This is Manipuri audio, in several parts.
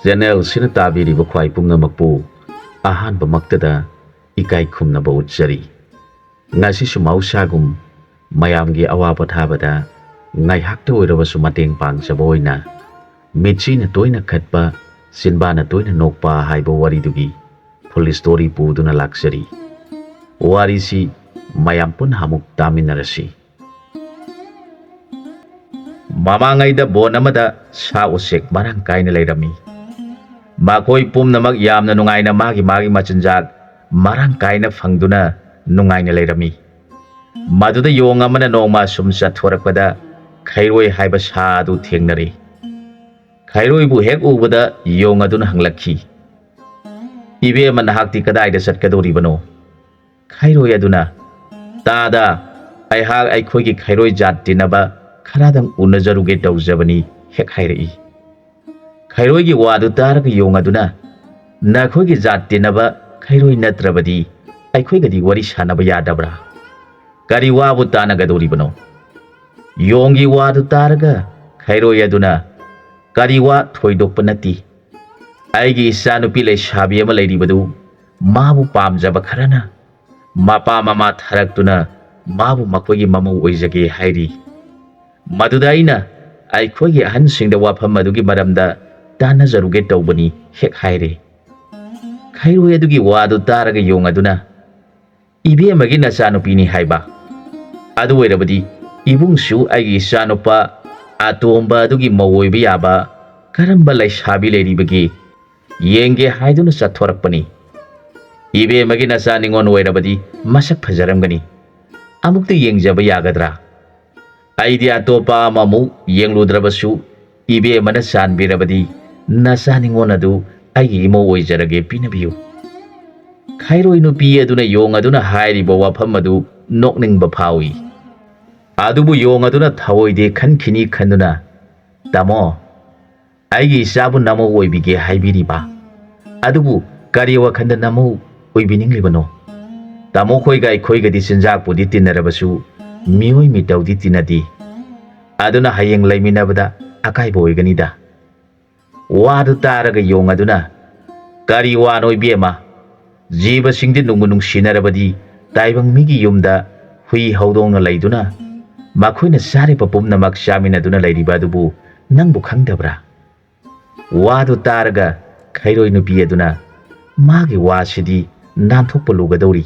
ꯆꯦꯅꯦꯜ ꯁꯤꯅ ꯇꯥꯕꯤꯔꯤꯕ ꯈ꯭ꯋꯥꯏ ꯄꯨꯝꯅꯃꯛꯄꯨ ꯑꯍꯥꯟꯕꯃꯛꯇꯗ ꯏꯀꯥꯏ ꯈꯨꯝꯅꯕ ꯎꯠꯆꯔꯤ꯫ ꯉꯁꯤꯁꯨ ꯃꯍꯧꯁꯥꯒꯨꯝ ꯃꯌꯥꯝꯒꯤ ꯑꯋꯥ ꯄꯣꯊꯥꯕꯗ ꯉꯥꯏꯍꯥꯛꯇ ꯑꯣꯏꯔꯕꯁꯨ ꯃꯇꯦꯡ ꯄꯥꯡꯖꯕ ꯑꯣꯏꯅ ꯃꯤꯠꯆꯤꯅ ꯇꯣꯏꯅ ꯈꯠꯄ ꯁꯤꯟꯕꯥꯅ ꯇꯣꯏꯅ ꯅꯣꯛꯄ ꯍꯥꯏꯕ ꯋꯥꯔꯤꯗꯨꯒꯤ ꯐꯨꯜ ꯁ꯭ꯇꯣꯔꯤ ꯄꯨꯗꯨꯅ ꯂꯥꯛꯆꯔꯤ꯫ ꯋꯥꯔꯤꯁꯤ ꯃꯌꯥꯝ ꯄꯨꯟꯅ ꯑꯃꯨꯛ ꯇꯥꯃꯤꯟꯅꯔꯁꯤ꯫ ꯃꯃꯥꯡꯉꯩꯗ ꯕꯣꯟ ꯑꯃꯗ ꯁꯥ ꯎꯆꯦꯛ ꯃꯔꯥꯡ ꯀꯥꯏꯅ ꯂꯩꯔꯝꯃꯤ꯫ ꯃꯈꯣꯏ ꯄꯨꯝꯅꯃꯛ ꯌꯥꯝꯅ ꯅꯨꯡꯉꯥꯏꯅ ꯃꯥꯒꯤ ꯃꯆꯤꯟꯖꯥꯛ ꯃꯔꯥꯡ ꯀꯥꯏꯅ ꯐꯪꯗꯨꯅ ꯅꯨꯡꯉꯥꯏꯅ ꯂꯩꯔꯝꯃꯤ꯫ ꯃꯗꯨꯗ ꯌꯣꯡ ꯑꯃꯅ ꯅꯣꯡꯃ ꯁꯨꯝ ꯆꯠꯊꯣꯔꯛꯄꯗ ꯈꯩꯔꯣꯏ ꯍꯥꯏꯕ ꯁꯥ ꯑꯗꯨ ꯊꯦꯡꯅꯔꯦ꯫ ꯈꯩꯔꯣꯏꯕꯨ ꯍꯦꯛ ꯎꯕꯗ ꯌꯣꯡ ꯑꯗꯨꯅ ꯍꯪꯂꯛꯈꯤ, "ꯏꯕꯦꯝꯃ, ꯅꯍꯥꯛꯇꯤ ꯀꯗꯥꯏꯗ ꯆꯠꯀꯗꯧꯔꯤꯕꯅꯣ?" ꯈꯩꯔꯣꯏ ꯑꯗꯨꯅ, "ꯇꯥꯗ, ꯑꯩꯍꯥꯛ ꯑꯩꯈꯣꯏꯒꯤ ꯈꯩꯔꯣꯏ ꯖꯥꯠ ꯇꯤꯟꯅꯕ ꯈꯔꯗꯪ ꯎꯅꯖꯔꯨꯒꯦ ꯇꯧꯖꯕꯅꯤ" ꯍꯦꯛ ꯍꯥꯏꯔꯛꯏ꯫ ꯈꯩꯔꯣꯏꯒꯤ ꯋꯥꯗꯨ ꯇꯥꯔꯒ ꯌꯣꯡ ꯑꯗꯨꯅ, "ꯅꯈꯣꯏꯒꯤ ꯖꯥꯠ ꯇꯤꯟꯅꯕ ꯈꯩꯔꯣꯏ ꯅꯠꯇ꯭ꯔꯕꯗꯤ ꯑꯩꯈꯣꯏꯒꯗꯤ ꯋꯥꯔꯤ ꯁꯥꯟꯅꯕ ꯌꯥꯗꯕ꯭ꯔꯥ? ꯀꯔꯤ ꯋꯥꯕꯨ ꯇꯥꯟꯅꯒꯗꯧꯔꯤꯕꯅꯣ?" ꯌꯣꯡꯒꯤ ꯋꯥꯗꯨ ꯇꯥꯔꯒ ꯈꯩꯔꯣꯏ ꯑꯗꯨꯅ, "ꯀꯔꯤ ꯋꯥ ꯊꯣꯏꯗꯣꯛꯄ ꯅꯠꯇꯦ꯫ ꯑꯩꯒꯤ ꯏꯆꯥꯅꯨꯄꯤ ꯂꯩꯁꯥꯕꯤ ꯑꯃ ꯂꯩꯔꯤꯕꯗꯨ ꯃꯥꯕꯨ ꯄꯥꯝꯖꯕ ꯈꯔꯅ ꯃꯄꯥ ꯃꯃꯥ ꯊꯥꯔꯛꯇꯨꯅ ꯃꯥꯕꯨ ꯃꯈꯣꯏꯒꯤ ꯃꯃꯧ ꯑꯣꯏꯖꯒꯦ ꯍꯥꯏꯔꯤ꯫ ꯃꯗꯨꯗ ꯑꯩꯅ ꯑꯩꯈꯣꯏꯒꯤ ꯑꯍꯟꯁꯤꯡꯗ ꯋꯥꯐꯝ ꯑꯗꯨꯒꯤ ꯃꯔꯝꯗ ꯇꯥꯟꯅꯖꯔꯨꯒꯦ ꯇꯧꯕꯅꯤ" ꯍꯦꯛ ꯍꯥꯏꯔꯦ꯫ ꯈꯩꯔꯣꯏ ꯑꯗꯨꯒꯤ ꯋꯥꯗꯨ ꯇꯥꯔꯒ ꯌꯣꯡ ꯑꯗꯨꯅ, "ꯏꯕꯦꯝꯃꯒꯤ ꯅꯆꯥꯅꯨꯄꯤꯅꯤ ꯍꯥꯏꯕ? ꯑꯗꯨ ꯑꯣꯏꯔꯕꯗꯤ ꯏꯕꯨꯡꯁꯨ ꯑꯩꯒꯤ ꯏꯆꯥꯅꯨꯄꯥ ꯑꯇꯣꯝꯕ ꯑꯗꯨꯒꯤ ꯃꯧ ꯑꯣꯏꯕ ꯌꯥꯕ ꯀꯔꯝꯕ ꯂꯩꯁꯥꯕꯤ ꯂꯩꯔꯤꯕꯒꯦ ꯌꯦꯡꯒꯦ ꯍꯥꯏꯗꯨꯅ ꯆꯠꯊꯣꯔꯛꯄꯅꯤ꯫ ꯏꯕꯦꯝꯃꯒꯤ ꯅꯆꯥ ꯅꯤꯉꯣꯟ ꯑꯣꯏꯔꯕꯗꯤ ꯃꯁꯛ ꯐꯖꯔꯝꯒꯅꯤ, ꯑꯃꯨꯛꯇ ꯌꯦꯡꯖꯕ ꯌꯥꯒꯗ꯭ꯔꯥ? ꯑꯩꯗꯤ ꯑꯇꯣꯞꯄ ꯑꯃꯃꯨꯛ ꯌꯦꯡꯂꯨꯗ꯭ꯔꯕꯁꯨ ꯏꯕꯦꯝꯃꯅ ꯆꯥꯟꯕꯤꯔꯕꯗꯤ ꯅꯆꯥ ꯅꯤꯉꯣꯟ ꯑꯗꯨ ꯑꯩꯒꯤ ꯏꯃꯧ ꯑꯣꯏꯖꯔꯒꯦ, ꯄꯤꯅꯕꯤꯌꯨ." ꯈꯩꯔꯣꯏ ꯅꯨꯄꯤ ꯑꯗꯨꯅ ꯌꯣꯡ ꯑꯗꯨꯅ ꯍꯥꯏꯔꯤꯕ ꯋꯥꯐꯝ ꯑꯗꯨ ꯅꯣꯛꯅꯤꯡꯕ ꯐꯥꯎꯏ꯫ ꯑꯗꯨꯕꯨ ꯌꯣꯡ ꯑꯗꯨꯅ ꯊꯑꯣꯏꯗꯦ ꯈꯟꯈꯤꯅꯤ ꯈꯟꯗꯨꯅ, "ꯇꯥꯃꯣ, ꯑꯩꯒꯤ ꯏꯆꯥꯕꯨ ꯅꯃꯧ ꯑꯣꯏꯕꯤꯒꯦ ꯍꯥꯏꯕꯤꯔꯤꯕ? ꯑꯗꯨꯕꯨ ꯀꯔꯤ ꯋꯥꯈꯟꯗ ꯅꯃꯧ ꯑꯣꯏꯕꯤꯅꯤꯡꯂꯤꯕꯅꯣ? ꯇꯥꯃꯣ ꯈꯣꯏꯒ ꯑꯩꯈꯣꯏꯒꯗꯤ ꯆꯤꯟꯖꯥꯛꯄꯨꯗꯤ ꯇꯤꯟꯅꯔꯕꯁꯨ ꯃꯤꯑꯣꯏ ꯃꯤꯇꯧꯗꯤ ꯇꯤꯟꯅꯗꯦ꯫ ꯑꯗꯨꯅ ꯍꯌꯦꯡ ꯂꯩꯃꯤꯟꯅꯕꯗ ꯑꯀꯥꯏꯕ ꯑꯣꯏꯒꯅꯤꯗ." ꯋꯥꯗꯨ ꯇꯥꯔꯒ ꯌꯣꯡ ꯑꯗꯨꯅ, "ꯀꯔꯤ ꯋꯥꯅꯣ ꯏꯕꯦꯝꯃ? ꯖꯤꯕꯁꯤꯡꯗꯤ ꯅꯨꯡꯕꯨ ꯅꯨꯡꯁꯤꯅꯔꯕꯗꯤ ꯇꯥꯏꯕꯪ ꯃꯤꯒꯤ ꯌꯨꯝꯗ ꯍꯨꯏ ꯍꯧꯗꯣꯡꯅ ꯂꯩꯗꯨꯅ ꯃꯈꯣꯏꯅ ꯆꯥꯔꯤꯕ ꯄꯨꯝꯅꯃꯛ ꯆꯥꯃꯤꯟꯅꯗꯨꯅ ꯂꯩꯔꯤꯕ ꯑꯗꯨꯕꯨ ꯅꯪꯕꯨ ꯈꯪꯗꯕ꯭ꯔꯥ?" ꯋꯥꯗꯨ ꯇꯥꯔꯒ ꯈꯩꯔꯣꯏ ꯅꯨꯄꯤ ꯑꯗꯨꯅ, "ꯃꯥꯒꯤ ꯋꯥꯁꯤꯗꯤ ꯅꯥꯟꯊꯣꯛꯄ ꯂꯨꯒꯗꯧꯔꯤ꯫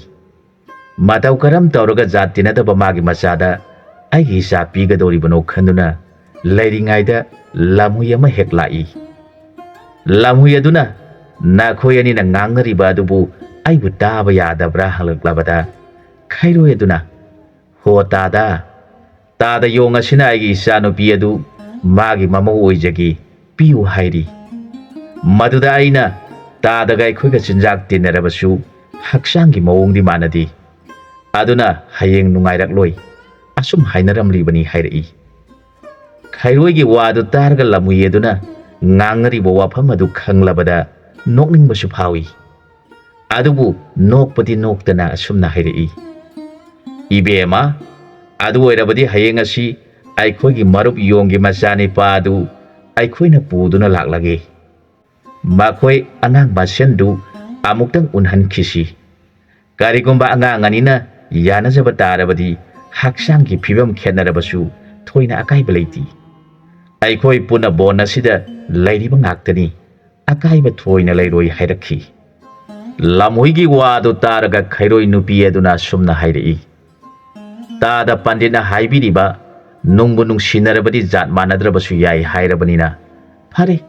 ꯃꯇꯧ ꯀꯔꯝ ꯇꯧꯔꯒ ꯖꯥꯠ ꯇꯤꯟꯅꯗꯕ ꯃꯥꯒꯤ ꯃꯆꯥꯗ ꯑꯩꯒꯤ ꯏꯆꯥ ꯄꯤꯒꯗꯧꯔꯤꯕꯅꯣ ꯈꯟꯗꯨꯅ ꯂꯩꯔꯤꯉꯩꯗ ꯂꯝꯍꯨꯏ ꯑꯃ ꯍꯦꯛ ꯂꯥꯛꯏ꯫ ꯂꯝꯍꯨꯏ ꯑꯗꯨꯅ ꯅꯈꯣꯏ ꯑꯅꯤꯅ ꯉꯥꯡꯅꯔꯤꯕ ꯑꯗꯨꯕꯨ ꯑꯩꯕꯨ ꯇꯥꯕ ꯌꯥꯗꯕ꯭ꯔꯥ ꯍꯪꯂꯛꯂꯕꯗ ꯈꯩꯔꯣꯏ ꯑꯗꯨꯅ, ꯍꯣ ꯇꯥꯗ, ꯇꯥꯗ ꯌꯣꯡ ꯑꯁꯤꯅ ꯑꯩꯒꯤ ꯏꯆꯥꯅꯨꯄꯤ ꯑꯗꯨ ꯃꯥꯒꯤ ꯃꯃꯧ ꯑꯣꯏꯖꯒꯦ, ꯄꯤꯌꯨ ꯍꯥꯏꯔꯤ꯫ ꯃꯗꯨꯗ ꯑꯩꯅ ꯇꯥꯗꯒ ꯑꯩꯈꯣꯏꯒ ꯆꯤꯟꯖꯥꯛ ꯇꯤꯟꯅꯔꯕꯁꯨ ꯍꯛꯆꯥꯡꯒꯤ ꯃꯑꯣꯡꯗꯤ ꯃꯥꯟꯅꯗꯦ, ꯑꯗꯨꯅ ꯍꯌꯦꯡ ꯅꯨꯡꯉꯥꯏꯔꯛꯂꯣꯏ, ꯑꯁꯨꯝ ꯍꯥꯏꯅꯔꯝꯂꯤꯕꯅꯤ ꯍꯥꯏꯔꯛꯏ꯫ ꯈꯩꯔꯣꯏꯒꯤ ꯋꯥꯗꯨ ꯇꯥꯔꯒ ꯂꯝꯍꯨꯏ ꯑꯗꯨꯅ ꯉꯥꯡꯅꯔꯤꯕ ꯋꯥꯐꯝ ꯑꯗꯨ ꯈꯪꯂꯕꯗ ꯅꯣꯛꯅꯤꯡꯕꯁꯨ ꯐꯥꯎꯏ꯫ ꯑꯗꯨꯕꯨ ꯅꯣꯛꯄꯗꯤ ꯅꯣꯛꯇꯅ ꯑꯁꯨꯝꯅ ꯍꯥꯏꯔꯛꯏ, "ꯏꯕꯦꯝꯃ, ꯑꯗꯨ ꯑꯣꯏꯔꯕꯗꯤ ꯍꯌꯦꯡ ꯑꯁꯤ ꯑꯩꯈꯣꯏꯒꯤ ꯃꯔꯨꯞ ꯌꯣꯡꯒꯤ ꯃꯆꯥꯅꯤꯄꯥ ꯑꯗꯨ ꯑꯩꯈꯣꯏꯅ ꯄꯨꯗꯨꯅ ꯂꯥꯛꯂꯒꯦ꯫ ꯃꯈꯣꯏ ꯑꯉꯥꯡ ꯃꯁꯦꯟꯗꯨ ꯑꯃꯨꯛꯇꯪ ꯎꯅꯍꯟꯈꯤꯁꯤ꯫ ꯀꯔꯤꯒꯨꯝꯕ ꯑꯉꯥꯡ ꯑꯅꯤꯅ ꯌꯥꯅꯖꯕ ꯇꯥꯔꯕꯗꯤ ꯍꯛꯆꯥꯡꯒꯤ ꯐꯤꯕꯝ ꯈꯦꯠꯅꯔꯕꯁꯨ ꯊꯣꯏꯅ ꯑꯀꯥꯏꯕ ꯂꯩꯇꯦ꯫ ꯑꯩꯈꯣꯏ ꯄꯨꯟꯅ ꯕꯣꯟ ꯑꯁꯤꯗ ꯂꯩꯔꯤꯕ ꯉꯥꯛꯇꯅꯤ, ꯑꯀꯥꯏꯕ ꯊꯣꯏꯅ ꯂꯩꯔꯣꯏ" ꯍꯥꯏꯔꯛꯈꯤ꯫ ꯂꯝꯍꯨꯏꯒꯤ ꯋꯥꯗꯨ ꯇꯥꯔꯒ ꯈꯩꯔꯣꯏ ꯅꯨꯄꯤ ꯑꯗꯨꯅ ꯑꯁꯨꯝꯅ ꯍꯥꯏꯔꯛꯏ, "ꯇꯥꯗ ꯄꯟꯗꯤꯠꯅ ꯍꯥꯏꯕꯤꯔꯤꯕ ꯅꯨꯡꯕꯨ ꯅꯨꯡꯁꯤꯅꯔꯕꯗꯤ ꯖꯥꯠ ꯃꯥꯟꯅꯗ꯭ꯔꯕꯁꯨ ꯌꯥꯏ ꯍꯥꯏꯔꯕꯅꯤꯅ ꯐꯔꯦ,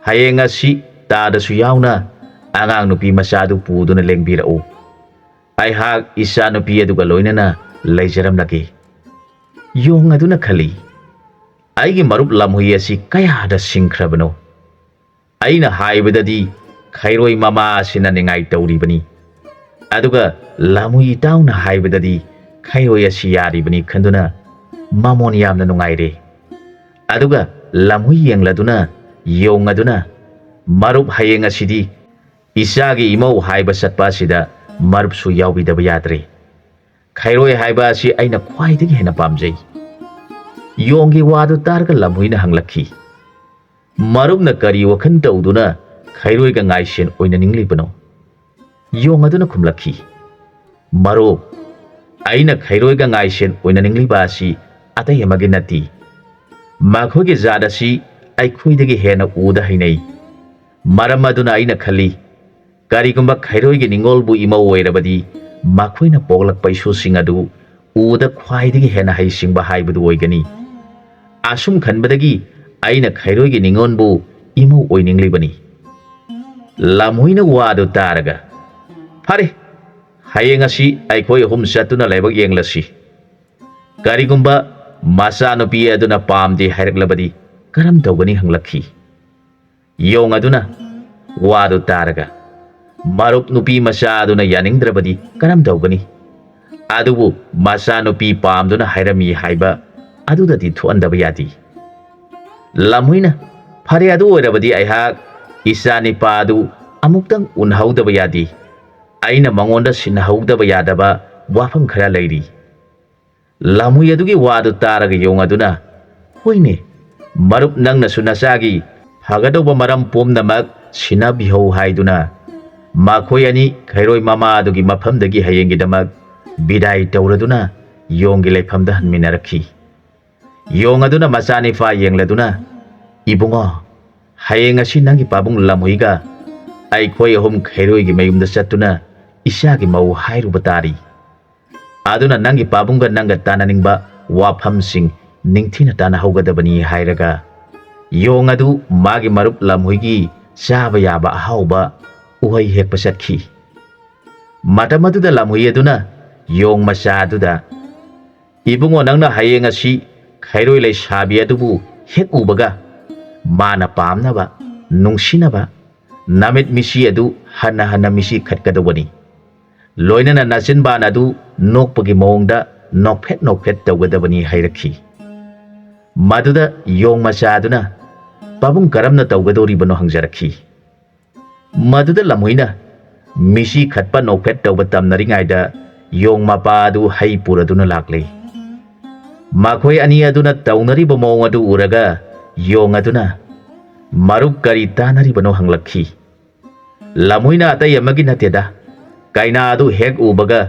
ꯍꯌꯦꯡ ꯑꯁꯤ ꯇꯥꯗꯁꯨ ꯌꯥꯎꯅ ꯑꯉꯥꯡ ꯅꯨꯄꯤ ꯃꯆꯥꯗꯨ ꯄꯨꯗꯨꯅ ꯂꯦꯡꯕꯤꯔꯛꯎ꯫ ꯑꯩꯍꯥꯛ ꯏꯆꯥ ꯅꯨꯄꯤ ꯑꯗꯨꯒ ꯂꯣꯏꯅꯅ ꯂꯩꯖꯔꯝꯂꯒꯦ." ꯌꯣꯡ ꯑꯗꯨꯅ ꯈꯜꯂꯤ, "ꯑꯩꯒꯤ ꯃꯔꯨꯞ ꯂꯝꯍꯨꯏ ꯑꯁꯤ ꯀꯌꯥꯗ ꯁꯤꯡꯈ꯭ꯔꯕꯅꯣ? ꯑꯩꯅ ꯍꯥꯏꯕꯗꯗꯤ ꯈꯩꯔꯣꯏ ꯃꯃꯥ ꯑꯁꯤꯅ ꯅꯤꯡꯉꯥꯏ ꯇꯧꯔꯤꯕꯅꯤ, ꯑꯗꯨꯒ ꯂꯝꯍꯨꯏ ꯏꯇꯥꯎꯅ ꯍꯥꯏꯕꯗꯗꯤ ꯈꯩꯔꯣꯏ ꯑꯁꯤ ꯌꯥꯔꯤꯕꯅꯤ ꯈꯟꯗꯨꯅ ꯃꯃꯣꯟ ꯌꯥꯝꯅ ꯅꯨꯡꯉꯥꯏꯔꯦ." ꯑꯗꯨꯒ ꯂꯝꯍꯨꯏ ꯌꯦꯡꯂꯗꯨꯅ ꯌꯣꯡ ꯑꯗꯨꯅ, "ꯃꯔꯨꯞ, ꯍꯌꯦꯡ ꯑꯁꯤꯗꯤ ꯏꯆꯥꯒꯤ ꯏꯃꯧ ꯍꯥꯏꯕ ꯆꯠꯄ ꯑꯁꯤꯗ ꯃꯔꯨꯞꯁꯨ ꯌꯥꯎꯕꯤꯗꯕ ꯌꯥꯗ꯭ꯔꯦ꯫ ꯈꯩꯔꯣꯏ ꯍꯥꯏꯕ ꯑꯁꯤ ꯑꯩꯅ ꯈ꯭ꯋꯥꯏꯗꯒꯤ ꯍꯦꯟꯅ ꯄꯥꯝꯖꯩ." ꯌꯣꯡꯒꯤ ꯋꯥꯗꯨ ꯇꯥꯔꯒ ꯂꯝꯍꯨꯏꯅ ꯍꯪꯂꯛꯈꯤ, Marupna kari wakan tawduna khairoi ga ngaisen oina ninglibano. Yong aduna khumlakhi. Marup, aina khairoi ga ngaisen oina ningliba asi atai amagi nati. Makhoge zada si aikhoidagi hena uda hainai. Maram aduna aina khali karigumba khairoi gi ningolbu ima oirabadi makhoina poglak paisu singadu uda khwaidagi hena haisingba haibadu oigani. Asum khanbadagi aina khairoi gi ningonbu ima oininglibani. Lamoina wadu taraga. Pare, hayeng asi aikhoi hum satuna laibak yenglasi. Karigumba masa no pi aduna pamdi hairaklabadi karam tawgani hanglakhi. Yong aduna wadu taraga. Marup nupi masa aduna yaningdrabadi karam tawgani. Adubu masa nupi pamduna hairami haiba adudadi thuandaba yadi. Lamoina pare adu oirabadi aihak isani padu amuktang unhaudaba yadi. Aina mangonda sinhaudaba yadaba wafam khara lairi. Lamui adugi wadu taraga yong aduna hoine marup nangna sunasagi hagadoba maram pomnamak sinabihau haiduna makhoi ani khairoi mama adugi mafamdagi hayengidamak bidai tauraduna yonggi leifamda hanminarakhi. Yong aduna masani fa yengladuna ibungo hayeng asi nangi pabung lamuiga aikhoi ahum khairoi gi mayumda satuna isagi mau hairuba tari. Aduna nangi pabungga nanga tananingba wafamsing ningthina tana haugadabani hairaga yong adu magi marup lamhuigi chaba yaba ahauba uhai hekpa satkhi. Matamaduda lamhui aduna yong macha aduda ibungo nangna hayeng asi khairoi lei sabi adubu hek ubaga mana pamnaba nungsinaba namit misi adu hana hana misi khatkadawani. Loinana nasinba adu nokpagi mongda nokphet tawgadabani hairakhi. Maduda yong macha aduna pabung karamna tawgadoribano hangjarakhi. Maduda lamoina misi khatpa nokphet tawba tamnaringaida yong mapa adu hai puraduna lakle. Makhoi ani aduna tawnariba mong adu uraga yong aduna marup kari tanaribano hanglakhi. Lamoina atai amagi nateda kaina adu hek ubaga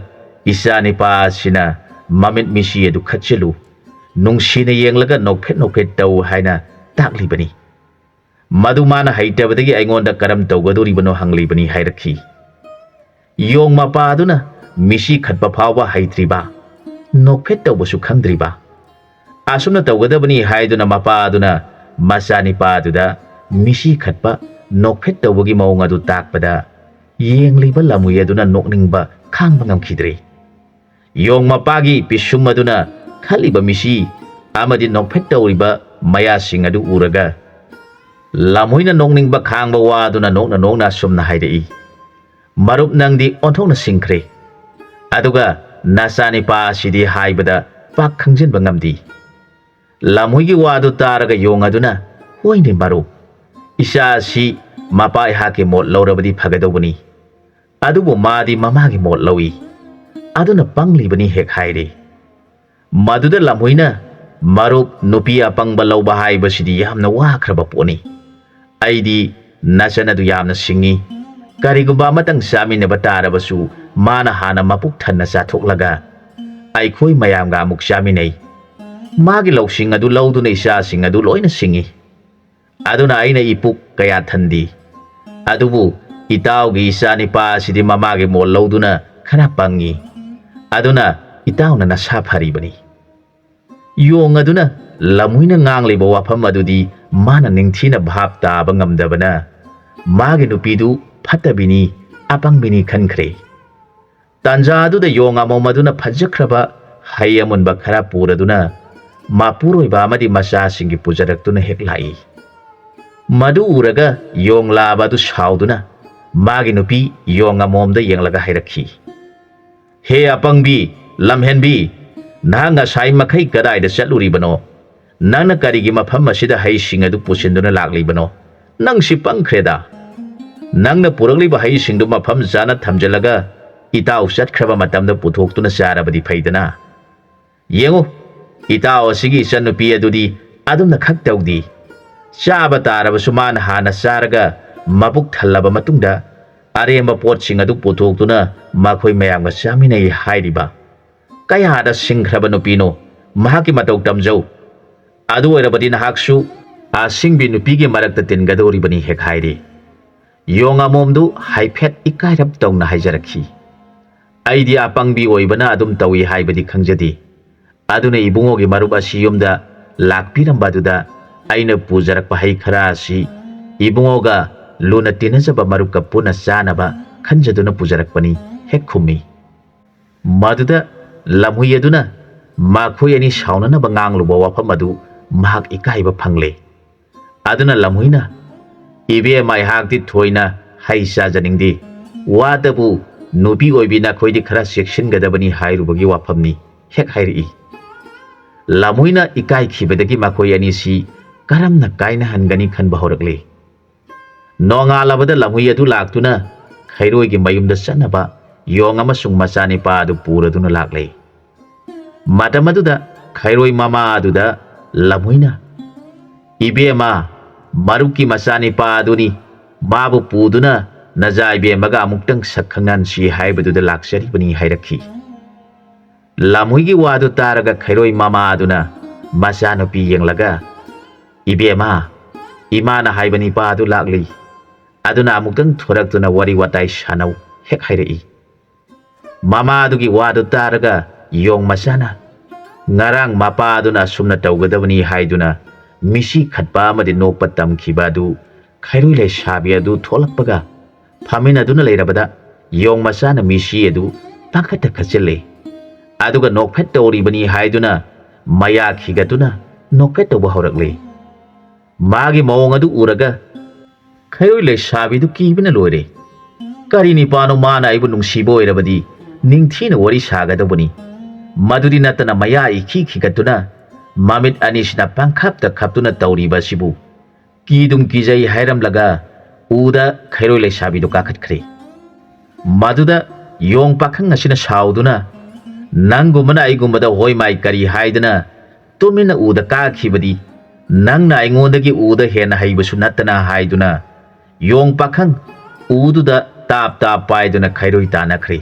isani pa sina mamit misi adu khachilu nungsina yenglaga nokphet taw haina taklibani. Madu mana haitabadagi aingonda karam tawgadoribano hanglibani hairakhi. Yong mapa aduna misi khatpa phawba haitriba nokphet tawbasu khangdriba. Asumna tawgadabani haiduna mapa aduna masani pa aduda misi khatpa nokphet tawbagi maung adu takpada yengliba lamui aduna nokningba khangba ngamkhidre. Yong mapagi pisum aduna khaliba misi amadi nokphet tawriba mayasing adu uraga lamoina nokningba khangba wa aduna nokna sumna haidei. Marup nangdi onthokna singkhre aduga nasani pa sidi haibada pak khangjinba ngamdi. Lamoigi wa adu taraga yong aduna hoine marup isa si mapai hake mot laurabadi phagadobani adubu madi mamagi mot lawi aduna panglibani hek haire. Maduda lamhoina marup nupi apangba lauba haibasidi yamna wakhraba poni. Aidi nasanadu yamna singi karigumba matang saminaba tarabasu mana hana mapuk thanna sathoklaga aikhoi mayamga amuk saminai. Magi lausing adu lauduna isa sing adu loina singi. Aduna aina ipuk kaya thandi. Adubu itawgi isani pa sidi mamagi mol lauduna khana pangi. Aduna itawna nasa pharibani. Yong aduna lamuina ngangliba wafam adudi mana ningthina bhap taba ngamdabana magi nupidu phatabini apangbini khankhre. Tanja aduda yong amom aduna phajakraba hayamunba khara puraduna mapuroiba amadi masa singi pujaraktuna heklai. Madu uraga yong laba du sauduna magi nupi yong amomda yenglaga hairakhi. He apangbi lamhenbi nanga sai makhai kadai da chatluribano nangna karigi mafam asida hai singadu pusinduna laklibano nang si pangkhreda nangna puragliba hai singdu mafam jana thamjalaga itau chatkraba matamda puthoktuna charabadi phaidana. Yengo itau asigi sanupi adudi adumna khak tawdi ꯆꯥꯕ ꯇꯥꯔꯕꯁꯨ ꯃꯥꯅ ꯍꯥꯟꯅ ꯆꯥꯔꯒ ꯃꯕꯨꯛ ꯊꯜꯂꯕ ꯃꯇꯨꯡꯗ ꯑꯔꯦꯝꯕ ꯄꯣꯠꯁꯤꯡ ꯑꯗꯨ ꯄꯨꯊꯣꯛꯇꯨꯅ ꯃꯈꯣꯏ ꯃꯌꯥꯝꯒ ꯆꯥꯃꯤꯟꯅꯩ ꯍꯥꯏꯔꯤꯕ ꯀꯌꯥꯗ ꯁꯤꯡꯈ꯭ꯔꯕ ꯅꯨꯄꯤꯅꯣ ꯃꯍꯥꯛꯀꯤ ꯃꯇꯧ ꯇꯝꯖꯧ ꯑꯗꯨ ꯑꯣꯏꯔꯕꯗꯤ ꯅꯍꯥꯛꯁꯨ ꯑꯁꯤꯡꯕꯤ ꯅꯨꯄꯤꯒꯤ ꯃꯔꯛꯇ ꯇꯤꯟꯒꯗꯧꯔꯤꯕꯅꯤ ꯍꯦꯛ ꯍꯥꯏꯔꯤ ꯌꯣꯡ ꯑꯃꯣꯝꯗꯨ ꯍꯥꯏꯐꯦꯠ ꯏꯀꯥꯏꯔꯞ ꯇꯧꯅ ꯍꯥꯏꯖꯔꯛꯈꯤ ꯑꯩꯗꯤ ꯑꯄꯪꯕꯤ ꯑꯣꯏꯕꯅ ꯑꯗꯨꯝ ꯇꯧꯏ ꯍꯥꯏꯕꯗꯤ ꯈꯪꯖꯗꯦ ꯑꯗꯨꯅ ꯏꯕꯨꯡꯉꯣꯒꯤ ꯃꯔꯨꯞ ꯑꯁꯤ ꯌꯨꯝꯗ ꯂꯥꯛꯄꯤꯔꯝꯕ ꯑꯗꯨꯗ ꯑꯩꯅ ꯄꯨꯖꯔꯛꯄ ꯍꯩ ꯈꯔ ꯑꯁꯤ ꯏꯕꯨꯡꯉꯣꯒ ꯂꯨꯅ ꯇꯤꯟꯅꯖꯕ ꯃꯔꯨꯞꯀ ꯄꯨꯟꯅ ꯆꯥꯅꯕ ꯈꯟꯖꯗꯨꯅ ꯄꯨꯖꯔꯛꯄꯅꯤ ꯍꯦꯛ ꯈꯨꯝꯃꯤ ꯃꯗꯨꯗ ꯂꯝꯍꯨꯏ ꯑꯗꯨꯅ ꯃꯈꯣꯏ ꯑꯅꯤ ꯁꯥꯎꯅꯅꯕ ꯉꯥꯡꯂꯨꯕ ꯋꯥꯐꯝ ꯑꯗꯨ ꯃꯍꯥꯛ ꯏꯀꯥꯏꯕ ꯐꯪꯂꯦ ꯑꯗꯨꯅ ꯂꯝꯍꯨꯏꯅ ꯏꯕꯦꯝꯃ ꯑꯩꯍꯥꯛꯇꯤ ꯊꯣꯏꯅ ꯍꯩ ꯆꯥꯖꯅꯤꯡꯗꯦ ꯋꯥꯗꯕꯨ ꯅꯨꯄꯤ ꯑꯣꯏꯕꯤ ꯅꯈꯣꯏꯗꯤ ꯈꯔ ꯆꯦꯛꯁꯤꯟꯒꯗꯕꯅꯤ ꯍꯥꯏꯔꯨꯕꯒꯤ ꯋꯥꯐꯝꯅꯤ ꯍꯦꯛ ꯍꯥꯏꯔꯛꯏ ꯂꯝꯍꯨꯏꯅ ꯏꯀꯥꯏꯈꯤꯕꯗꯒꯤ ꯃꯈꯣꯏ ꯑꯅꯤꯁꯤ ꯀꯔꯝꯅ ꯀꯥꯏꯅꯍꯟꯒꯅꯤ ꯈꯟꯕ ꯍꯧꯔꯛꯂꯦ ꯅꯣꯡꯉꯥꯜꯂꯕꯗ ꯂꯝꯍꯨꯏ ꯑꯗꯨ ꯂꯥꯛꯇꯨꯅ ꯈꯩꯔꯣꯏꯒꯤ ꯃꯌꯨꯝꯗ ꯆꯠꯅꯕ ꯌꯣꯡ ꯑꯃꯁꯨꯡ ꯃꯆꯥꯅꯤꯄꯥ ꯑꯗꯨ ꯄꯨꯔꯗꯨꯅ ꯂꯥꯛꯂꯦ ꯃꯇꯝ ꯑꯗꯨꯗ ꯈꯩꯔꯣꯏ ꯃꯃꯥ ꯑꯗꯨꯗ ꯂꯝꯍꯨꯏꯅ ꯏꯕꯦꯝꯃ ꯃꯔꯨꯞꯀꯤ ꯃꯆꯥꯅꯤꯄꯥ ꯑꯗꯨꯅꯤ ꯃꯥꯕꯨ ꯄꯨꯗꯨꯅ ꯅꯖꯥ ꯏꯕꯦꯝꯃꯒ ꯑꯃꯨꯛꯇꯪ ꯁꯛ ꯈꯪꯅꯟꯁꯤ ꯍꯥꯏꯕꯗꯨꯗ ꯂꯥꯛꯆꯔꯤꯕꯅꯤ ꯍꯥꯏꯔꯛꯈꯤ ꯂꯝꯍꯨꯏꯒꯤ ꯋꯥꯗꯨ ꯇꯥꯔꯒ ꯈꯩꯔꯣꯏ ꯃꯃꯥ ꯑꯗꯨꯅ ꯃꯆꯥꯅꯨꯄꯤ ꯌꯦꯡꯂꯒ ꯏꯕꯦꯝꯃ ꯏꯃꯥꯅ ꯍꯥꯏꯕ ꯅꯤꯄꯥ ꯑꯗꯨ ꯂꯥꯛꯂꯤ ꯑꯗꯨꯅ ꯑꯃꯨꯛꯇꯪ ꯊꯣꯔꯛꯇꯨꯅ ꯋꯥꯔꯤ ꯋꯥꯇꯥꯏ ꯁꯥꯟꯅꯧ ꯍꯦꯛ ꯍꯥꯏꯔꯛꯏ ꯃꯃꯥ ꯑꯗꯨꯒꯤ ꯋꯥꯗꯨ ꯇꯥꯔꯒ ꯌꯣꯡ ꯃꯆꯥꯅ ꯉꯔꯥꯡ ꯃꯄꯥ ꯑꯗꯨꯅ ꯑꯁꯨꯝꯅ ꯇꯧꯒꯗꯕꯅꯤ ꯍꯥꯏꯗꯨꯅ ꯃꯤꯁꯤ ꯈꯠꯄ ꯑꯃꯗꯤ ꯅꯣꯛꯄ ꯇꯝꯈꯤꯕ ꯑꯗꯨ ꯈꯩꯔꯣꯏ ꯂꯩꯁꯥꯕꯤ ꯑꯗꯨ ꯊꯣꯛꯂꯛꯄꯒ ꯐꯝꯃꯤꯟꯅꯗꯨꯅ ꯂꯩꯔꯕꯗ ꯌꯣꯡ ꯃꯆꯥꯅ ꯃꯤꯁꯤ ꯑꯗꯨ ꯄꯥꯡꯈꯠꯇ ꯈꯠꯆꯤꯜꯂꯦ ꯑꯗꯨꯒ ꯅꯣꯛꯐꯦꯠ ꯇꯧꯔꯤꯕꯅꯤ ꯍꯥꯏꯗꯨꯅ ꯃꯌꯥ ꯈꯤꯒꯠꯇꯨꯅ ꯅꯣꯛꯐꯦꯠ ꯇꯧꯕ ꯍꯧꯔꯛꯂꯦ ꯃꯥꯒꯤ ꯃꯑꯣꯡ ꯑꯗꯨ ꯎꯔꯒ ꯈꯩꯔꯣꯏ ꯂꯩꯁꯥꯕꯤꯗꯨ ꯀꯤꯕꯅ ꯂꯣꯏꯔꯦ ꯀꯔꯤ ꯅꯤꯄꯥꯅꯣ ꯃꯥꯅ ꯑꯩꯕꯨ ꯅꯨꯡꯁꯤꯕ ꯑꯣꯏꯔꯕꯗꯤ ꯅꯤꯡꯊꯤꯅ ꯋꯥꯔꯤ ꯁꯥꯒꯗꯧꯕꯅꯤ ꯃꯗꯨꯗꯤ ꯅꯠꯇꯅ ꯃꯌꯥ ꯏꯈꯤ ꯈꯤꯒꯠꯇꯨꯅ ꯃꯃꯤꯠ ꯑꯅꯤꯁꯤꯅ ꯄꯥꯡꯈꯞꯇ ꯈꯞꯇꯨꯅ ꯇꯧꯔꯤꯕ ꯑꯁꯤꯕꯨ ꯀꯤꯗꯨꯝ ꯀꯤꯖꯩ ꯍꯥꯏꯔꯝꯂꯒ ꯎꯗ ꯈꯩꯔꯣꯏ ꯂꯩꯁꯥꯕꯤꯗꯨ ꯀꯥꯈꯠꯈ꯭ꯔꯦ ꯃꯗꯨꯗ ꯌꯣꯡ ꯄꯥꯈꯪ ꯑꯁꯤꯅ ꯁꯥꯎꯗꯨꯅ ꯅꯪꯒꯨꯝꯕꯅ ꯑꯩꯒꯨꯝꯕꯗ ꯍꯣꯏ ꯃꯥꯏ ꯀꯔꯤ ꯍꯥꯏꯗꯅ ꯇꯨꯃꯤꯟꯅ ꯎꯗ ꯀꯥꯈꯤꯕꯗꯤ ꯅꯪꯅ ꯑꯩꯉꯣꯟꯗꯒꯤ ꯎꯗ ꯍꯦꯟꯅ ꯍꯩꯕꯁꯨ ꯅꯠꯇꯅ ꯍꯥꯏꯗꯨꯅ ꯌꯣꯡ ꯄꯥꯈꯪ ꯎꯗꯨꯗ ꯇꯥꯞ ꯇꯥꯞ ꯄꯥꯏꯗꯨꯅ ꯈꯩꯔꯣꯏ ꯇꯥꯟꯅꯈ꯭ꯔꯦ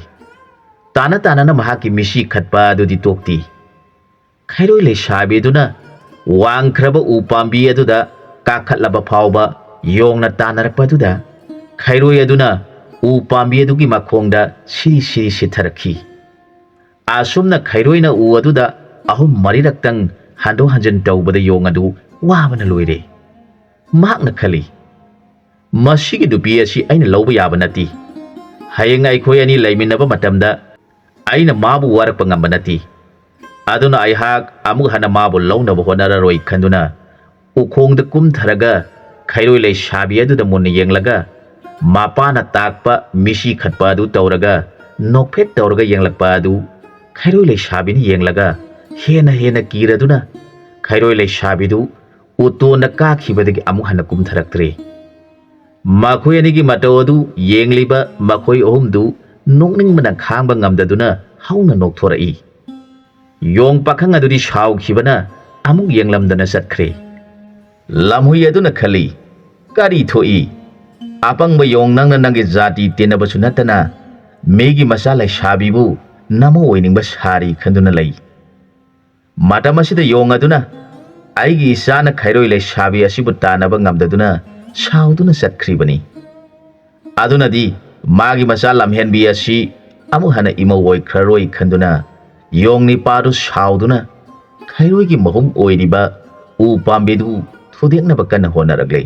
ꯇꯥꯅ ꯇꯥꯅꯅ ꯃꯍꯥꯛꯀꯤ ꯃꯤꯁꯤ ꯈꯠꯄ ꯑꯗꯨꯗꯤ ꯇꯣꯛꯇꯤ ꯈꯩꯔꯣꯏ ꯂꯩꯁꯥꯕꯤꯗꯨꯅ ꯋꯥꯡꯈ꯭ꯔꯕ ꯎ ꯄꯥꯝꯕꯤ ꯑꯗꯨꯗ ꯀꯥꯈꯠꯂꯕ ꯐꯥꯎꯕ ꯌꯣꯡꯅ ꯇꯥꯟꯅꯔꯛꯄ ꯑꯗꯨꯗ ꯈꯩꯔꯣꯏ ꯑꯗꯨꯅ ꯎ ꯄꯥꯝꯕꯤ ꯑꯗꯨꯒꯤ ꯃꯈꯣꯡꯗ ꯁꯤꯔꯤ ꯁꯤꯔꯤ ꯁꯤꯊꯔꯛꯈꯤ ꯑꯁꯨꯝꯅ ꯈꯩꯔꯣꯏꯅ ꯎ ꯑꯗꯨꯗ ꯑꯍꯨꯝ ꯃꯔꯤꯔꯛꯇꯪ ꯍꯟꯗꯣꯛ ꯍꯟꯖꯤन ꯇꯧꯕꯗ ꯌꯣꯡ ꯑꯗꯨ ꯋꯥꯕꯅ ꯂꯣꯏꯔꯦ ꯃꯍꯥꯛꯅ ꯈꯜꯂꯤ ꯃꯁꯤꯒꯤ ꯅꯨꯄꯤ ꯑꯁꯤ ꯑꯩꯅ ꯂꯧꯕ ꯌꯥꯕ ꯅꯠꯇꯦ ꯍꯌꯦꯡ ꯑꯩꯈꯣꯏ ꯑꯅꯤ ꯂꯩꯃꯤꯟꯅꯕ ꯃꯇꯝꯗ ꯑꯩꯅ ꯃꯥꯕꯨ ꯋꯥꯔꯛꯄ ꯉꯝꯕ ꯅꯠꯇꯦ ꯑꯗꯨꯅ ꯑꯩꯍꯥꯛ ꯑꯃꯨꯛ ꯍꯟꯅ ꯃꯥꯕꯨ ꯂꯧꯅꯕ ꯍꯣꯠꯅꯔꯔꯣꯏ ꯈꯟꯗꯨꯅ ꯎꯈꯣꯡꯗ ꯀꯨꯝꯊꯔꯒ ꯈꯩꯔꯣꯏ ꯂꯩꯁꯥꯕꯤ ꯑꯗꯨꯗ ꯃꯨꯟꯅ ꯌꯦꯡꯂꯒ ꯃꯄꯥꯅ ꯇꯥꯛꯄ ꯃꯤꯁꯤ ꯈꯠꯄ ꯑꯗꯨ ꯇꯧꯔꯒ ꯅꯣꯛꯐꯦꯠ ꯇꯧꯔꯒ ꯌꯦꯡꯂꯛꯄ ꯑꯗꯨ ꯈꯩꯔꯣꯏ ꯂꯩꯁꯥꯕꯤꯅ ꯌꯦꯡꯂꯒ ꯍꯦꯟꯅ ꯍꯦꯟꯅ ꯀꯤꯔꯗꯨꯅ ꯈꯩꯔꯣꯏ ꯂꯩꯁꯥꯕꯤꯗꯨ ꯎꯇꯣꯟꯗ ꯀꯥꯈꯤꯕꯗꯒꯤ ꯑꯃꯨꯛ ꯍꯟꯅ ꯀꯨꯝꯊꯔꯛꯇ꯭ꯔꯦ ꯃꯈꯣꯏ ꯑꯅꯤꯒꯤ ꯃꯇꯧ ꯑꯗꯨ ꯌꯦꯡꯂꯤꯕ ꯃꯈꯣꯏ ꯑꯍꯨꯝꯗꯨ ꯅꯣꯛꯅꯤꯡꯕꯅ ꯈꯥꯡꯕ ꯉꯝꯗꯗꯨꯅ ꯍꯧꯅ ꯅꯣꯛꯊꯣꯔꯛꯏ ꯌꯣꯡ ꯄꯥꯈꯪ ꯑꯗꯨꯗꯤ ꯁꯥꯎꯈꯤꯕꯅ ꯑꯃꯨꯛ ꯌꯦꯡꯂꯝꯗꯅ ꯆꯠꯈ꯭ꯔꯦ ꯂꯝꯍꯨꯏ ꯑꯗꯨꯅ ꯈꯜꯂꯤ ꯀꯔꯤ ꯊꯣꯛꯏ ꯑꯄꯪꯕ ꯌꯣꯡ ꯅꯪꯅ ꯅꯪꯒꯤ ꯖꯥꯇꯤ ꯇꯤꯟꯅꯕꯁꯨ ꯅꯠꯇꯅ ꯃꯤꯒꯤ ꯃꯆꯥ ꯂꯩꯁꯥꯕꯤꯕꯨ ꯅꯃꯧ ꯑꯣꯏꯅꯤꯡꯕ ꯁꯥꯔꯤ ꯈꯟꯗꯨꯅ ꯂꯩ ꯃꯇꯝ ꯑꯁꯤꯗ ꯌꯣꯡ ꯑꯗꯨꯅ ꯑꯩꯒꯤ ꯏꯆꯥꯅ ꯈꯩꯔꯣꯏ ꯂꯩꯁꯥꯕꯤ ꯑꯁꯤꯕꯨ ꯇꯥꯟꯅꯕ ꯉꯝꯗꯗꯨꯅ ꯁꯥꯎꯗꯨꯅ ꯆꯠꯈ꯭ꯔꯤꯕꯅꯤ ꯑꯗꯨꯅꯗꯤ ꯃꯥꯒꯤ ꯃꯆꯥ ꯂꯝꯍꯦꯟꯕꯤ ꯑꯁꯤ ꯑꯃꯨꯛ ꯍꯟꯅ ꯏꯃꯧ ꯑꯣꯏꯈ꯭ꯔꯔꯣꯏ ꯈꯟꯗꯨꯅ ꯌꯣꯡ ꯅꯤꯄꯥꯗꯨ ꯁꯥꯎꯗꯨꯅ ꯈꯩꯔꯣꯏꯒꯤ ꯃꯍꯨꯝ ꯑꯣꯏꯔꯤꯕ ꯎ ꯄꯥꯝꯕꯤꯗꯨ ꯊꯨꯗꯦꯛꯅꯕ ꯀꯟꯅ ꯍꯣꯠꯅꯔꯛꯂꯦ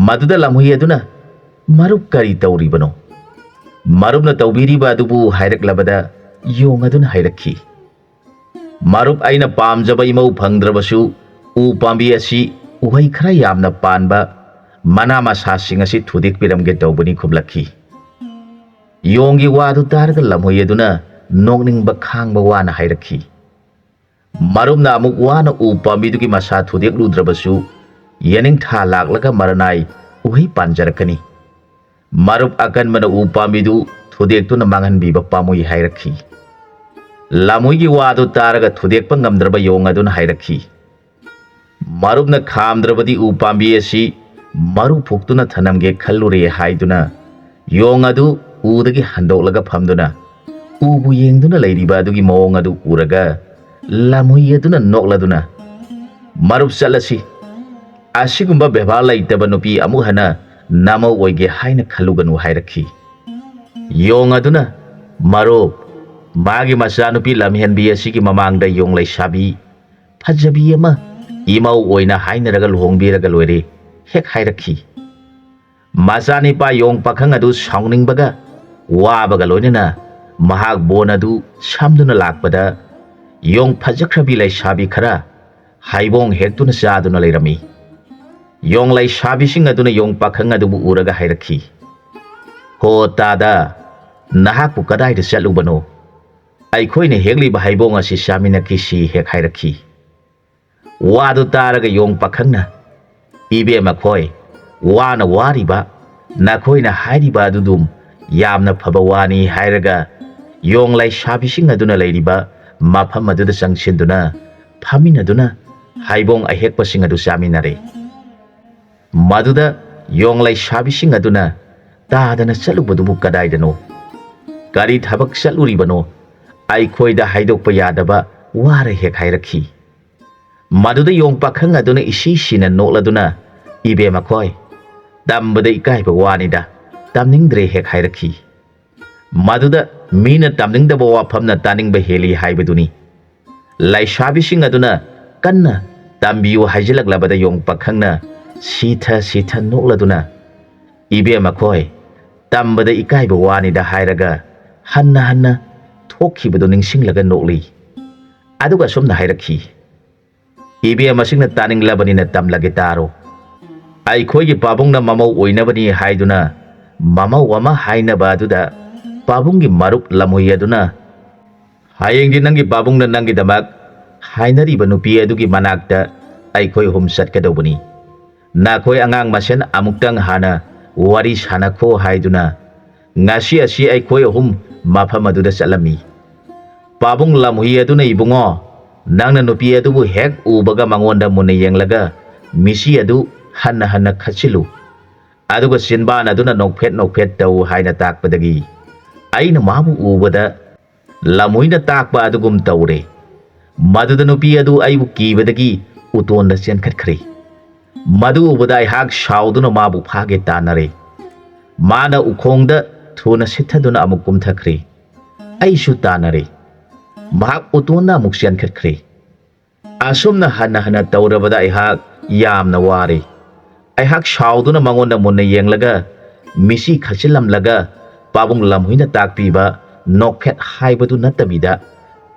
ꯃꯗꯨꯗ ꯂꯝꯍꯨꯏ ꯑꯗꯨꯅ ꯃꯔꯨꯞ ꯀꯔꯤ ꯇꯧꯔꯤꯕꯅꯣ ꯃꯔꯨꯞꯅ ꯇꯧꯕꯤꯔꯤꯕ ꯑꯗꯨꯕꯨ ꯍꯥꯏꯔꯛꯂꯕꯗ ꯌꯣꯡ ꯑꯗꯨꯅ ꯍꯥꯏꯔꯛꯈꯤ ꯃꯔꯨꯞ ꯑꯩꯅ ꯄꯥꯝꯖꯕ ꯏꯃꯧ ꯐꯪꯗ꯭ꯔꯕꯁꯨ ꯎ ꯄꯥꯝꯕꯤ ꯑꯁꯤ ꯎꯍꯩ ꯈꯔ ꯌꯥꯝꯅ ꯄꯥꯟꯕ ꯃꯅꯥ ꯃꯁꯥꯁꯤꯡ ꯑꯁꯤ ꯊꯨꯗꯦꯛꯄꯤꯔꯝꯒꯦ ꯇꯧꯕꯅꯤ ꯈꯨꯝꯂꯛꯈꯤ ꯌꯣꯡꯒꯤ ꯋꯥꯗꯨ ꯇꯥꯔꯒ ꯂꯝꯍꯨꯏ ꯑꯗꯨꯅ ꯅꯣꯛꯅꯤꯡꯕ ꯈꯥꯡꯕ ꯋꯥꯅ ꯍꯥꯏꯔꯛꯈꯤ ꯃꯔꯨꯞꯅ ꯑꯃꯨꯛ ꯋꯥꯅ ꯎ ꯄꯥꯝꯕꯤꯗꯨꯒꯤ ꯃꯁꯥ ꯊꯨꯗꯦꯛꯂꯨꯗ꯭ꯔꯕꯁꯨ ꯌꯦꯅꯤꯡꯊꯥ ꯂꯥꯛꯂꯒ ꯃꯔꯅꯥꯏ ꯎꯍꯩ ꯄꯥꯟꯖꯔꯛꯀꯅꯤ ꯃꯔꯨꯞ ꯑꯀꯟꯕꯅ ꯎ ꯄꯥꯝꯕꯤꯗꯨ ꯊꯨꯗꯦꯛꯇꯨꯅ ꯃꯥꯡꯍꯟꯕꯤꯕ ꯄꯥꯝꯃꯨꯏ ꯍꯥꯏꯔꯛꯈꯤ ꯂꯝꯍꯨꯏꯒꯤ ꯋꯥꯗꯨ ꯇꯥꯔꯒ ꯊꯨꯗꯦꯛꯄ ꯉꯝꯗ꯭ꯔꯕ ꯌꯣꯡ ꯑꯗꯨꯅ ꯍꯥꯏꯔꯛꯈꯤ ꯃꯔꯨꯞꯅ ꯈꯥꯝꯗ꯭ꯔꯕꯗꯤ ꯎ ꯄꯥꯝꯕꯤ ꯑꯁꯤ ꯃꯔꯨ ꯐꯨꯛꯇꯨꯅ ꯊꯅꯝꯒꯦ ꯈꯜꯂꯨꯔꯦ ꯍꯥꯏꯗꯨꯅ ꯌꯣꯡ ꯑꯗꯨ ꯎꯗꯒꯤ ꯍꯟꯗꯣꯛꯂꯒ ꯐꯝꯗꯨꯅ ꯎꯕꯨ ꯌꯦꯡꯗꯨꯅ ꯂꯩꯔꯤꯕ ꯑꯗꯨꯒꯤ ꯃꯑꯣꯡ ꯑꯗꯨ ꯎꯔꯒ ꯂꯝꯍꯨꯏ ꯑꯗꯨꯅ ꯅꯣꯛꯂꯗꯨꯅ ꯃꯔꯨꯞ ꯆꯠꯂꯁꯤ, ꯑꯁꯤꯒꯨꯝꯕ ꯕꯦꯕꯥꯔ ꯂꯩꯇꯕ ꯅꯨꯄꯤ ꯑꯃꯨꯛ ꯍꯟꯅ ꯅꯃꯧ ꯑꯣꯏꯒꯦ ꯍꯥꯏꯅ ꯈꯜꯂꯨꯒꯅꯨ ꯍꯥꯏꯔꯛꯈꯤ꯫ ꯌꯣꯡ ꯑꯗꯨꯅ ꯃꯔꯨꯞ, ꯃꯥꯒꯤ ꯃꯆꯥꯅꯨꯄꯤ ꯂꯝꯍꯦꯟꯕꯤ ꯑꯁꯤꯒꯤ ꯃꯃꯥꯡꯗ ꯌꯣꯡ ꯂꯩꯁꯥꯕꯤ ꯐꯖꯕꯤ ꯑꯃ ꯏꯃꯧ ꯑꯣꯏꯅ ꯍꯥꯏꯅꯔꯒ ꯂꯨꯍꯣꯡꯕꯤꯔꯒ ꯂꯣꯏꯔꯦ ꯍꯦꯛ ꯍꯥꯏꯔꯛꯈꯤ꯫ ꯃꯆꯥꯅꯤꯄꯥ ꯌꯣꯡ ꯄꯥꯈꯪ ꯑꯗꯨ ꯁꯥꯎꯅꯤꯡꯕꯒ ꯋꯥꯕꯒ ꯂꯣꯏꯅꯅ ꯃꯍꯥꯛ ꯕꯣꯟ ꯑꯗꯨ ꯁꯝꯗꯨꯅ ꯂꯥꯛꯄꯗ ꯌꯣꯡ ꯐꯖꯈ꯭ꯔꯕꯤ ꯂꯩꯁꯥꯕꯤ ꯈꯔ ꯍꯩꯕꯣꯡ ꯍꯦꯛꯇꯨꯅ ꯆꯥꯗꯨꯅ ꯂꯩꯔꯝꯃꯤ꯫ ꯌꯣꯡ ꯂꯩꯁꯥꯕꯤꯁꯤꯡ ꯑꯗꯨꯅ ꯌꯣꯡ ꯄꯥꯈꯪ ꯑꯗꯨꯕꯨ ꯎꯔꯒ ꯍꯥꯏꯔꯛꯈꯤ, ꯍꯣ ꯇꯥꯗ, ꯅꯍꯥꯛꯄꯨ ꯀꯗꯥꯏꯗ ꯆꯠꯂꯨꯕꯅꯣ? ꯑꯩꯈꯣꯏꯅ ꯍꯦꯛꯂꯤꯕ ꯍꯩꯕꯣꯡ ꯑꯁꯤ ꯆꯥꯃꯤꯟꯅꯈꯤꯁꯤ ꯍꯦꯛ ꯍꯥꯏꯔꯛꯈꯤ꯫ ꯋꯥꯗꯨ ꯇꯥꯔꯒ ꯌꯣꯡ ꯄꯥꯈꯪꯅ, ꯏꯕꯦꯝꯃ ꯈꯣꯏ, ꯋꯥꯅ ꯋꯥꯔꯤꯕ ꯅꯈꯣꯏꯅ ꯍꯥꯏꯔꯤꯕ ꯑꯗꯨꯗꯨꯝ ꯌꯥꯝꯅ ꯐꯕ ꯋꯥꯅꯤ ꯍꯥꯏꯔꯒ ꯌꯣꯡ ꯂꯩꯁꯥꯕꯤꯁꯤꯡ ꯑꯗꯨꯅ ꯂꯩꯔꯤꯕ ꯃꯐꯝ ꯑꯗꯨꯗ ꯆꯪꯁꯤꯟꯗꯨꯅ ꯐꯝꯃꯤꯟꯅꯗꯨꯅ ꯍꯩꯕꯣꯡ ꯑꯍꯦꯛꯄꯁꯤꯡ ꯑꯗꯨ ꯆꯥꯃꯤꯟꯅꯔꯦ꯫ ꯃꯗꯨꯗ ꯌꯣꯡ ꯂꯩꯁꯥꯕꯤꯁꯤꯡ ꯑꯗꯨꯅ ꯇꯥꯗꯅ ꯆꯠꯂꯨꯕꯗꯨꯕꯨ ꯀꯗꯥꯏꯗꯅꯣ? ꯀꯔꯤ ꯊꯕꯛ ꯆꯠꯂꯨꯔꯤꯕꯅꯣ? ꯑꯩꯈꯣꯏꯗ ꯍꯥꯏꯗꯣꯛꯄ ꯌꯥꯗꯕ ꯋꯥꯔ ꯍꯦꯛ ꯍꯥꯏꯔꯛꯈꯤ꯫ ꯃꯗꯨꯗ ꯌꯣꯡ ꯄꯥꯈꯪ ꯑꯗꯨꯅ ꯏꯁꯤ ꯁꯤꯅ ꯅꯣꯛꯂꯗꯨꯅ, ꯏꯕꯦꯝꯃ ꯈꯣꯏ, ꯇꯝꯕꯗ ꯏꯀꯥꯏꯕ ꯋꯥꯅꯤꯗ, ꯇꯝꯅꯤꯡꯗ꯭ꯔꯦ ꯍꯦꯛ ꯍꯥꯏꯔꯛꯈꯤ꯫ ꯃꯗꯨꯗ ꯃꯤꯅ ꯇꯝꯅꯤꯡꯗꯕ ꯋꯥꯐꯝꯅ ꯇꯥꯅꯤꯡꯕ ꯍꯦꯜꯂꯤ ꯍꯥꯏꯕꯗꯨꯅꯤ꯫ ꯂꯩꯁꯥꯕꯤꯁꯤꯡ ꯑꯗꯨꯅ ꯀꯟꯅ ꯇꯝꯕꯤꯌꯨ ꯍꯥꯏꯖꯤꯜꯂꯛꯂꯕꯗ ꯌꯣꯡ ꯄꯥꯈꯪꯅ ꯁꯤꯊ ꯁꯤꯊ ꯅꯣꯛꯂꯗꯨꯅ, ꯏꯕꯦꯝꯃ ꯈꯣꯏ, ꯇꯝꯕꯗ ꯏꯀꯥꯏꯕ ꯋꯥꯅꯤꯗ ꯍꯥꯏꯔꯒ ꯍꯟꯅ ꯍꯟꯅ ꯊꯣꯛꯈꯤꯕꯗꯨ ꯅꯤꯡꯁꯤꯡꯂꯒ ꯅꯣꯛꯂꯤ꯫ ꯑꯗꯨꯒ ꯑꯁꯨꯝꯅ ꯍꯥꯏꯔꯛꯈꯤ, ꯏꯕꯦꯝꯃꯁꯤꯡꯅ ꯇꯥꯅꯤꯡꯂꯕꯅꯤꯅ ꯇꯝꯂꯒꯦ ꯇꯥꯔꯣ꯫ ꯑꯩꯈꯣꯏꯒꯤ ꯄꯥꯕꯨꯡꯅ ꯃꯃꯧ ꯑꯣꯏꯅꯕꯅꯤ ꯍꯥꯏꯗꯨꯅ ꯃꯃꯧ ꯑꯃ ꯍꯥꯏꯅꯕ ꯑꯗꯨꯗ ꯄꯥꯕꯨꯡꯒꯤ ꯃꯔꯨꯞ ꯂꯝꯍꯨꯏ ꯑꯗꯨꯅ, ꯍꯌꯦꯡꯗꯤ ꯅꯪꯒꯤ ꯄꯥꯕꯨꯡꯅ ꯅꯪꯒꯤꯗꯃꯛ ꯍꯥꯏꯅꯔꯤꯕ ꯅꯨꯄꯤ ꯑꯗꯨꯒꯤ ꯃꯅꯥꯛꯇ ꯑꯩꯈꯣꯏ ꯑꯍꯨꯝ ꯆꯠꯀꯗꯧꯕꯅꯤ꯫ ꯅꯈꯣꯏ ꯑꯉꯥꯡ ꯃꯁꯦꯟ ꯑꯃꯨꯛꯇꯪ ꯍꯥꯟꯅ ꯋꯥꯔꯤ ꯁꯥꯟꯅꯈꯣ ꯍꯥꯏꯗꯨꯅ ꯉꯁꯤ ꯑꯁꯤ ꯑꯩꯈꯣꯏ ꯑꯍꯨꯝ ꯃꯐꯝ ꯑꯗꯨꯗ ꯆꯠꯂꯝꯃꯤ꯫ ꯄꯥꯕꯨꯡ ꯂꯝꯍꯨꯏ ꯑꯗꯨꯅ, ꯏꯕꯨꯡꯉꯣ, ꯅꯪꯅ ꯅꯨꯄꯤ ꯑꯗꯨꯕꯨ ꯍꯦꯛ ꯎꯕꯒ ꯃꯉꯣꯟꯗ ꯃꯨꯟꯅ ꯌꯦꯡꯂꯒ ꯃꯤꯁꯤ ꯑꯗꯨ ꯍꯟꯅ ꯍꯟꯅ ꯈꯠꯆꯤꯜꯂꯨ, ꯑꯗꯨꯒ ꯆꯤꯟꯕꯥꯟ ꯑꯗꯨꯅ ꯅꯣꯛꯐꯦꯠ ꯅꯣꯛꯐꯦꯠ ꯇꯧ ꯍꯥꯏꯅ ꯇꯥꯛꯄꯗꯒꯤ ꯑꯩꯅ ꯃꯥꯕꯨ ꯎꯕꯗ ꯂꯝꯍꯨꯏꯅ ꯇꯥꯛꯄ ꯑꯗꯨꯒꯨꯝ ꯇꯧꯔꯦ꯫ ꯃꯗꯨꯗ ꯅꯨꯄꯤ ꯑꯗꯨ ꯑꯩꯕꯨ ꯀꯤꯕꯗꯒꯤ ꯎꯇꯣꯟꯗ ꯆꯦꯟꯈꯠꯈ꯭ꯔꯦ꯫ ꯃꯗꯨ ꯎꯕꯗ ꯑꯩꯍꯥꯛ ꯁꯥꯎꯗꯨꯅ ꯃꯥꯕꯨ ꯐꯥꯒꯦ ꯇꯥꯟꯅꯔꯦ꯫ ꯃꯥꯅ ꯎꯈꯣꯡꯗ ꯊꯨꯅ ꯁꯤꯠꯊꯗꯨꯅ ꯑꯃꯨꯛ ꯀꯨꯝꯊꯈ꯭ꯔꯦ꯫ ꯑꯩꯁꯨ ꯇꯥꯟꯅꯔꯦ꯫ ꯃꯍꯥꯛ ꯎꯇꯣꯟꯅ ꯑꯃꯨꯛ ꯆꯦꯟꯈꯠꯈ꯭ꯔꯦ꯫ ꯑꯁꯨꯝꯅ ꯍꯟꯅ ꯍꯟꯅ ꯇꯧꯔꯕꯗ ꯑꯩꯍꯥꯛ ꯌꯥꯝꯅ ꯋꯥꯔꯦ꯫ ꯑꯩꯍꯥꯛ ꯁꯥꯎꯗꯨꯅ ꯃꯉꯣꯟꯗ ꯃꯨꯟꯅ ꯌꯦꯡꯂꯒ ꯃꯤꯁꯤ ꯈꯠꯆꯤꯜꯂꯝꯂꯒ ꯄꯥꯕꯨꯡ ꯂꯝꯍꯨꯏꯅ ꯇꯥꯛꯄꯤꯕ ꯅꯣꯛꯐꯦꯠ ꯍꯥꯏꯕꯗꯨ ꯅꯠꯇꯕꯤꯗ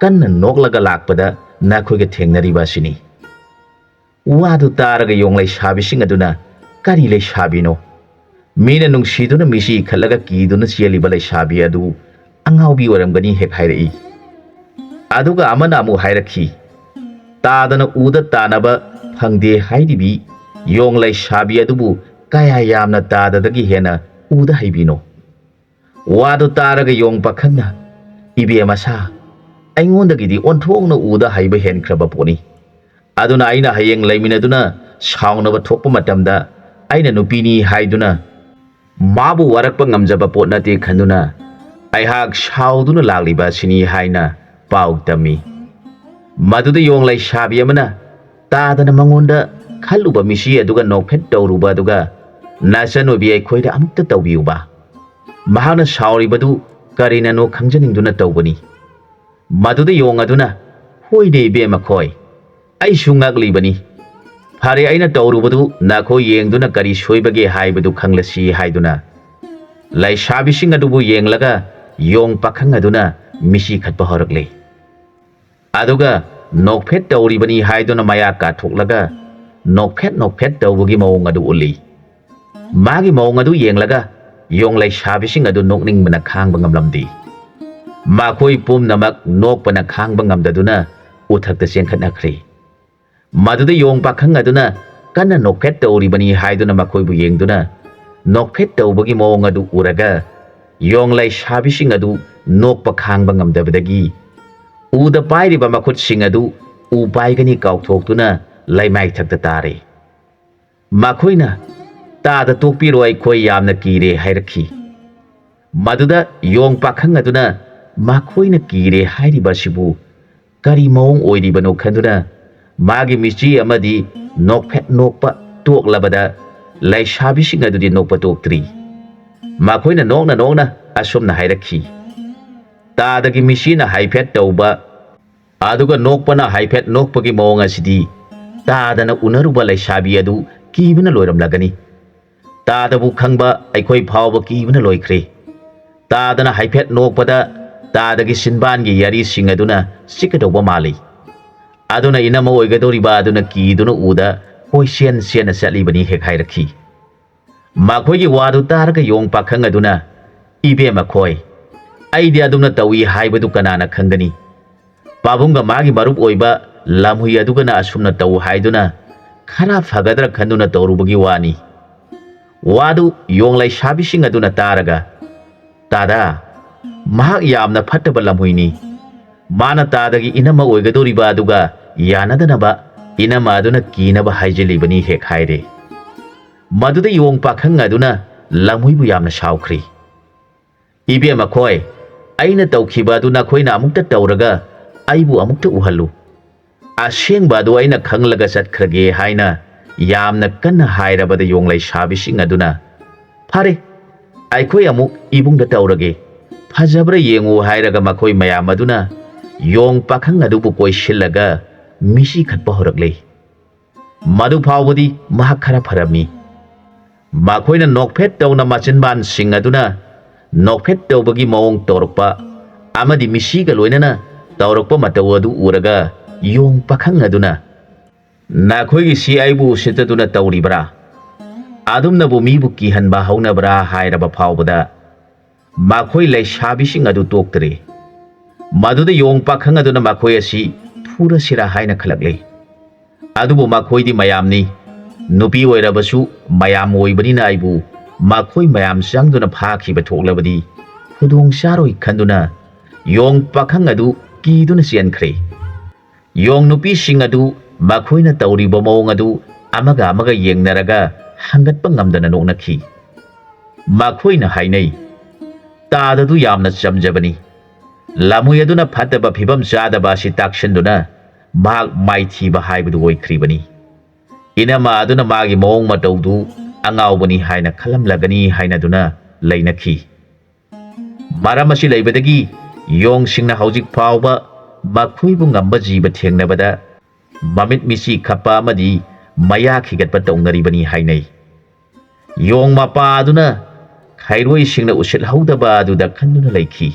ꯀꯟꯅ ꯅꯣꯛꯂꯒ ꯂꯥꯛꯄꯗ ꯅꯈꯣꯏꯒ ꯊꯦꯡꯅꯔꯤꯕ ꯑꯁꯤꯅꯤ꯫ ꯋꯥꯗꯨ ꯇꯥꯔꯒ ꯌꯣꯡ ꯂꯩꯁꯥꯕꯤꯁꯤꯡ ꯑꯗꯨꯅ, ꯀꯔꯤ ꯂꯩꯁꯥꯕꯤꯅꯣ? ꯃꯤꯅ ꯅꯨꯡꯁꯤꯗꯨꯅ ꯃꯤꯁꯤ ꯈꯠꯂꯒ ꯀꯤꯗꯨꯅ ꯆꯦꯜꯂꯤꯕ ꯂꯩꯁꯥꯕꯤ ꯑꯗꯨ ꯑꯉꯥꯎꯕꯤ ꯑꯣꯏꯔꯝꯒꯅꯤ ꯍꯦꯛ ꯍꯥꯏꯔꯛꯏ꯫ ꯑꯗꯨꯒ ꯑꯃꯅ ꯑꯃꯨꯛ ꯍꯥꯏꯔꯛꯈꯤ, ꯇꯥꯗꯅ ꯎꯗ ꯇꯥꯅꯕ ꯐꯪꯗꯦ ꯍꯥꯏꯔꯤꯕꯤ ꯌꯣꯡ ꯂꯩꯁꯥꯕꯤ ꯑꯗꯨꯕꯨ ꯀꯌꯥ ꯌꯥꯝꯅ ꯇꯥꯗꯗꯒꯤ ꯍꯦꯟꯅ ꯎꯗ ꯍꯩꯕꯤꯅꯣ? ꯋꯥꯗꯨ ꯇꯥꯔꯒ ꯌꯣꯡ ꯄꯥꯈꯪꯅ, ꯏꯕꯦꯝꯃꯁꯥ, ꯑꯩꯉꯣꯟꯗꯒꯤꯗꯤ ꯑꯣꯟꯊꯣꯛꯅ ꯎꯗ ꯍꯩꯕ ꯍꯦꯟꯈ꯭ꯔꯕ ꯄꯣꯠꯅꯤ꯫ ꯑꯗꯨꯅ ꯑꯩꯅ ꯍꯌꯦꯡ ꯂꯩꯃꯤꯟꯅꯗꯨꯅ ꯁꯥꯎꯅꯕ ꯊꯣꯛꯄ ꯃꯇꯝꯗ ꯑꯩꯅ ꯅꯨꯄꯤꯅꯤ ꯍꯥꯏꯗꯨꯅ ꯃꯥꯕꯨ ꯋꯥꯔꯛꯄ ꯉꯝꯖꯕ ꯄꯣꯠ ꯅꯠꯇꯦ ꯈꯟꯗꯨꯅ ꯑꯩꯍꯥꯛ ꯁꯥꯎꯗꯨꯅ ꯂꯥꯛꯂꯤꯕ ꯑꯁꯤꯅꯤ ꯍꯥꯏꯅ ꯄꯥꯎ ꯇꯝꯃꯤ꯫ ꯃꯗꯨꯗ ꯌꯣꯡ ꯂꯩꯁꯥꯕꯤ ꯑꯃꯅ ꯇꯥꯗꯅ ꯃꯉꯣꯟꯗ ꯈꯜꯂꯨꯕ ꯃꯤꯁꯤ ꯑꯗꯨꯒ ꯅꯣꯛꯐꯦꯠ ꯇꯧꯔꯨꯕ ꯑꯗꯨꯒ ꯅꯆꯟꯅꯨꯄꯤ ꯑꯩꯈꯣꯏꯗ ꯑꯃꯨꯛꯇ ꯇꯧꯕꯤꯌꯨꯕ꯫ ꯃꯍꯥꯛꯅ ꯁꯥꯎꯔꯤꯕꯗꯨ ꯀꯔꯤꯅꯅꯣ ꯈꯪꯖꯅꯤꯡꯗꯨꯅ ꯇꯧꯕꯅꯤ꯫ ꯃꯗꯨꯗ ꯌꯣꯡ ꯑꯗꯨꯅ, ꯍꯣꯏꯅꯦ ꯏꯕꯦꯝꯃ ꯈꯣꯏ, ꯑꯩꯁꯨ ꯉꯛꯂꯤꯕꯅꯤ꯫ ꯐꯔꯦ, ꯑꯩꯅ ꯇꯧꯔꯨꯕꯗꯨ ꯅꯈꯣꯏ ꯌꯦꯡꯗꯨꯅ ꯀꯔꯤ ꯁꯣꯏꯕꯒꯦ ꯍꯥꯏꯕꯗꯨ ꯈꯪꯂꯁꯤ ꯍꯥꯏꯗꯨꯅ ꯂꯩꯁꯥꯕꯤꯁꯤꯡ ꯑꯗꯨꯕꯨ ꯌꯦꯡꯂꯒ ꯌꯣꯡ ꯄꯥꯈꯪ ꯑꯗꯨꯅ ꯃꯤꯁꯤ ꯈꯠꯄ ꯍꯧꯔꯛꯂꯦ꯫ ꯑꯗꯨꯒ ꯅꯣꯛꯐꯦꯠ ꯇꯧꯔꯤꯕꯅꯤ ꯍꯥꯏꯗꯨꯅ ꯃꯌꯥ ꯀꯥꯊꯣꯛꯂꯒ ꯅꯣꯛꯐꯦꯠ ꯅꯣꯛꯐꯦꯠ ꯇꯧꯕꯒꯤ ꯃꯑꯣꯡ ꯑꯗꯨ ꯎꯠꯂꯤ꯫ ꯃꯥꯒꯤ ꯃꯑꯣꯡ ꯑꯗꯨ ꯌꯦꯡꯂꯒ ꯌꯣꯡ ꯂꯩꯁꯥꯕꯤꯁꯤꯡ ꯑꯗꯨ ꯅꯣꯛꯅꯤꯡꯕꯅ ꯈꯥꯡꯕ ꯉꯝꯂꯝꯗꯦ꯫ ꯃꯈꯣꯏ ꯄꯨꯝꯅꯃꯛ ꯅꯣꯛꯄꯅ ꯈꯥꯡꯕ ꯉꯝꯗꯗꯨꯅ ꯎꯊꯛꯇ ꯆꯦꯟꯈꯠꯅꯈ꯭ꯔꯦ꯫ ꯃꯗꯨꯗ ꯌꯣꯡ ꯄꯥꯈꯪ ꯑꯗꯨꯅ ꯀꯟꯅ ꯅꯣꯛꯐꯦꯠ ꯇꯧꯔꯤꯕꯅꯤ ꯍꯥꯏꯗꯨꯅ ꯃꯈꯣꯏꯕꯨ ꯌꯦꯡꯗꯨꯅ ꯅꯣꯛꯐꯦꯠ ꯇꯧꯕꯒꯤ ꯃꯑꯣꯡ ꯑꯗꯨ ꯎꯔꯒ ꯌꯣꯡ ꯂꯩꯁꯥꯕꯤꯁꯤꯡ ꯑꯗꯨ ꯅꯣꯛꯄ ꯈꯥꯡꯕ ꯉꯝꯗꯕꯗꯒꯤ ꯎꯗ ꯄꯥꯏꯔꯤꯕ ꯃꯈꯨꯠꯁꯤꯡ ꯑꯗꯨ ꯎ ꯄꯥꯏꯒꯅꯤ ꯀꯥꯎꯊꯣꯛꯇꯨꯅ ꯂꯩꯃꯥꯏ ꯊꯛꯇ ꯇꯥꯔꯦ꯫ ꯃꯈꯣꯏꯅ ꯇꯥꯗ ꯇꯣꯛꯄꯤꯔꯣ ꯑꯩꯈꯣꯏ ꯌꯥꯝꯅ ꯀꯤꯔꯦ ꯍꯥꯏꯔꯛꯈꯤ꯫ ꯃꯗꯨꯗ ꯌꯣꯡ ꯄꯥꯈꯪ ꯑꯗꯨꯅ ꯃꯈꯣꯏꯅ ꯀꯤꯔꯦ ꯍꯥꯏꯔꯤꯕ ꯑꯁꯤꯕꯨ ꯀꯔꯤ ꯃꯑꯣꯡ ꯑꯣꯏꯔꯤꯕꯅꯣ ꯈꯟꯗꯨꯅ ꯃꯥꯒꯤ ꯃꯤꯆꯤ ꯑꯃꯗꯤ ꯅꯣꯛꯐꯦꯠ ꯅꯣꯛꯄ ꯇꯣꯛꯂꯕꯗ ꯂꯩꯁꯥꯕꯤꯁꯤꯡ ꯑꯗꯨꯗꯤ ꯅꯣꯛꯄ ꯇꯣꯛꯇ꯭ꯔꯤ꯫ ꯃꯈꯣꯏꯅ ꯅꯣꯛꯅ ꯅꯣꯛꯅ ꯑꯁꯨꯝꯅ ꯍꯥꯏꯔꯛꯈꯤ, ꯇꯥꯗꯒꯤ ꯃꯤꯆꯤꯅ ꯍꯥꯏꯐꯦꯠ ꯇꯧꯕ ꯑꯗꯨꯒ ꯅꯣꯛꯄꯅ ꯍꯥꯏꯐꯦꯠ ꯅꯣꯛꯄꯒꯤ ꯃꯑꯣꯡ ꯑꯁꯤꯗꯤ ꯇꯥꯗꯅ ꯎꯅꯔꯨꯕ ꯂꯩꯁꯥꯕꯤ ꯑꯗꯨ ꯀꯤꯕꯅ ꯂꯣꯏꯔꯝꯂꯒꯅꯤ꯫ ꯇꯥꯗꯕꯨ ꯈꯪꯕ ꯑꯩꯈꯣꯏ ꯐꯥꯎꯕ ꯀꯤꯕꯅ ꯂꯣꯏꯈ꯭ꯔꯦ꯫ ꯇꯥꯗꯅ ꯍꯥꯏꯐꯦꯠ ꯅꯣꯛꯄꯗ ꯇꯥꯗꯒꯤ ꯁꯤꯟꯕꯥꯟꯒꯤ ꯌꯥꯔꯤꯁꯤꯡ ꯑꯗꯨꯅ ꯆꯤꯛꯀꯗꯧꯕ ꯃꯥꯜꯂꯤ꯫ ꯑꯗꯨꯅ ꯏꯅꯝꯃ ꯑꯣꯏꯒꯗꯧꯔꯤꯕ ꯑꯗꯨꯅ ꯀꯤꯗꯨꯅ ꯎꯗ ꯀꯣꯏꯆꯦꯟ ꯆꯦꯟꯅ ꯆꯠꯂꯤꯕꯅꯤ ꯍꯦꯛ ꯍꯥꯏꯔꯛꯈꯤ꯫ ꯃꯈꯣꯏꯒꯤ ꯋꯥꯗꯨ ꯇꯥꯔꯒ ꯌꯣꯡ ꯄꯥꯈꯪ ꯑꯗꯨꯅ, ꯏꯕꯦꯝꯃ ꯈꯣꯏ, ꯑꯩꯗꯤ ꯑꯗꯨꯝꯅ ꯇꯧꯏ ꯍꯥꯏꯕꯗꯨ ꯀꯅꯥꯅ ꯈꯪꯒꯅꯤ? ꯄꯥꯕꯨꯡꯒ ꯃꯥꯒꯤ ꯃꯔꯨꯞ ꯑꯣꯏꯕ ꯂꯝꯍꯨꯏ ꯑꯗꯨꯒꯅ ꯑꯁꯨꯝꯅ ꯇꯧ ꯍꯥꯏꯗꯨꯅ ꯈꯔ ꯐꯒꯗ꯭ꯔꯥ ꯈꯟꯗꯨꯅ ꯇꯧꯔꯨꯕꯒꯤ ꯋꯥꯅꯤ꯫ ꯋꯥꯗꯨ ꯌꯣꯡ ꯂꯩꯁꯥꯕꯤꯁꯤꯡ ꯑꯗꯨꯅ ꯇꯥꯔꯒ, ꯇꯥꯗꯥ, ꯃꯍꯥꯛ ꯌꯥꯝꯅ ꯐꯠꯇꯕ ꯂꯝꯍꯨꯏꯅꯤ꯫ ꯃꯥꯅ ꯇꯥꯗꯒꯤ ꯏꯅꯝꯃ ꯑꯣꯏꯒꯗꯧꯔꯤꯕ ꯑꯗꯨꯒ ꯌꯥꯅꯗꯅꯕ ꯏꯅꯝꯃ ꯑꯗꯨꯅ ꯀꯤꯅꯕ ꯍꯥꯏꯖꯤꯜꯂꯤꯕꯅꯤ ꯍꯦꯛ ꯍꯥꯏꯔꯦ꯫ ꯃꯗꯨꯗ ꯌꯣꯡ ꯄꯥꯈꯪ ꯑꯗꯨꯅ ꯂꯝꯍꯨꯏꯕꯨ ꯌꯥꯝꯅ ꯁꯥꯎꯈ꯭ꯔꯤ꯫ ꯏꯕꯦꯝꯃ ꯈꯣꯏ, ꯑꯩꯅ ꯇꯧꯈꯤꯕ ꯑꯗꯨ ꯅꯈꯣꯏꯅ ꯑꯃꯨꯛꯇ ꯇꯧꯔꯒ ꯑꯩꯕꯨ ꯑꯃꯨꯛꯇ ꯎꯍꯜꯂꯨ꯫ ꯑꯁꯦꯡꯕ ꯑꯗꯨ ꯑꯩꯅ ꯈꯪꯂꯒ ꯆꯠꯈ꯭ꯔꯒꯦ ꯍꯥꯏꯅ ꯌꯥꯝꯅ ꯀꯟꯅ ꯍꯥꯏꯔꯕꯗ ꯌꯣꯡ ꯂꯩꯁꯥꯕꯤꯁꯤꯡ ꯑꯗꯨꯅ, ꯐꯔꯦ, ꯑꯩꯈꯣꯏ ꯑꯃꯨꯛ ꯏꯕꯨꯡꯗ ꯇꯧꯔꯒꯦ, ꯐꯖꯕ꯭ꯔꯥ ꯌꯦꯡꯉꯨ ꯍꯥꯏꯔꯒ ꯃꯈꯣꯏ ꯃꯌꯥꯝ ꯑꯗꯨꯅ ꯌꯣꯡ ꯄꯥꯈꯪ ꯑꯗꯨꯕꯨ ꯀꯣꯏꯁꯤꯜꯂꯒ ꯃꯤꯆꯤ ꯈꯠꯄ ꯍꯧꯔꯛꯂꯦ꯫ ꯃꯗꯨ ꯐꯥꯎꯕꯗꯤ ꯃꯍꯥꯛ ꯈꯔ ꯐꯔꯝꯃꯤ꯫ ꯃꯈꯣꯏꯅ ꯅꯣꯛꯐꯦꯠ ꯇꯧꯅ ꯃꯆꯤꯟꯕꯥꯟꯁꯤꯡ ꯑꯗꯨꯅ ꯅꯣꯛꯐꯦꯠ ꯇꯧꯕꯒꯤ ꯃꯑꯣꯡ ꯇꯧꯔꯛꯄ ꯑꯃꯗꯤ ꯃꯤꯆꯤꯒ ꯂꯣꯏꯅꯅ ꯇꯧꯔꯛꯄ ꯃꯇꯧ ꯑꯗꯨ ꯎꯔꯒ ꯌꯣꯡ ꯄꯥꯈꯪ ꯑꯗꯨꯅ, ꯅꯈꯣꯏꯒꯤꯁꯤ ꯑꯩꯕꯨ ꯎꯁꯤꯠꯇꯗꯨꯅ ꯇꯧꯔꯤꯕ꯭ꯔꯥ? ꯑꯗꯨꯝꯅꯕꯨ ꯃꯤꯕꯨ ꯀꯤꯍꯟꯕ ꯍꯧꯅꯕ꯭ꯔꯥ ꯍꯥꯏꯔꯕ ꯐꯥꯎꯕꯗ ꯃꯈꯣꯏ ꯂꯩꯁꯥꯕꯤꯁꯤꯡ ꯑꯗꯨ ꯇꯣꯛꯇ꯭ꯔꯦ꯫ ꯃꯗꯨꯗ ꯌꯣꯡ ꯄꯥꯈꯪ ꯑꯗꯨꯅ ꯃꯈꯣꯏ ꯑꯁꯤ ꯐꯨꯔꯁꯤꯔꯥ ꯍꯥꯏꯅ ꯈꯜꯂꯛꯂꯦ꯫ ꯑꯗꯨꯕꯨ ꯃꯈꯣꯏꯗꯤ ꯃꯌꯥꯝꯅꯤ, ꯅꯨꯄꯤ ꯑꯣꯏꯔꯕꯁꯨ ꯃꯌꯥꯝ ꯑꯣꯏꯕꯅꯤꯅ ꯑꯩꯕꯨ ꯃꯈꯣꯏ ꯃꯌꯥꯝ ꯆꯪꯗꯨꯅ ꯐꯥꯈꯤꯕ ꯊꯣꯛꯂꯕꯗꯤ ꯈꯨꯗꯣꯡ ꯆꯥꯔꯣꯏ ꯈꯟꯗꯨꯅ ꯌꯣꯡ ꯄꯥꯈꯪ ꯑꯗꯨ ꯀꯤꯗꯨꯅ ꯆꯦꯟꯈ꯭ꯔꯦ꯫ ꯌꯣꯡ ꯅꯨꯄꯤꯁꯤꯡ ꯑꯗꯨ ꯃꯈꯣꯏꯅ ꯇꯧꯔꯤꯕ ꯃꯑꯣꯡ ꯑꯗꯨ ꯑꯃꯒ ꯑꯃꯒ ꯌꯦꯡꯅꯔꯒ ꯍꯪꯒꯠꯄ ꯉꯝꯗꯅ ꯅꯣꯛꯅꯈꯤ꯫ ꯃꯈꯣꯏꯅ ꯍꯥꯏꯅꯩ, ꯇꯥꯗꯗꯨ ꯌꯥꯝꯅ ꯆꯝꯖꯕꯅꯤ꯫ ꯂꯝꯍꯨꯏ ꯑꯗꯨꯅ ꯐꯠꯇꯕ ꯐꯤꯕꯝ ꯆꯥꯗꯕ ꯑꯁꯤ ꯇꯥꯛꯁꯤꯟꯗꯨꯅ ꯃꯍꯥꯛ ꯃꯥꯏꯊꯤꯕ ꯍꯥꯏꯕꯗꯨ ꯑꯣꯏꯈ꯭ꯔꯤꯕꯅꯤ꯫ ꯏꯅꯝꯃ ꯑꯗꯨꯅ ꯃꯥꯒꯤ ꯃꯑꯣꯡ ꯃꯇꯧꯗꯨ ꯑꯉꯥꯎꯕꯅꯤ ꯍꯥꯏꯅ ꯈꯜꯂꯝꯂꯒꯅꯤ ꯍꯥꯏꯅꯗꯨꯅ ꯂꯩꯅꯈꯤ꯫ ꯃꯔꯝ ꯑꯁꯤ ꯂꯩꯕꯗꯒꯤ ꯌꯣꯡꯁꯤꯡꯅ ꯍꯧꯖꯤꯛ ꯐꯥꯎꯕ ꯃꯈꯣꯏꯕꯨ ꯉꯝꯕ ꯖꯤꯕ ꯊꯦꯡꯅꯕꯗ ꯃꯃꯤꯠ ꯃꯤꯆꯤ ꯈꯞꯄ ꯑꯃꯗꯤ ꯃꯌꯥ ꯈꯤꯒꯠꯄ ꯇꯧꯅꯔꯤꯕꯅꯤ ꯍꯥꯏꯅꯩ꯫ ꯌꯣꯡ ꯃꯄꯥ ꯑꯗꯨꯅ ꯈꯩꯔꯣꯏꯁꯤꯡꯅ ꯎꯁꯤꯠꯍꯧꯗꯕ ꯑꯗꯨꯗ ꯈꯟꯗꯨꯅ ꯂꯩꯈꯤ꯫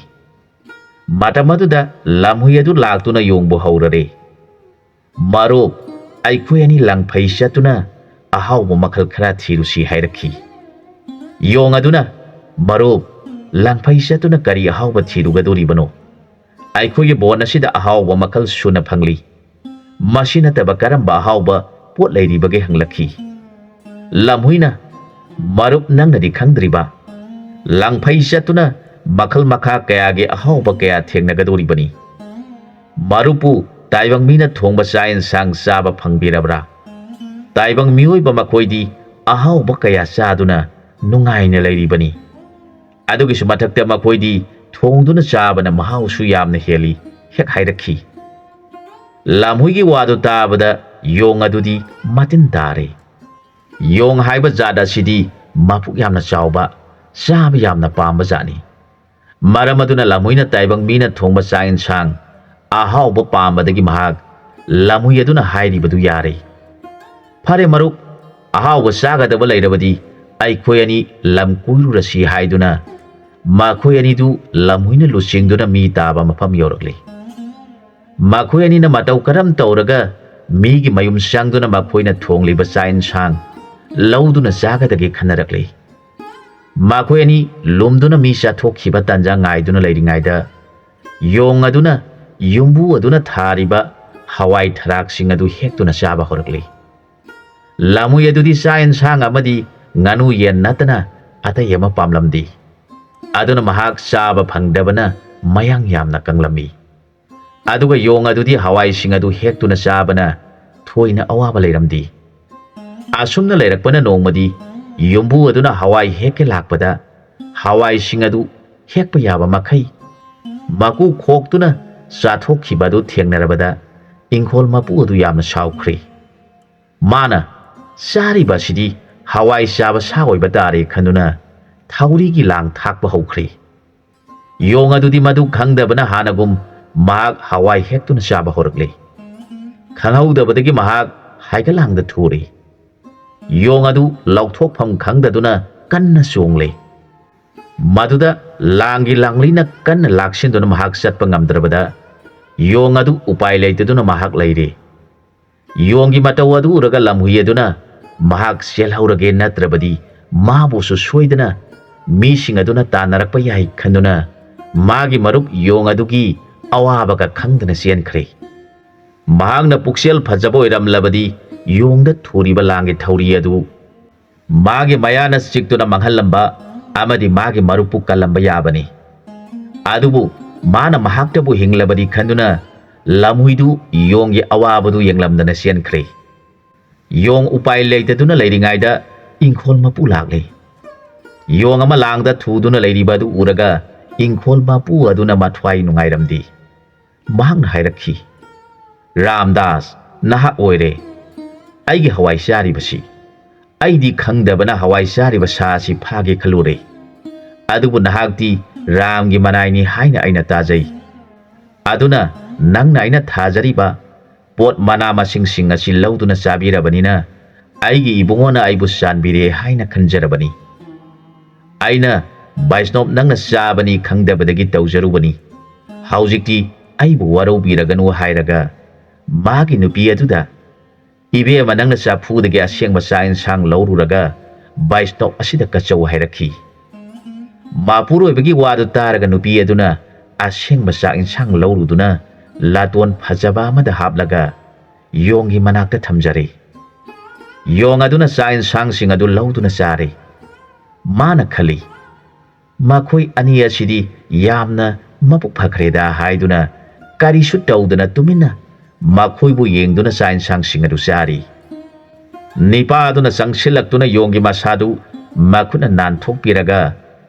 ꯃꯇꯝ ꯑꯗꯨꯗ ꯂꯝꯍꯨꯏ ꯑꯗꯨ ꯂꯥꯛꯇꯨꯅ ꯌꯣꯡꯕꯨ ꯍꯧꯔꯔꯦ꯫ ꯃꯔꯨꯞ, ꯑꯩꯈꯣꯏ ꯑꯅꯤ ꯂꯪꯐꯩ ꯆꯠꯇꯨꯅ ꯑꯍꯥꯎꯕ ꯃꯈꯜ ꯈꯔ ꯊꯤꯔꯨꯁꯤ ꯍꯥꯏꯔꯛꯈꯤ꯫ ꯌꯣꯡ ꯑꯗꯨꯅ, ꯃꯔꯨꯞ, ꯂꯪꯐꯩ ꯆꯠꯇꯨꯅ ꯀꯔꯤ ꯑꯍꯥꯎꯕ ꯊꯤꯔꯨꯒꯗꯧꯔꯤꯕꯅꯣ? ꯑꯩꯈꯣꯏꯒꯤ ꯕꯣꯟ ꯑꯁꯤꯗ ꯑꯍꯥꯎꯕ ꯃꯈꯜ ꯁꯨꯅ ꯐꯪꯂꯤ꯫ ꯃꯁꯤ ꯅꯠꯇꯕ ꯀꯔꯝꯕ ꯑꯍꯥꯎꯕ ꯄꯣꯠ ꯂꯩꯔꯤꯕꯒꯦ ꯍꯪꯂꯛꯈꯤ꯫ ꯂꯝꯍꯨꯏꯅ, ꯃꯔꯨꯞ ꯅꯪꯅꯗꯤ ꯈꯪꯗ꯭ꯔꯤꯕ, ꯂꯪꯐꯩ ꯆꯠꯇꯨꯅ ꯃꯈꯜ ꯃꯈꯥ ꯀꯌꯥꯒꯤ ꯑꯍꯥꯎꯕ ꯀꯌా ꯊꯦꯡꯅꯒꯗꯧꯔꯤꯕꯅꯤ꯫ ꯃꯔꯨꯞꯄꯨ ꯇꯥꯏꯕꯪ ꯃꯤꯅ ꯊꯣꯡꯕ ꯆꯥꯛ ꯏꯟꯁꯥꯡ ꯆꯥꯕ ꯐꯪꯕꯤꯔꯕ꯭ꯔꯥ? ꯇꯥꯏꯕꯪ ꯃꯤꯑꯣꯏꯕ ꯃꯈꯣꯏꯗꯤ ꯑꯍꯥꯎꯕ ꯀꯌꯥ ꯆꯥꯗꯨꯅ ꯅꯨꯡꯉꯥꯏꯅ ꯂꯩꯔꯤꯕꯅꯤ꯫ ꯑꯗꯨꯒꯤꯁꯨ ꯃꯊꯛꯇ ꯃꯈꯣꯏꯗꯤ ꯊꯣꯡꯗꯨꯅ ꯆꯥꯕꯅ ꯃꯍꯥꯎꯁꯨ ꯌꯥꯝꯅ ꯍꯦꯜꯂꯤ ꯍꯦꯛ ꯍꯥꯏꯔꯛꯈꯤ꯫ ꯂꯝꯍꯨꯏꯒꯤ ꯋꯥꯗꯨ ꯇꯥꯕꯗ ꯌꯣꯡ ꯑꯗꯨꯗꯤ ꯃꯇꯤꯟ ꯇꯥꯔꯦ꯫ ꯌꯣꯡ ꯍꯥꯏꯕ ꯖꯥꯠ ꯑꯁꯤꯗꯤ ꯃꯄꯨꯛ ꯌꯥꯝꯅ ꯆꯥꯎꯕ, ꯆꯥꯕ ꯌꯥꯝꯅ ꯄꯥꯝꯕ ꯖꯥꯠꯅꯤ꯫ ꯃꯔꯝ ꯑꯗꯨꯅ ꯂꯝꯍꯨꯏꯅ ꯇꯥꯏꯕꯪ ꯃꯤꯅ ꯊꯣꯡꯕ ꯆꯥꯛ ꯏꯟꯁꯥꯡ ꯑꯍꯥꯎꯕ ꯄꯥꯝꯕꯗꯒꯤ ꯃꯍꯥꯛ ꯂꯝꯍꯨꯏ ꯑꯗꯨꯅ ꯍꯥꯏꯔꯤꯕꯗꯨ ꯌꯥꯔꯦ꯫ ꯐꯔꯦ ꯃꯔꯨꯞ, ꯑꯍꯥꯎꯕ ꯆꯥꯒꯗꯕ ꯂꯩꯔꯕꯗꯤ ꯑꯩꯈꯣꯏ ꯑꯅꯤ ꯂꯝ ꯀꯣꯏꯔꯨꯔꯁꯤ ꯍꯥꯏꯗꯨꯅ ꯃꯈꯣꯏ ꯑꯅꯤꯗꯨ ꯂꯝꯍꯨꯏꯅ ꯂꯨꯆꯤꯡꯗꯨꯅ ꯃꯤ ꯇꯥꯕ ꯃꯐꯝ ꯌꯧꯔꯛꯂꯦ꯫ ꯃꯈꯣꯏ ꯑꯅꯤꯅ ꯃꯇꯧ ꯀꯔꯝ ꯇꯧꯔꯒ ꯃꯤꯒꯤ ꯃꯌꯨꯝ ꯆꯪꯗꯨꯅ ꯃꯈꯣꯏꯅ ꯊꯣꯡꯂꯤꯕ ꯆꯥꯛ ꯏꯟꯁꯥꯡ ꯂꯧꯗꯨꯅ ꯆꯥꯒꯗꯒꯦ ꯈꯟꯅꯔꯛꯂꯦ꯫ ꯃꯈꯣꯏ ꯑꯅꯤ ꯂꯨꯝꯗꯨꯅ ꯃꯤ ꯆꯥꯊꯣꯛꯈꯤꯕ ꯇꯥꯟꯖꯥ ꯉꯥꯏꯗꯨꯅ ꯂꯩꯔꯤꯉꯩꯗ ꯌꯣꯡ ꯑꯗꯨꯅ ꯌꯨꯝꯕꯨ ꯑꯗꯨꯅ ꯊꯥꯔꯤꯕ ꯍꯋꯥꯏ ꯊꯔꯥꯛꯁꯤꯡ ꯑꯗꯨ ꯍꯦꯛꯇꯨꯅ ꯆꯥꯕ ꯍꯧꯔꯛꯂꯦ꯫ ꯂꯝꯍꯨꯏ ꯑꯗꯨꯗꯤ ꯆꯥꯛ ꯏꯟꯁꯥꯡ ꯑꯃꯗꯤ ꯉꯥꯅꯨ ꯌꯦꯟ ꯅꯠꯇꯅ ꯑꯇꯩ ꯑꯃ ꯄꯥꯝꯂꯝꯗꯦ꯫ ꯑꯗꯨꯅ ꯃꯍꯥꯛ ꯆꯥꯕ ꯐꯪꯗꯕꯅ ꯃꯌꯥꯡ ꯌꯥꯝꯅ ꯀꯪꯂꯝꯃꯤ꯫ ꯑꯗꯨꯒ ꯌꯣꯡ ꯑꯗꯨꯗꯤ ꯍꯋꯥꯏꯁꯤꯡ ꯑꯗꯨ ꯍꯦꯛꯇꯨꯅ ꯆꯥꯕꯅ ꯊꯣꯏꯅ ꯑꯋꯥꯕ ꯂꯩꯔꯝꯗꯦ꯫ ꯑꯁꯨꯝꯅ ꯂꯩꯔꯛꯄꯅ ꯅꯣꯡꯃꯗꯤ ꯌꯨꯝꯕꯨ ꯑꯗꯨꯅ ꯍꯋꯥꯏ ꯍꯦꯛꯀꯦ ꯂꯥꯛꯄꯗ ꯍꯋꯥꯏꯁꯤꯡ ꯑꯗꯨ ꯍꯦꯛꯄ ꯌꯥꯕ ꯃꯈꯩ ꯃꯀꯨ ꯈꯣꯛꯇꯨꯅ ꯆꯥꯊꯣꯛꯈꯤꯕ ꯑꯗꯨ ꯊꯦꯡꯅꯔꯕꯗ ꯏꯪꯈꯣꯜ ꯃꯄꯨ ꯑꯗꯨ ꯌꯥꯝꯅ ꯁꯥꯎꯈ꯭ꯔꯦ꯫ ꯃꯥꯅ ꯆꯥꯔꯤꯕ ꯑꯁꯤꯗꯤ ꯍꯋꯥꯏ ꯆꯥꯕ ꯁꯥ ꯑꯣꯏꯕ ꯇꯥꯔꯦ ꯈꯟꯗꯨꯅ ꯊꯧꯔꯤꯒꯤ ꯂꯥꯡ ꯊꯥꯛꯄ ꯍꯧꯈ꯭ꯔꯦ꯫ ꯌꯣꯡ ꯑꯗꯨꯗꯤ ꯃꯗꯨ ꯈꯪꯗꯕꯅ ꯍꯥꯟꯅꯒꯨꯝ ꯃꯍꯥꯛ ꯍꯋꯥꯏ ꯍꯦꯛꯇꯨꯅ ꯆꯥꯕ ꯍꯧꯔꯛꯂꯦ꯫ ꯈꯪꯍꯧꯗꯕꯗꯒꯤ ꯃꯍꯥꯛ ꯍꯥꯏꯒꯠꯂꯥꯡꯗ ꯊꯨꯔꯦ꯫ ꯌꯣꯡ ꯑꯗꯨ ꯂꯧꯊꯣꯛꯐꯝ ꯈꯪꯗꯗꯨꯅ ꯀꯟꯅ ꯆꯣꯡꯂꯦ꯫ ꯃꯗꯨꯗ ꯂꯥꯡꯒꯤ ꯂꯥꯡꯂꯩꯅ ꯀꯟꯅ ꯂꯥꯛꯁꯤꯟꯗꯨꯅ ꯃꯍꯥꯛ ꯆꯠꯄ ꯉꯝꯗ꯭ꯔꯕꯗ ꯌꯣꯡ ꯑꯗꯨ ꯎꯄꯥꯏ ꯂꯩꯇꯗꯨꯅ ꯃꯍꯥꯛ ꯂꯩꯔꯦ꯫ ꯌꯣꯡꯒꯤ ꯃꯇꯧ ꯑꯗꯨ ꯎꯔꯒ ꯂꯝꯍꯨꯏ ꯑꯗꯨꯅ ꯃꯍꯥꯛ ꯆꯦꯜꯍꯧꯔꯒꯦ ꯅꯠꯇ꯭ꯔꯕꯗꯤ ꯃꯥꯕꯨꯁꯨ ꯁꯣꯏꯗꯅ ꯃꯤꯁꯤꯡ ꯑꯗꯨꯅ ꯇꯥꯟꯅꯔꯛꯄ ꯌꯥꯏ ꯈꯟꯗꯨꯅ ꯃꯥꯒꯤ ꯃꯔꯨꯞ ꯌꯣꯡ ꯑꯗꯨꯒꯤ ꯑꯋꯥꯕꯒ ꯈꯪꯗꯅ ꯆꯦꯟꯈ꯭ꯔꯦ꯫ ꯃꯍꯥꯛꯅ ꯄꯨꯛꯆꯦꯜ ꯐꯖꯕ ꯑꯣꯏꯔꯝꯂꯕꯗꯤ ꯌꯣꯡꯗ ꯊꯨꯔꯤꯕ ꯂꯥꯡꯒꯤ ꯊꯧꯔꯤ ꯑꯗꯨ ꯃꯥꯒꯤ ꯃꯌꯥꯅ ꯆꯤꯛꯇꯨꯅ ꯃꯥꯡꯍꯜꯂꯝꯕ ꯑꯃꯗꯤ ꯃꯥꯒꯤ ꯃꯔꯨꯞꯄꯨ ꯀꯜꯂꯝꯕ ꯌꯥꯕꯅꯤ꯫ ꯑꯗꯨꯕꯨ ꯃꯥꯅ ꯃꯍꯥꯛꯇꯕꯨ ꯍꯤꯡꯂꯕꯗꯤ ꯈꯟꯗꯨꯅ ꯂꯝꯍꯨꯏꯗꯨ ꯌꯣꯡꯒꯤ ꯑꯋꯥꯕꯗꯨ ꯌꯦꯡꯂꯝꯗꯅ ꯆꯦꯟꯈ꯭ꯔꯦ꯫ ꯌꯣꯡ ꯎꯄꯥꯏ ꯂꯩꯇꯗꯨꯅ ꯂꯩꯔꯤꯉꯩꯗ ꯏꯪꯈꯣꯜ ꯃꯄꯨ ꯂꯥꯛꯂꯦ꯫ ꯌꯣꯡ ꯑꯃ ꯂꯥꯡꯗ ꯊꯨꯗꯨꯅ ꯂꯩꯔꯤꯕ ꯑꯗꯨ ꯎꯔꯒ ꯏꯪꯈꯣꯜ ꯃꯄꯨ ꯑꯗꯨꯅ ꯃꯊ꯭ꯋꯥꯏ ꯅꯨꯡꯉꯥꯏꯔꯝꯗꯦ꯫ ꯃꯍꯥꯛꯅ ꯍꯥꯏꯔꯛꯈꯤ, "ꯔꯥꯝꯗꯥꯁ, ꯅꯍꯥꯛ ꯑꯣꯏꯔꯦ ꯑꯩꯒꯤ ꯍꯋꯥꯏ ꯆꯥꯔꯤꯕꯁꯤ꯫ ꯑꯩꯗꯤ ꯈꯪꯗꯕꯅ ꯍꯋꯥꯏ ꯆꯥꯔꯤꯕ ꯁꯥ ꯑꯁꯤ ꯐꯥꯒꯦ ꯈꯜꯂꯨꯔꯦ꯫ ꯑꯗꯨꯕꯨ ꯅꯍꯥꯛꯇꯤ ꯔꯥꯝꯒꯤ ꯃꯅꯥꯏꯅꯤ ꯍꯥꯏꯅ ꯑꯩꯅ ꯇꯥꯖꯩ꯫ ꯑꯗꯨꯅ ꯅꯪꯅ ꯑꯩꯅ ꯊꯥꯖꯔꯤꯕ ꯄꯣꯠ ꯃꯅꯥ ꯃꯁꯤꯡꯁꯤꯡ ꯑꯁꯤ ꯂꯧꯗꯨꯅ ꯆꯥꯕꯤꯔꯕꯅꯤꯅ ꯑꯩꯒꯤ ꯏꯕꯨꯡꯉꯣꯅ ꯑꯩꯕꯨ ꯆꯥꯟꯕꯤꯔꯦ ꯍꯥꯏꯅ ꯈꯟꯖꯔꯕꯅꯤ꯫ ꯑꯩꯅ ꯕꯩꯁꯅꯣꯞ ꯅꯪꯅ ꯆꯥꯕꯅꯤ ꯈꯪꯗꯕꯗꯒꯤ ꯇꯧꯖꯔꯨꯕꯅꯤ꯫ ꯍꯧꯖꯤꯛꯇꯤ ꯑꯩꯕꯨ ꯋꯥꯔꯧꯕꯤꯔꯒꯅꯨ" ꯍꯥꯏꯔꯒ ꯃꯥꯒꯤ ꯅꯨꯄꯤ ꯑꯗꯨꯗ "ꯏꯕꯦꯝꯃ, ꯅꯪꯅ ꯆꯐꯨꯗꯒꯤ ꯑꯁꯦꯡꯕ ꯆꯥꯛ ꯏꯟꯁꯥꯡ ꯂꯧꯔꯨꯔꯒ ꯕꯩꯁꯅꯣꯞ ꯑꯁꯤꯗ ꯀꯠꯆꯧ" ꯍꯥꯏꯔꯛꯈꯤ꯫ ꯃꯄꯨꯔꯣꯏꯕꯒꯤ ꯋꯥꯗꯨ ꯇꯥꯔꯒ ꯅꯨꯄꯤ ꯑꯗꯨꯅ ꯑꯁꯦꯡꯕ ꯆꯥꯛ ꯏꯟꯁꯥꯡ ꯂꯧꯔꯨꯗꯨꯅ ꯂꯥꯇꯣꯟ ꯐꯖꯕ ꯑꯃꯗ ꯍꯥꯞꯂꯒ ꯌꯣꯡꯒꯤ ꯃꯅꯥꯛꯇ ꯊꯝꯖꯔꯦ꯫ ꯌꯣꯡ ꯑꯗꯨꯅ ꯆꯥꯛ ꯏꯟꯁꯥꯡꯁꯤꯡ ꯑꯗꯨ ꯂꯧꯗꯨꯅ ꯆꯥꯔꯦ꯫ ꯃꯥꯅ ꯈꯜꯂꯤ, "ꯃꯈꯣꯏ ꯑꯅꯤ ꯑꯁꯤꯗꯤ ꯌꯥꯝꯅ ꯃꯕꯨꯛ ꯐꯈ꯭ꯔꯦꯗ" ꯍꯥꯏꯗꯨꯅ ꯀꯔꯤꯁꯨ ꯇꯧꯗꯅ ꯇꯨꯃꯤꯟꯅ ꯃꯈꯣꯏꯕꯨ ꯌꯦꯡꯗꯨꯅ ꯆꯥꯛ ꯏꯟꯁꯥꯡꯁꯤꯡ ꯑꯗꯨ ꯆꯥꯔꯤ꯫ ꯅꯤꯄꯥ ꯑꯗꯨꯅ ꯆꯪꯁꯤꯜꯂꯛꯇꯨꯅ ꯌꯣꯡꯒꯤ ꯃꯁꯥꯗꯨ ꯃꯈꯨꯠꯅ ꯅꯥꯟꯊꯣꯛꯄꯤꯔꯒ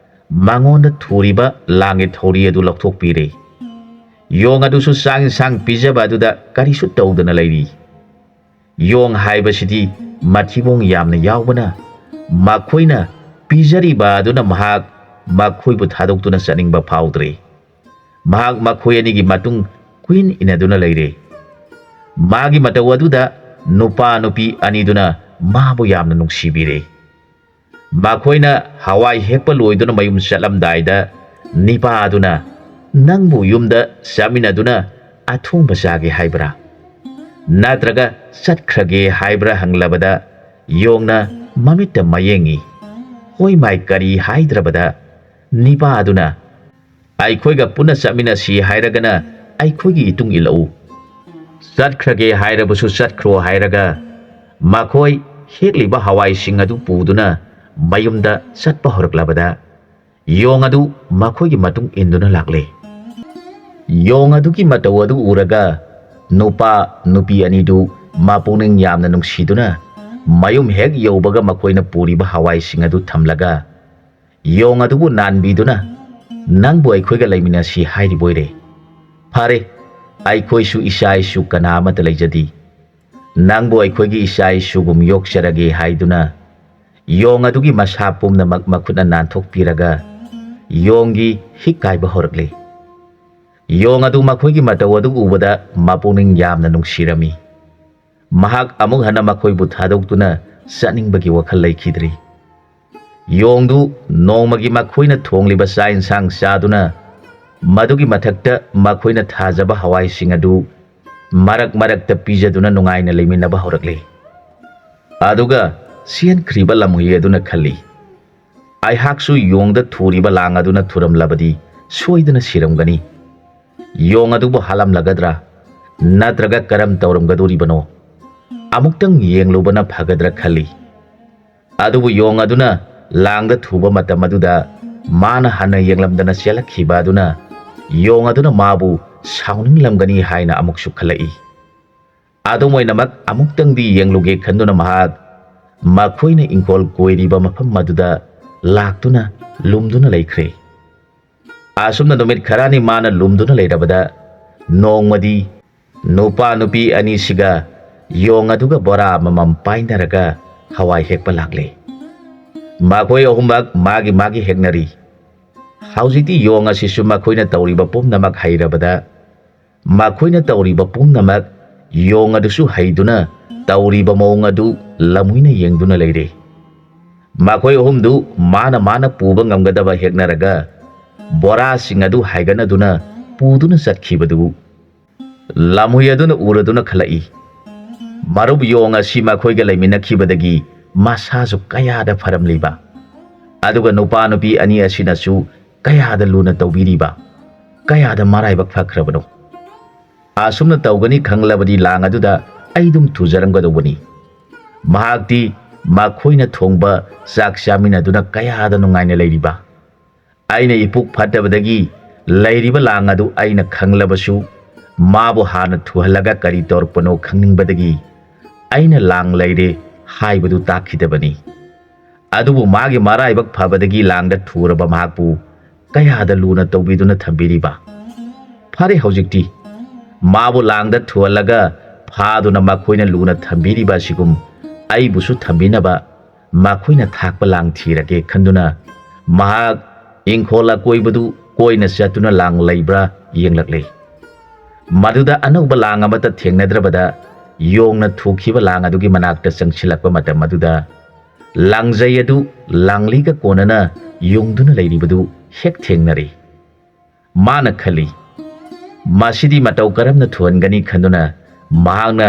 ꯃꯉꯣꯟꯗ ꯊꯨꯔꯤꯕ ꯂꯥꯡꯒꯤ ꯊꯧꯔꯤ ꯑꯗꯨ ꯂꯧꯊꯣꯛꯄꯤꯔꯦ꯫ ꯌꯣꯡ ꯑꯗꯨꯁꯨ ꯆꯥꯛ ꯏꯟꯁꯥꯡ ꯄꯤꯖꯕ ꯑꯗꯨꯗ ꯀꯔꯤꯁꯨ ꯇꯧꯗꯅ ꯂꯩꯔꯤ꯫ ꯌꯣꯡ ꯍꯥꯏꯕꯁꯤꯗꯤ ꯃꯊꯤꯕꯣꯡ ꯌꯥꯝꯅ ꯌꯥꯎꯕꯅ ꯃꯈꯣꯏꯅ ꯄꯤꯖꯔꯤꯕ ꯑꯗꯨꯅ ꯃꯍꯥꯛ ꯃꯈꯣꯏꯕꯨ ꯊꯥꯗꯣꯛꯇꯨꯅ ꯆꯠꯅꯤꯡꯕ ꯐꯥꯎꯗ꯭ꯔꯦ꯫ ꯃꯍꯥꯛ ꯃꯈꯣꯏ ꯑꯅꯤꯒꯤ ꯃꯇꯨꯡ ꯀꯨꯏꯟ ꯏꯟꯅꯗꯨꯅ ꯂꯩꯔꯦ꯫ ꯃꯥꯒꯤ ꯃꯇꯧ ꯑꯗꯨꯗ ꯅꯨꯄꯥ ꯅꯨꯄꯤ ꯑꯅꯤꯗꯨꯅ ꯃꯥꯕꯨ ꯌꯥꯝꯅ ꯅꯨꯡꯁꯤꯕꯤꯔꯦ꯫ ꯃꯈꯣꯏꯅ ꯍꯋꯥꯏ ꯍꯦꯛꯄ ꯂꯣꯏꯗꯨꯅ ꯃꯌꯨꯝ ꯆꯠꯂꯝꯗꯥꯏꯗ ꯅꯤꯄꯥ ꯑꯗꯨꯅ "ꯅꯪꯕꯨ ꯌꯨꯝꯗ ꯆꯠꯃꯤꯟꯅꯗꯨꯅ ꯑꯊꯣꯡꯕ ꯆꯥꯒꯦ ꯍꯥꯏꯕ꯭ꯔꯥ? ꯅꯠꯇ꯭ꯔꯒ ꯆꯠꯈ꯭ꯔꯒꯦ ꯍꯥꯏꯕ꯭ꯔꯥ" ꯍꯪꯂꯕꯗ ꯌꯣꯡꯅ ꯃꯃꯤꯠꯇ ꯃꯌꯦꯡꯉꯤ꯫ ꯍꯣꯏ ꯃꯥꯏ ꯀꯔꯤ ꯍꯥꯏꯗ꯭ꯔꯕꯗ ꯅꯤꯄꯥ ꯑꯗꯨꯅ "ꯑꯩꯈꯣꯏꯒ ꯄꯨꯟꯅ ꯆꯠꯃꯤꯟꯅꯁꯤ ꯍꯥꯏꯔꯒꯅ ꯑꯩꯈꯣꯏꯒꯤ ꯏꯇꯨꯡ ꯏꯜꯂꯛꯎ, ꯆꯠꯈ꯭ꯔꯒꯦ ꯍꯥꯏꯔꯕꯁꯨ ꯆꯠꯈ꯭ꯔꯣ" ꯍꯥꯏꯔꯒ ꯃꯈꯣꯏ ꯍꯦꯛꯂꯤꯕ ꯍꯋꯥꯏꯁꯤꯡ ꯑꯗꯨ ꯄꯨꯗꯨꯅ ꯃꯌꯨꯝꯗ ꯆꯠꯄ ꯍꯧꯔꯛꯂꯕꯗ ꯌꯣꯡ ꯑꯗꯨ ꯃꯈꯣꯏꯒꯤ ꯃꯇꯨꯡ ꯏꯟꯗꯨꯅ ꯂꯥꯛꯂꯦ꯫ ꯌꯣꯡ ꯑꯗꯨꯒꯤ ꯃꯇꯧ ꯑꯗꯨ ꯎꯔꯒ ꯅꯨꯄꯥ ꯅꯨꯄꯤ ꯑꯅꯤꯗꯨ ꯃꯄꯨꯛꯅꯤꯡ ꯌꯥꯝꯅ ꯅꯨꯡꯁꯤꯗꯨꯅ ꯃꯌꯨꯝ ꯍꯦꯛ ꯌꯧꯕꯒ ꯃꯈꯣꯏꯅ ꯄꯨꯔꯤꯕ ꯍꯋꯥꯏꯁꯤꯡ ꯑꯗꯨ ꯊꯝꯂꯒ ꯌꯣꯡ ꯑꯗꯨꯕꯨ ꯅꯥꯟꯕꯤꯗꯨꯅ "ꯅꯪꯕꯨ ꯑꯩꯈꯣꯏꯒ ꯂꯩꯃꯤꯟꯅꯁꯤ ꯍꯥꯏꯔꯤꯕꯣꯏꯔꯦ? ꯐꯔꯦ, ꯑꯩꯈꯣꯏꯁꯨ ꯏꯆꯥ ꯏꯁꯨ ꯀꯅꯥ ꯑꯃꯠꯇ ꯂꯩꯖꯗꯦ꯫ ꯅꯪꯕꯨ ꯑꯩꯈꯣꯏꯒꯤ ꯏꯆꯥ ꯏꯁꯨꯒꯨꯝ ꯌꯣꯛꯆꯔꯒꯦ" ꯍꯥꯏꯗꯨꯅ ꯌꯣꯡ ꯑꯗꯨꯒꯤ ꯃꯁꯥ ꯄꯨꯝꯅꯃꯛ ꯃꯈꯨꯠꯅ ꯅꯥꯟꯊꯣꯛꯄꯤꯔꯒ ꯌꯣꯡꯒꯤ ꯍꯤꯛ ꯀꯥꯏꯕ ꯍꯧꯔꯛꯂꯦ꯫ ꯌꯣꯡ ꯑꯗꯨ ꯃꯈꯣꯏꯒꯤ ꯃꯇꯧ ꯑꯗꯨ ꯎꯕꯗ ꯃꯄꯨꯛꯅꯤꯡ ꯌꯥꯝꯅ ꯅꯨꯡꯁꯤꯔꯝꯃꯤ꯫ ꯃꯍꯥꯛ ꯑꯃꯨꯛ ꯍꯟꯅ ꯃꯈꯣꯏꯕꯨ ꯊꯥꯗꯣꯛꯇꯨꯅ ꯆꯠꯅꯤꯡꯕꯒꯤ ꯋꯥꯈꯜ ꯂꯩꯈꯤꯗ꯭ꯔꯤ꯫ ꯌꯣꯡꯗꯨ ꯅꯣꯡꯃꯒꯤ ꯃꯈꯣꯏꯅ ꯊꯣꯡꯂꯤꯕ ꯆꯥꯛ ꯏꯟꯁꯥꯡ ꯆꯥꯗꯨꯅ ꯃꯗꯨꯒꯤ ꯃꯊꯛꯇ ꯃꯈꯣꯏꯅ ꯊꯥꯖꯕ ꯍꯋꯥꯏꯁꯤꯡ ꯑꯗꯨ ꯃꯔꯛ ꯃꯔꯛꯇ ꯄꯤꯖꯗꯨꯅ ꯅꯨꯡꯉꯥꯏꯅ ꯂꯩꯃꯤꯟꯅꯕ ꯍꯧꯔꯛꯂꯦ꯫ ꯑꯗꯨꯒ ꯆꯦꯟꯈ꯭ꯔꯤꯕ ꯂꯝꯍꯨꯏ ꯑꯗꯨꯅ ꯈꯜꯂꯤ, "ꯑꯩꯍꯥꯛꯁꯨ ꯌꯣꯡꯗ ꯊꯨꯔꯤꯕ ꯂꯥꯡ ꯑꯗꯨꯅ ꯊꯨꯔꯝꯂꯕꯗꯤ ꯁꯣꯏꯗꯅ ꯁꯤꯔꯝꯒꯅꯤ꯫ ꯌꯣꯡ ꯑꯗꯨꯕꯨ ꯍꯥꯠꯂꯝꯂꯒꯗ꯭ꯔꯥ ꯅꯠꯇ꯭ꯔꯒ ꯀꯔꯝ ꯇꯧꯔꯝꯒꯗꯣꯔꯤꯕꯅꯣ? ꯑꯃꯨꯛꯇꯪ ꯌꯦꯡꯂꯨꯕꯅ ꯐꯒꯗ꯭ꯔꯥ" ꯈꯜꯂꯤ꯫ ꯑꯗꯨꯕꯨ ꯌꯣꯡ ꯑꯗꯨꯅ ꯂꯥꯡꯗ ꯊꯨꯕ ꯃꯇꯝ ꯑꯗꯨꯗ ꯃꯥꯅ ꯍꯟꯅ ꯌꯦꯡꯂꯝꯗꯅ ꯆꯦꯜꯂꯛꯈꯤꯕ ꯑꯗꯨꯅ ꯌꯣꯡ ꯑꯗꯨꯅ ꯃꯥꯕꯨ ꯁꯥꯎꯅꯤꯡꯂꯝꯒꯅꯤ ꯍꯥꯏꯅ ꯑꯃꯨꯛꯁꯨ ꯈꯜꯂꯛꯏ꯫ ꯑꯗꯨꯝ ꯑꯣꯏꯅꯃꯛ ꯑꯃꯨꯛꯇꯪꯗꯤ ꯌꯦꯡꯂꯨꯒꯦ ꯈꯟꯗꯨꯅ ꯃꯈꯣꯏꯅ ꯏꯪꯈꯣꯜ ꯀꯣꯏꯔꯤꯕ ꯃꯐꯝ ꯑꯗꯨꯗ ꯂꯥꯛꯇꯨꯅ ꯂꯨꯝꯗꯨꯅ ꯂꯩꯈ꯭ꯔꯦ꯫ ꯑꯁꯨꯝꯅ ꯅꯨꯃꯤꯠ ꯈꯔꯅꯤ ꯃꯥꯅ ꯂꯨꯝꯗꯨꯅ ꯂꯩꯔꯕꯗ ꯅꯣꯡꯃꯗꯤ ꯅꯨꯄꯥ ꯅꯨꯄꯤ ꯑꯅꯤꯁꯤꯒ ꯌꯣꯡ ꯑꯗꯨꯒ ꯕꯣꯔꯥ ꯑꯃꯃꯝ ꯄꯥꯏꯅꯔꯒ ꯍꯋꯥꯏ ꯍꯦꯛꯄ ꯂꯥꯛꯂꯦ꯫ ꯃꯈꯣꯏ ꯑꯍꯨꯝꯃꯛ ꯃꯥꯒꯤ ꯍꯦꯛꯅꯔꯤ꯫ ꯍꯧꯖꯤꯛꯇꯤ ꯌꯣꯡ ꯑꯁꯤꯁꯨ ꯃꯈꯣꯏꯅ ꯇꯧꯔꯤꯕ ꯄꯨꯝꯅꯃꯛ ꯍꯩꯔꯕꯗ ꯃꯈꯣꯏꯅ ꯇꯧꯔꯤꯕ ꯄꯨꯝꯅꯃꯛ ꯌꯣꯡ ꯑꯗꯨꯁꯨ ꯍꯩꯗꯨꯅ ꯇꯧꯔꯤꯕ ꯃꯑꯣꯡ ꯑꯗꯨ ꯂꯃꯨꯏꯅ ꯌꯦꯡꯗꯨꯅ ꯂꯩꯔꯦ꯫ ꯃꯈꯣꯏ ꯑꯍꯨꯝꯗꯨ ꯃꯥꯅ ꯄꯨꯕ ꯉꯝꯒꯗꯕ ꯍꯦꯛꯅꯔꯒ ꯕꯣꯔꯥꯁꯤꯡ ꯑꯗꯨ ꯍꯥꯏꯒꯠꯅꯗꯨꯅ ꯄꯨꯗꯨꯅ ꯆꯠꯈꯤꯕꯗꯨ ꯂꯃꯨꯏ ꯑꯗꯨꯅ ꯎꯔꯗꯨꯅ ꯈꯜꯂꯛꯏ, ꯃꯔꯨꯞ ꯌꯣꯡ ꯑꯁꯤ ꯃꯈꯣꯏꯒ ꯂꯩꯃꯤꯟꯅꯈꯤꯕꯗꯒꯤ ꯃꯁꯥꯁꯨ ꯀꯌꯥꯗ ꯐꯔꯝꯂꯤꯕ, ꯑꯗꯨꯒ ꯅꯨꯄꯥ ꯅꯨꯄꯤ ꯑꯅꯤ ꯑꯁꯤꯅꯁꯨ ꯀꯌꯥꯗ ꯂꯨꯅ ꯇꯧꯕꯤꯔꯤꯕ, ꯀꯌꯥꯗ ꯃꯔꯥꯏꯕꯛ ꯐꯈ꯭ꯔꯕꯅꯣ꯫ ꯑꯁꯨꯝꯅ ꯇꯧꯒꯅꯤ ꯈꯪꯂꯕꯗꯤ ꯂꯥꯡ ꯑꯗꯨꯗ ꯑꯩꯗꯨꯝ ꯊꯨꯖꯔꯝꯒꯗꯧꯕꯅꯤ꯫ ꯃꯍꯥꯛꯇꯤ ꯃꯈꯣꯏꯅ ꯊꯣꯡꯕ ꯆꯥꯛ ꯆꯥꯃꯤꯟꯅꯗꯨꯅ ꯀꯌꯥꯗ ꯅꯨꯡꯉꯥꯏꯅ ꯂꯩꯔꯤꯕ, ꯑꯩꯅ ꯏꯄꯨꯛ ꯐꯠꯇꯕꯗꯒꯤ ꯂꯩꯔꯤꯕ ꯂꯥꯡ ꯑꯗꯨ ꯑꯩꯅ ꯈꯪꯂꯕꯁꯨ ꯃꯥꯕꯨ ꯍꯥꯟꯅ ꯊꯨꯍꯜꯂꯒ ꯀꯔꯤ ꯇꯧꯔꯛꯄꯅꯣ ꯈꯪꯅꯤꯡꯕꯗꯒꯤ ꯑꯩꯅ ꯂꯥꯡ ꯂꯩꯔꯦ ꯍꯥꯏꯕꯗꯨ ꯇꯥꯛꯈꯤꯗꯕꯅꯤ꯫ ꯑꯗꯨꯕꯨ ꯃꯥꯒꯤ ꯃꯔꯥꯏꯕꯛ ꯐꯕꯗꯒꯤ ꯂꯥꯡꯗ ꯊꯨꯔꯕ ꯃꯍꯥꯛꯄꯨ ꯀꯌꯥꯗ ꯂꯨꯅ ꯇꯧꯕꯤꯗꯨꯅ ꯊꯝꯕꯤꯔꯤꯕ꯫ ꯐꯔꯦ, ꯍꯧꯖꯤꯛꯇꯤ ꯃꯥꯕꯨ ꯂꯥꯡꯗ ꯊꯨꯍꯜꯂꯒ ꯐꯥꯗꯨꯅ ꯃꯈꯣꯏꯅ ꯂꯨꯅ ꯊꯝꯕꯤꯔꯤꯕ ꯑꯁꯤꯒꯨꯝ ꯑꯩꯕꯨꯁꯨ ꯊꯝꯕꯤꯅꯕ ꯃꯈꯣꯏꯅ ꯊꯥꯛꯄ ꯂꯥꯡ ꯊꯤꯔꯒꯦ ꯈꯟꯗꯨꯅ ꯃꯍꯥꯛ ꯏꯪꯈꯣꯜ ꯑꯀꯣꯏꯕꯗꯨ ꯀꯣꯏꯅ ꯆꯠꯇꯨꯅ ꯂꯥꯡ ꯂꯩꯕ꯭ꯔꯥ ꯌꯦꯡꯂꯛꯂꯦ꯫ ꯃꯗꯨꯗ ꯑꯅꯧꯕ ꯂꯥꯡ ꯑꯃꯠꯇ ꯊꯦꯡꯅꯗ꯭ꯔꯕꯗ ꯌꯣꯡꯅ ꯊꯨꯈꯤꯕ ꯂꯥꯡ ꯑꯗꯨꯒꯤ ꯃꯅꯥꯛꯇ ꯆꯪꯁꯤꯜꯂꯛꯄ ꯃꯇꯝ ꯑꯗꯨꯗ ꯂꯥꯡꯖꯩ ꯑꯗꯨ ꯂꯥꯡꯂꯤꯒ ꯀꯣꯟꯅꯅ ꯌꯨꯡꯗꯨꯅ ꯂꯩꯔꯤꯕꯗꯨ ꯍꯦꯛ ꯊꯦꯡꯅꯔꯦ꯫ ꯃꯥꯅ ꯈꯜꯂꯤ, ꯃꯁꯤꯗꯤ ꯃꯇꯧ ꯀꯔꯝꯅ ꯊꯨꯍꯟꯒꯅꯤ ꯈꯟꯗꯨꯅ ꯃꯍꯥꯛꯅ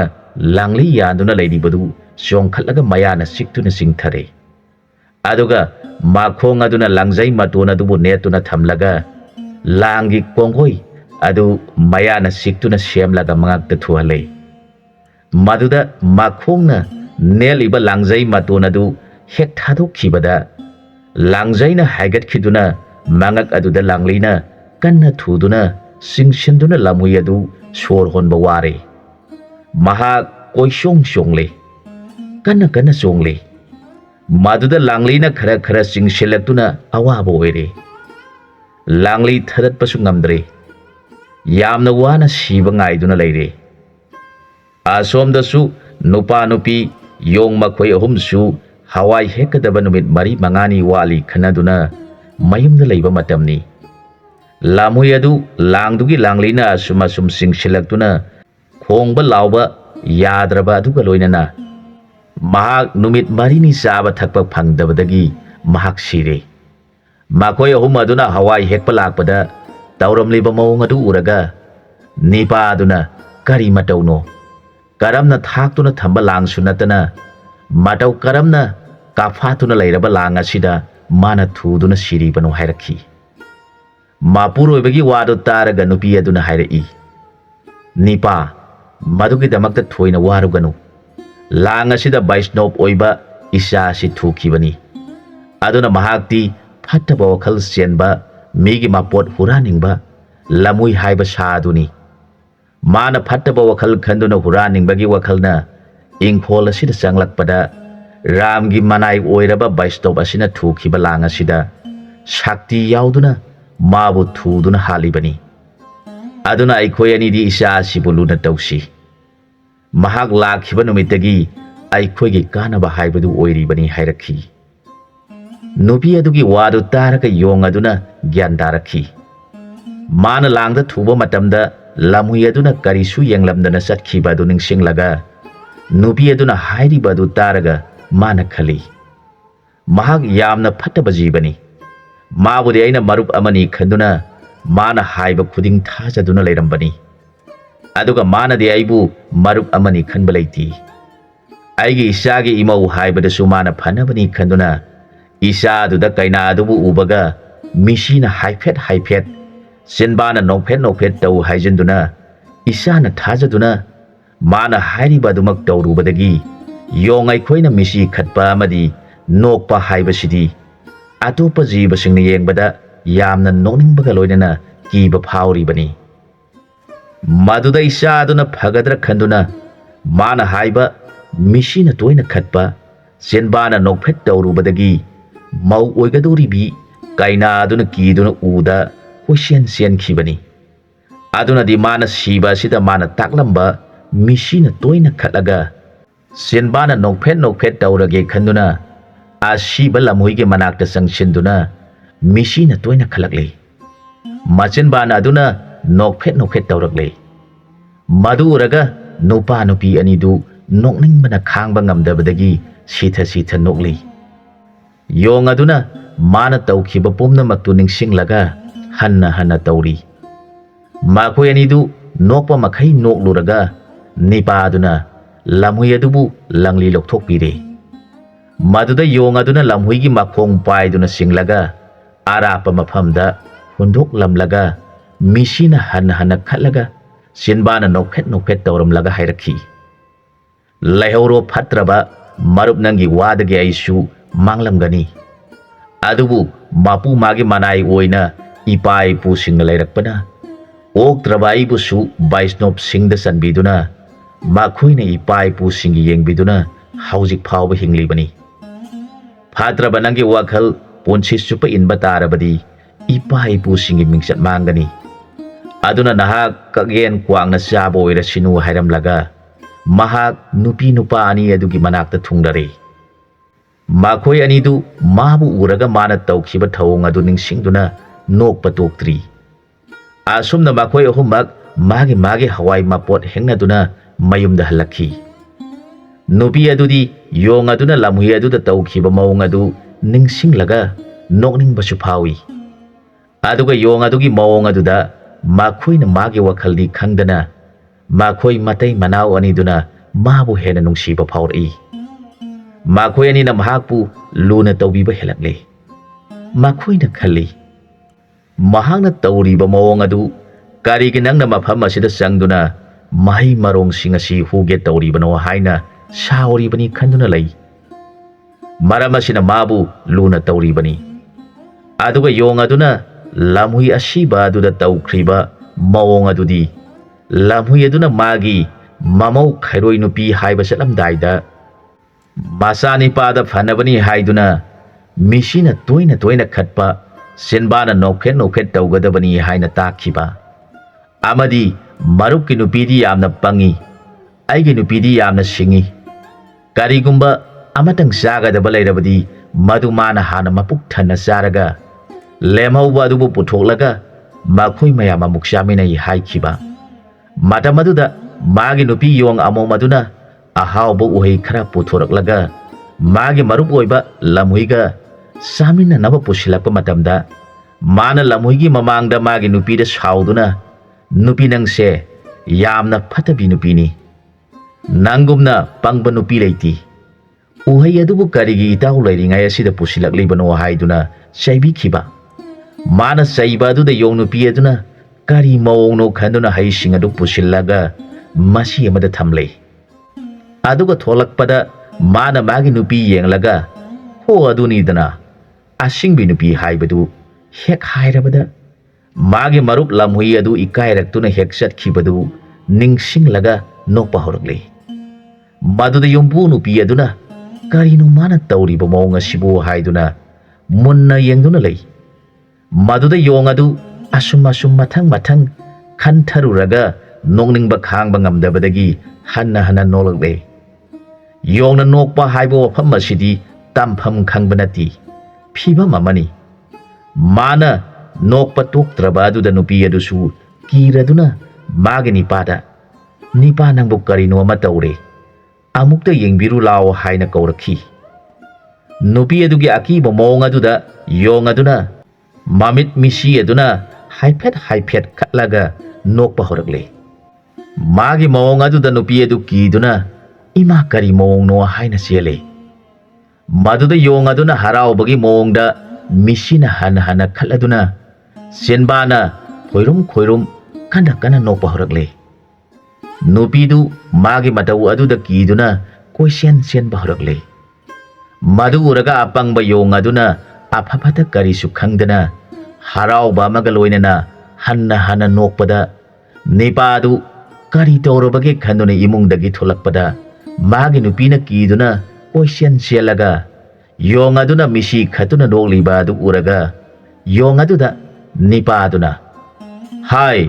ꯂꯥꯡꯂꯤ ꯌꯥꯟꯗꯨꯅ ꯂꯩꯔꯤꯕꯗꯨ ꯆꯣꯡꯈꯠꯂꯒ ꯃꯌꯥꯅ ꯆꯤꯛꯇꯨꯅ ꯆꯤꯡꯊꯔꯦ꯫ ꯑꯗꯨꯒ ꯃꯈꯣꯡ ꯑꯗꯨꯅ ꯂꯥꯡꯖꯩ ꯃꯇꯣꯟ ꯑꯗꯨꯕꯨ ꯅꯦꯠꯇꯨꯅ ꯊꯝꯂꯒ ꯂꯥꯡꯒꯤ ꯀꯣꯡꯒꯣꯏ ꯑꯗꯨ ꯃꯌꯥꯅ ꯆꯤꯛꯇꯨꯅ ꯁꯦꯝꯂꯒ ꯃꯉꯛꯇ ꯊꯨꯍꯜꯂꯦ꯫ ꯃꯗꯨꯗ ꯃꯈꯣꯡꯅ ꯅꯦꯠꯂꯤꯕ ꯂꯥꯡꯖꯩ ꯃꯇꯣꯟ ꯑꯗꯨ ꯍꯦꯛ ꯊꯥꯗꯣꯛꯈꯤꯕꯗ ꯂꯥꯡꯖꯩꯅ ꯍꯥꯏꯒꯠꯈꯤꯗꯨꯅ ꯃꯉꯛ ꯑꯗꯨꯗ ꯂꯥꯡꯂꯤꯅ ꯀꯟꯅ ꯊꯨꯗꯨꯅ ꯆꯤꯡꯁꯤꯟꯗꯨꯅ ꯂꯃꯨꯏ ꯑꯗꯨ ꯁꯣꯔ ꯍꯣꯟꯕ ꯋꯥꯔꯦ꯫ ꯃꯍꯥꯛ ꯀꯣꯏꯆꯣꯡ ꯆꯣꯡꯂꯦ, ꯀꯟꯅ ꯆꯣꯡꯂꯦ꯫ ꯃꯗꯨꯗ ꯂꯥꯡꯂꯤꯅ ꯈꯔ ꯆꯤꯡꯁꯤꯜꯂꯛꯇꯨꯅ ꯑꯋꯥꯕ ꯑꯣꯏꯔꯦ꯫ ꯂꯥꯡꯂꯤ ꯊꯗꯠꯄꯁꯨ ꯉꯝꯗ꯭ꯔꯦ, ꯌꯥꯝꯅ ꯋꯥꯅ ꯁꯤꯕ ꯉꯥꯏꯗꯨꯅ ꯂꯩꯔꯦ꯫ ꯑꯁꯣꯝꯗꯁꯨ ꯅꯨꯄꯥ ꯅꯨꯄꯤ ꯌꯣꯡ ꯃꯈꯣꯏ ꯑꯍꯨꯝꯁꯨ ꯍꯋꯥꯏ ꯍꯦꯛꯀꯗꯕ ꯅꯨꯃꯤꯠ 4-5ꯅꯤ ꯋꯥꯠꯂꯤ ꯈꯟꯅꯗꯨꯅ ꯃꯌꯨꯝꯗ ꯂꯩꯕ ꯃꯇꯝꯅꯤ꯫ ꯂꯃꯨꯏ ꯑꯗꯨ ꯂꯥꯡꯗꯨꯒꯤ ꯂꯥꯡꯂꯤꯅ ꯑꯁꯨꯝ ꯆꯤꯡꯁꯤꯜꯂꯛꯇꯨꯅ ꯈꯣꯡꯕ ꯂꯥꯎꯕ ꯌꯥꯗ꯭ꯔꯕ ꯑꯗꯨꯒ ꯂꯣꯏꯅꯅ ꯃꯍꯥꯛ ꯅꯨꯃꯤꯠ 4ꯅꯤ ꯆꯥꯕ ꯊꯛꯄ ꯐꯪꯗꯕꯗꯒꯤ ꯃꯍꯥꯛ ꯁꯤꯔꯦ꯫ ꯃꯈꯣꯏ ꯑꯍꯨꯝ ꯑꯗꯨꯅ ꯍꯋꯥꯏ ꯍꯦꯛꯄ ꯂꯥꯛꯄꯗ ꯇꯧꯔꯝꯂꯤꯕ ꯃꯑꯣꯡ ꯑꯗꯨ ꯎꯔꯒ ꯅꯤꯄꯥ ꯑꯗꯨꯅ ꯀꯔꯤ ꯃꯇꯧꯅꯣ, ꯀꯔꯝꯅ ꯊꯥꯛꯇꯨꯅ ꯊꯝꯕ ꯂꯥꯡꯁꯨ ꯅꯠꯇꯅ ꯃꯇꯧ ꯀꯔꯝꯅ ꯀꯥꯐꯥꯠꯇꯨꯅ ꯂꯩꯔꯕ ꯂꯥꯡ ꯑꯁꯤꯗ ꯃꯥꯅ ꯊꯨꯗꯨꯅ ꯁꯤꯔꯤꯕꯅꯣ ꯍꯥꯏꯔꯛꯈꯤ꯫ ꯃꯄꯨꯔꯣꯏꯕꯒꯤ ꯋꯥꯗꯨ ꯇꯥꯔꯒ ꯅꯨꯄꯤ ꯑꯗꯨꯅ ꯍꯥꯏꯔꯛꯏ, ꯅꯤꯄꯥ, ꯃꯗꯨꯒꯤꯗꯃꯛꯇ ꯊꯣꯏꯅ ꯋꯥꯔꯨꯒꯅꯨ꯫ ꯂꯥꯡ ꯑꯁꯤꯗ ꯕꯩꯁꯅꯣꯞ ꯑꯣꯏꯕ ꯏꯆꯥ ꯑꯁꯤ ꯊꯨꯈꯤꯕꯅꯤ꯫ ꯑꯗꯨꯅ ꯃꯍꯥꯛꯇꯤ ꯐꯠꯇꯕ ꯋꯥꯈꯜ ꯆꯦꯟꯕ, ꯃꯤꯒꯤ ꯃꯄꯣꯠ ꯍꯨꯔꯥꯟꯅꯤꯡꯕ ꯂꯃꯨꯏ ꯍꯥꯏꯕ ꯁꯥ ꯑꯗꯨꯅꯤ꯫ ꯃꯥꯅ ꯐꯠꯇꯕ ꯋꯥꯈꯜ ꯈꯟꯗꯨꯅ ꯍꯨꯔꯥꯟꯅꯤꯡꯕꯒꯤ ꯋꯥꯈꯜꯅ ꯏꯪꯈꯣꯜ ꯑꯁꯤꯗ ꯆꯪꯂꯛꯄꯗ ꯔꯥꯝꯒꯤ ꯃꯅꯥꯏ ꯑꯣꯏꯔꯕ ꯕꯩꯁꯅꯣꯞ ꯑꯁꯤꯅ ꯊꯨꯈꯤꯕ ꯂꯥꯡ ꯑꯁꯤꯗ ꯁꯛꯇꯤ ꯌꯥꯎꯗꯨꯅ ꯃꯥꯕꯨ ꯊꯨꯗꯨꯅ ꯍꯥꯠꯂꯤꯕꯅꯤ꯫ ꯑꯗꯨꯅ ꯑꯩꯈꯣꯏ ꯑꯅꯤꯗꯤ ꯏꯆꯥ ꯑꯁꯤꯕꯨ ꯂꯨꯅ ꯇꯧꯁꯤ꯫ ꯃꯍꯥꯛ ꯂꯥꯛꯈꯤꯕ ꯅꯨꯃꯤꯠꯇꯒꯤ ꯑꯩꯈꯣꯏꯒꯤ ꯀꯥꯟꯅꯕ ꯍꯥꯏꯕꯗꯨ ꯑꯣꯏꯔꯤꯕꯅꯤ ꯍꯥꯏꯔꯛꯈꯤ꯫ ꯅꯨꯄꯤ ꯑꯗꯨꯒꯤ ꯋꯥꯗꯨ ꯇꯥꯔꯒ ꯌꯣꯡ ꯑꯗꯨꯅ ꯒ꯭ꯌꯥꯟ ꯇꯥꯔꯛꯈꯤ꯫ ꯃꯥꯅ ꯂꯥꯡꯗ ꯊꯨꯕ ꯃꯇꯝꯗ ꯂꯃꯨꯏ ꯑꯗꯨꯅ ꯀꯔꯤꯁꯨ ꯌꯦꯡꯂꯝꯗꯅ ꯆꯠꯈꯤꯕ ꯑꯗꯨ ꯅꯤꯡꯁꯤꯡꯂꯒ ꯅꯨꯄꯤ ꯑꯗꯨꯅ ꯍꯥꯏꯔꯤꯕ ꯑꯗꯨ ꯇꯥꯔꯒ ꯃꯥꯅ ꯈꯜꯂꯤ, ꯃꯍꯥꯛ ꯌꯥꯝꯅ ꯐꯠꯇꯕ ꯖꯤꯕꯅꯤ꯫ ꯃꯥꯕꯨꯗꯤ ꯑꯩꯅ ꯃꯔꯨꯞ ꯑꯃꯅꯤ ꯈꯟꯗꯨꯅ ꯃꯥꯅ ꯍꯥꯏꯕ ꯈꯨꯗꯤꯡ ꯊꯥꯖꯗꯨꯅ ꯂꯩꯔꯝꯕꯅꯤ꯫ ꯑꯗꯨꯒ ꯃꯥꯅꯗꯤ ꯑꯩꯕꯨ ꯃꯔꯨꯞ ꯑꯃꯅꯤ ꯈꯟꯕ ꯂꯩꯇꯦ꯫ ꯑꯩꯒꯤ ꯏꯆꯥꯒꯤ ꯏꯃꯧ ꯍꯥꯏꯕꯗꯁꯨ ꯃꯥꯅ ꯐꯅꯕꯅꯤ ꯈꯟꯗꯨꯅ ꯏꯆꯥ ꯑꯗꯨꯗ ꯀꯩꯅꯥ ꯑꯗꯨꯕꯨ ꯎꯕꯒ ꯃꯤꯁꯤꯅ ꯍꯥꯏꯐꯦꯠ ꯆꯤꯟꯕꯥꯅ ꯅꯣꯛꯐꯦꯠ ꯇꯧ ꯍꯥꯏꯖꯤꯟꯗꯨꯅ ꯏꯆꯥꯅ ꯊꯥꯖꯗꯨꯅ ꯃꯥꯅ ꯍꯥꯏꯔꯤꯕ ꯑꯗꯨꯃꯛ ꯇꯧꯔꯨꯕꯗꯒꯤ ꯌꯣꯡ ꯑꯩꯈꯣꯏꯅ ꯃꯤꯁꯤ ꯈꯠꯄ ꯑꯃꯗꯤ ꯅꯣꯛꯄ ꯍꯥꯏꯕꯁꯤꯗꯤ ꯑꯇꯣꯞꯄ ꯖꯤꯕꯁꯤꯡꯅ ꯌꯦꯡꯕꯗ ꯌꯥꯝꯅ ꯅꯣꯛꯅꯤꯡꯕꯒ ꯂꯣꯏꯅꯅ ꯀꯤꯕ ꯐꯥꯎꯔꯤꯕꯅꯤ꯫ ꯃꯗꯨꯗ ꯏꯆꯥ ꯑꯗꯨꯅ ꯐꯒꯗ꯭ꯔꯥ ꯈꯟꯗꯨꯅ Mana haiba misina toina khatpa senbana nokphet tawrubadagi mau oigadoribi kaina aduna kiduna uda question sen khibani aduna di mana siba sida mana taklamba misina toina khatlaga senbana nokphet tawrage khanduna asiba lamuige manakta sangshinduna misina toina khalakle machenbana aduna nokphet tawrakle madu uraga nupa nupi anidu nokningbana khangba ngamdabadagi sitha nokli yong aduna mana tawkhiba pumnamaktu ningsinglaga hanna tawri makhoi anidu nokpa makhai nokluraga nipa aduna lamhui adubu langli lokthokpire maduda yong aduna lamhui gi makhong paiduna singlaga arapa maphamda hundok lamlaga misina hanna khatlaga sinbana nokphet tawramlaga hairakhi laihoro phatraba marup nangi wadagi aisu manglamgani adubu mapu magi manai oina ipai pu singla lairakpana oktraba aibusu baisnop singda sanbiduna makhoina ipai pu singi yengbiduna haujik phawba hinglibani phatraba nangi wakhal ponsi supa inba tarabadi ipai pu singi mingsat mangani aduna nahak kagen kwangna chaba oirasinu hairamlaga mahak nupi nupa ani adugi manakta thungdare makhoi anidu mabu uraga mana tawkhiba thawong adu ningsingduna nokpa toktri asumna makhoi ahumak magi hawai mapot hengnaduna mayumda halakhi nupi adudi yong aduna lamhui aduda tawkhiba mawong adu ningsinglaga nokningbasu phawi aduga yong adugi mawong aduda makhoina magi wakhaldi khangdana makhoi matai manau aniduna mabu hena nungsiba phawri makhoi anina mahakpu luna tawbiba helakle makhoina khali mahangna tawriba mawong adu karigi nangna mafam asida sangduna mahi marong singasi huge tawribano haina sauribani khanduna lei maram asina mabu luna tawribani aduga yong aduna lamhui asiba aduda tawkhriba mawong adudi lamhui aduna magi mamau khairoi nupi haiba salamdaida masani pada phanabani haiduna misina toina khatpa senbana nokhet tawgadabani haina takhiba amadi marupki nupidi yamna pangi aigi nupidi yamna singi karigumba amatang sagadaba lairabadi madumana hana mapuk thana saraga lemhauba adubu puthoklaga makhoi mayama muksaminai haikhiba matamaduda magi nupi yong amo maduna ahauba uhei khara puthoraklaga magi marup oiba lamhuiga samina naba pusilakpa matamda mana lamhuigi mamangda magi nupida sauduna nupi nangse yamna phatabi nupini nangumna pangba nupi leiti uhei adubu karigi itau lairingai asida pusilaklibano haiduna saibi khiba mana saiba aduda yong nupi aduna kari mawongno khanduna haising adu pusillaga masi amada thamle aduga tholakpada mana magi nupi yenglaga ho aduni dana asingbi nupi haibadu hek hairabada magi marup lamhui adu ikairak tuna hek sat khibadu ningsinglaga nokpa horakle maduda yombu nupi aduna karino mana tawriba mawong asibu haiduna munna yengduna lei maduda yong adu asum mathang khantharuraga nokningba khangba ngamdabadagi hanna nolakle yongna nokpa haibo wafam asidi tampham khangba nati phibam amani mana nokpa toktraba aduda nupi adusu kiraduna magi nipa nangbu karino ama tawre amukta yengbiru lao haina kaurakhi nupi adugi akiba mawong aduda yong aduna mamit misi aduna haiphet khatlaga nokpa horakle magi mawong aduda nupi adu kiduna ima kari mawong no haina sele maduda yong aduna haraubagi mawongda misina hana khatladuna senbana khoirum kana nokpa horakle nupidu magi matau aduda kiduna koisen senba horakle madu uraga apangba yong aduna aphapata karisu khangdana harauba amaga loinana hanna nokpada nipadu ꯀꯔꯤ ꯇꯧꯔꯕꯒꯦ ꯈꯟꯗꯨꯅ ꯏꯃꯨꯡꯗꯒꯤ ꯊꯣꯛꯂꯛꯄꯗ ꯃꯥꯒꯤ ꯅꯨꯄꯤꯅ ꯀꯤꯗꯨꯅ ꯀꯣꯏꯆꯦꯟ ꯆꯦꯜꯂꯒ ꯌꯣꯡ ꯑꯗꯨꯅ ꯃꯤꯁꯤ ꯈꯠꯇꯨꯅ ꯅꯣꯛꯂꯤꯕ ꯑꯗꯨ ꯎꯔꯒ ꯌꯣꯡ ꯑꯗꯨꯗ ꯅꯤꯄꯥꯗꯨꯅ ꯍꯥꯏ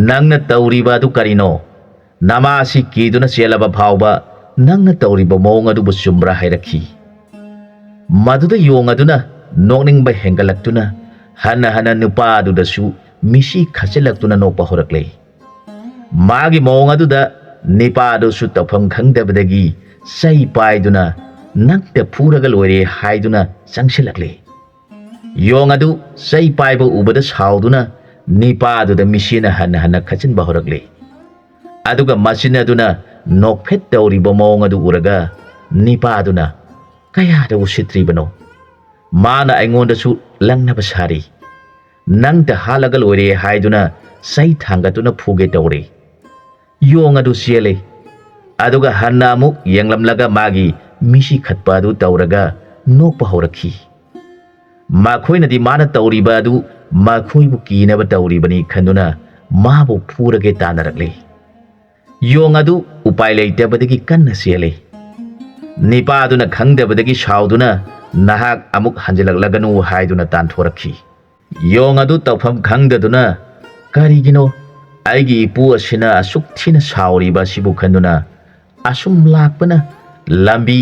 ꯅꯪꯅ ꯇꯧꯔꯤꯕ ꯑꯗꯨ ꯀꯔꯤꯅꯣ ꯅꯃꯥꯁꯤ ꯀꯤꯗꯨꯅ ꯆꯦꯜꯂꯕ ꯐꯥꯎꯕ ꯅꯪꯅ ꯇꯧꯔꯤꯕ ꯃꯑꯣꯡ ꯑꯗꯨꯕꯨ ꯆꯨꯝꯕ꯭ꯔꯥ ꯍꯥꯏꯔꯛꯈꯤ ꯃꯗꯨꯗ ꯌꯣꯡ ꯑꯗꯨꯅ ꯅꯣꯛꯅꯤꯡꯕ ꯍꯦꯟꯒꯠꯂꯛꯇꯨꯅ ꯍꯟꯅ ꯍꯟꯅ ꯅꯨꯄꯥ ꯑꯗꯨꯗꯁꯨ ꯃꯤꯁꯤ ꯈꯠꯆꯤꯜꯂꯛꯇꯨꯅ ꯅꯣꯛꯄ ꯍꯧꯔꯛꯂꯦ ꯃꯥꯒꯤ ꯃꯑꯣꯡ ꯑꯗꯨꯗ ꯅꯤꯄꯥ ꯑꯗꯨꯁꯨ ꯇꯧꯐꯝ ꯈꯪꯗꯕꯗꯒꯤ ꯆꯩ ꯄꯥꯏꯗꯨꯅ ꯅꯪꯇ ꯐꯨꯔꯒ ꯂꯣꯏꯔꯦ ꯍꯥꯏꯗꯨꯅ ꯆꯪꯁꯤꯜꯂꯛꯂꯦ ꯌꯣꯡ ꯑꯗꯨ ꯆꯩ ꯄꯥꯏꯕ ꯎꯕꯗ ꯁꯥꯎꯗꯨꯅ ꯅꯤꯄꯥ ꯑꯗꯨꯗ ꯃꯤꯁꯤꯅ ꯍꯟꯅ ꯍꯟꯅ ꯈꯠꯆꯤꯟꯕ ꯍꯧꯔꯛꯂꯦ ꯑꯗꯨꯒ ꯃꯆꯤꯟ ꯑꯗꯨꯅ ꯅꯣꯛꯐꯦꯠ ꯇꯧꯔꯤꯕ ꯃꯑꯣꯡ ꯑꯗꯨ ꯎꯔꯒ ꯅꯤꯄꯥ ꯑꯗꯨꯅ ꯀꯌꯥꯗ ꯎꯁꯤꯠꯇ꯭ꯔꯤꯕꯅꯣ ꯃꯥꯅ ꯑꯩꯉꯣꯟꯗꯁꯨ ꯂꯪꯅꯕ ꯁꯥꯔꯤ ꯅꯪꯇ ꯍꯥꯠꯂꯒ ꯂꯣꯏꯔꯦ ꯍꯥꯏꯗꯨꯅ ꯆꯩ ꯊꯥꯡꯒꯠꯇꯨꯅ ꯐꯨꯒꯦ ꯇꯧꯔꯦ ꯌꯣꯡ ꯑꯗꯨ ꯆꯦꯜꯂꯦ ꯑꯗꯨꯒ ꯍꯟꯅ ꯑꯃꯨꯛ ꯌꯦꯡꯂꯝꯂꯒ ꯃꯥꯒꯤ ꯃꯤꯁꯤ ꯈꯠꯄ ꯑꯗꯨ ꯇꯧꯔꯒ ꯅꯣꯛꯄ ꯍꯧꯔꯛꯈꯤ ꯃꯈꯣꯏꯅꯗꯤ ꯃꯥꯅ ꯇꯧꯔꯤꯕ ꯑꯗꯨ ꯃꯈꯣꯏꯕꯨ ꯀꯤꯅꯕ ꯇꯧꯔꯤꯕꯅꯤ ꯈꯟꯗꯨꯅ ꯃꯥꯕꯨ ꯐꯨꯔꯒꯦ ꯇꯥꯟꯅꯔꯛꯂꯦ ꯌꯣꯡ ꯑꯗꯨ ꯎꯄꯥꯏ ꯂꯩꯇꯕꯗꯒꯤ ꯀꯟꯅ ꯆꯦꯜꯂꯦ ꯅꯤꯄꯥ ꯑꯗꯨꯅ ꯈꯪꯗꯕꯗꯒꯤ ꯁꯥꯎꯗꯨꯅ ꯅꯍꯥꯛ ꯑꯃꯨꯛ ꯍꯟꯖꯤꯜꯂꯛꯂꯒꯅꯨ ꯍꯥꯏꯗꯨꯅ ꯇꯥꯟꯊꯣꯔꯛꯈꯤ ꯌꯣꯡ ꯑꯗꯨ ꯇꯧꯐꯝ ꯈꯪꯗꯗꯨꯅ ꯀꯔꯤꯒꯤꯅꯣ ꯑꯩꯒꯤ ꯏꯄꯨ ꯑꯁꯤꯅ ꯑꯁꯨꯛ ꯊꯤꯅ ꯁꯥꯎꯔꯤꯕ ꯑꯁꯤꯕꯨ ꯈꯟꯗꯨꯅ ꯑꯁꯨꯝ ꯂꯥꯛꯄꯅ ꯂꯝꯕꯤ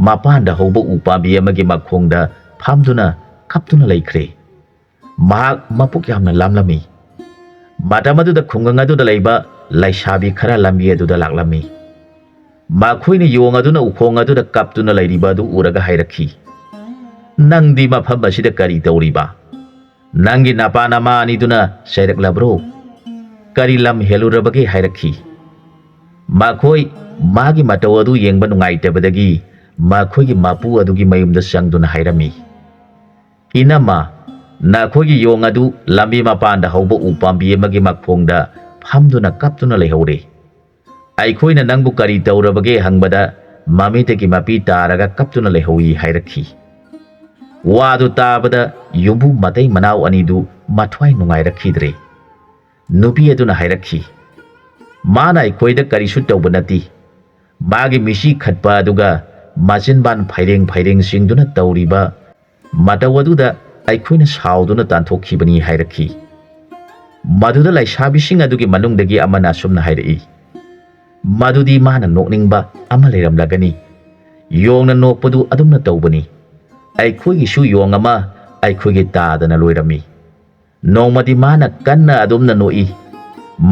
ꯃꯄꯥꯟꯗ ꯍꯧꯕ ꯎꯄꯥꯝꯕꯤ ꯑꯃꯒꯤ ꯃꯈꯣꯡꯗ ꯐꯝꯗꯨꯅ ꯀꯞꯇꯨꯅ ꯂꯩꯈ꯭ꯔꯦ ꯃꯍꯥꯛ ꯃꯄꯨꯛ ꯌꯥꯝꯅ ꯂꯥꯝꯂꯝꯃꯤ ꯃꯇꯝ ꯑꯗꯨꯗ ꯈꯨꯡꯒꯪ ꯑꯗꯨꯗ ꯂꯩꯕ ꯂꯩꯁꯥꯕꯤ ꯈꯔ ꯂꯝꯕꯤ ꯑꯗꯨꯗ ꯂꯥꯛꯂꯝꯃꯤ ꯃꯈꯣꯏꯅ ꯌꯣꯡ ꯑꯗꯨꯅ ꯎꯈꯣꯡ ꯑꯗꯨꯗ ꯀꯞꯇꯨꯅ ꯂꯩꯔꯤꯕ ꯑꯗꯨ ꯎꯔꯒ ꯍꯥꯏꯔꯛꯈꯤ ꯅꯪꯗꯤ ꯃꯐꯝ ꯑꯁꯤꯗ ꯀꯔꯤ ꯇꯧꯔꯤꯕ ꯅꯪꯒꯤ ꯅꯄꯥ ꯅꯃꯥ ꯑꯅꯤꯗꯨꯅ ꯆꯩꯔꯛꯂꯕ꯭ꯔꯣ ꯀꯔꯤ ꯂꯝ ꯍꯦꯜꯂꯨꯔꯕꯒꯦ ꯍꯥꯏꯔꯛꯈꯤ ꯃꯈꯣꯏ ꯃꯥꯒꯤ ꯃꯇꯧ ꯑꯗꯨ ꯌꯦꯡꯕ ꯅꯨꯡꯉꯥꯏꯇꯕꯗꯒꯤ ꯃꯈꯣꯏꯒꯤ ꯃꯄꯨ ꯑꯗꯨꯒꯤ ꯃꯌꯨꯝꯗ ꯆꯪꯗꯨꯅ ꯍꯥꯏꯔꯝꯃꯤ ꯏꯅꯝꯃ ꯅꯈꯣꯏꯒꯤ ꯌꯣꯡ ꯑꯗꯨ ꯂꯝꯕꯤ ꯃꯄꯥꯟꯗ ꯍꯧꯕ ꯎꯄꯥꯝꯕꯤ ꯑꯃꯒꯤ ꯃꯈꯣꯡꯗ ꯐꯝꯗꯨꯅ ꯀꯞꯇꯨꯅ ꯂꯩꯍꯧꯔꯦ ꯑꯩꯈꯣꯏꯅ ꯅꯪꯕꯨ ꯀꯔꯤ ꯇꯧꯔꯕꯒꯦ ꯍꯪꯕꯗ ꯃꯃꯤꯠꯇꯒꯤ ꯃꯄꯤ ꯇꯥꯔꯒ ꯀꯞꯇꯨꯅ ꯂꯩꯍꯧꯏ ꯍꯥꯏꯔꯛꯈꯤ ꯋꯥꯗꯨ ꯇꯥꯕꯗ ꯌꯨꯝꯕꯨ ꯃꯇꯩ ꯃꯅꯥꯎ ꯑꯅꯤꯗꯨ ꯃꯊ꯭ꯋꯥꯏ ꯅꯨꯡꯉꯥꯏꯔꯛꯈꯤꯗ꯭ꯔꯦ ꯅꯨꯄꯤ ꯑꯗꯨꯅ ꯍꯥꯏꯔꯛꯈꯤ ꯃꯥꯅ ꯑꯩꯈꯣꯏꯗ ꯀꯔꯤꯁꯨ ꯇꯧꯕ ꯅꯠꯇꯦ ꯃꯥꯒꯤ ꯃꯤꯁꯤ ꯈꯠꯄ ꯑꯗꯨꯒ ꯃꯆꯤꯟꯕꯥꯟ ꯐꯩꯔꯦꯡ ꯐꯩꯔꯦꯡꯁꯤꯡꯗꯨꯅ ꯇꯧꯔꯤꯕ ꯃꯇꯧ ꯑꯗꯨꯗ ꯑꯩꯈꯣꯏꯅ ꯁꯥꯎꯗꯨꯅ ꯇꯥꯟꯊꯣꯛꯈꯤꯕꯅꯤ ꯍꯥꯏꯔꯛꯈꯤ ꯃꯗꯨꯗ ꯂꯩꯁꯥꯕꯤꯁꯤꯡ ꯑꯗꯨꯒꯤ ꯃꯅꯨꯡꯗꯒꯤ ꯑꯃꯅ ꯑꯁꯨꯝꯅ ꯍꯥꯏꯔꯛꯏ ꯃꯗꯨꯗꯤ ꯃꯥꯅ ꯅꯣꯛꯅꯤꯡꯕ ꯑꯃ ꯂꯩꯔꯝꯂꯒꯅꯤ ꯌꯣꯡꯅ ꯅꯣꯛꯄꯗꯨ ꯑꯗꯨꯝꯅ ꯇꯧꯕꯅꯤ ꯑꯩꯈꯣꯏꯒꯤꯁꯨ ꯌꯣꯡ ꯑꯃ ꯑꯩꯈꯣꯏꯒꯤ ꯇꯥꯗꯅ ꯂꯣꯏꯔꯝꯃꯤ ꯅꯣꯡꯃꯗꯤ ꯃꯥꯅ ꯀꯟꯅ ꯑꯗꯨꯝꯅ ꯅꯣꯛꯏ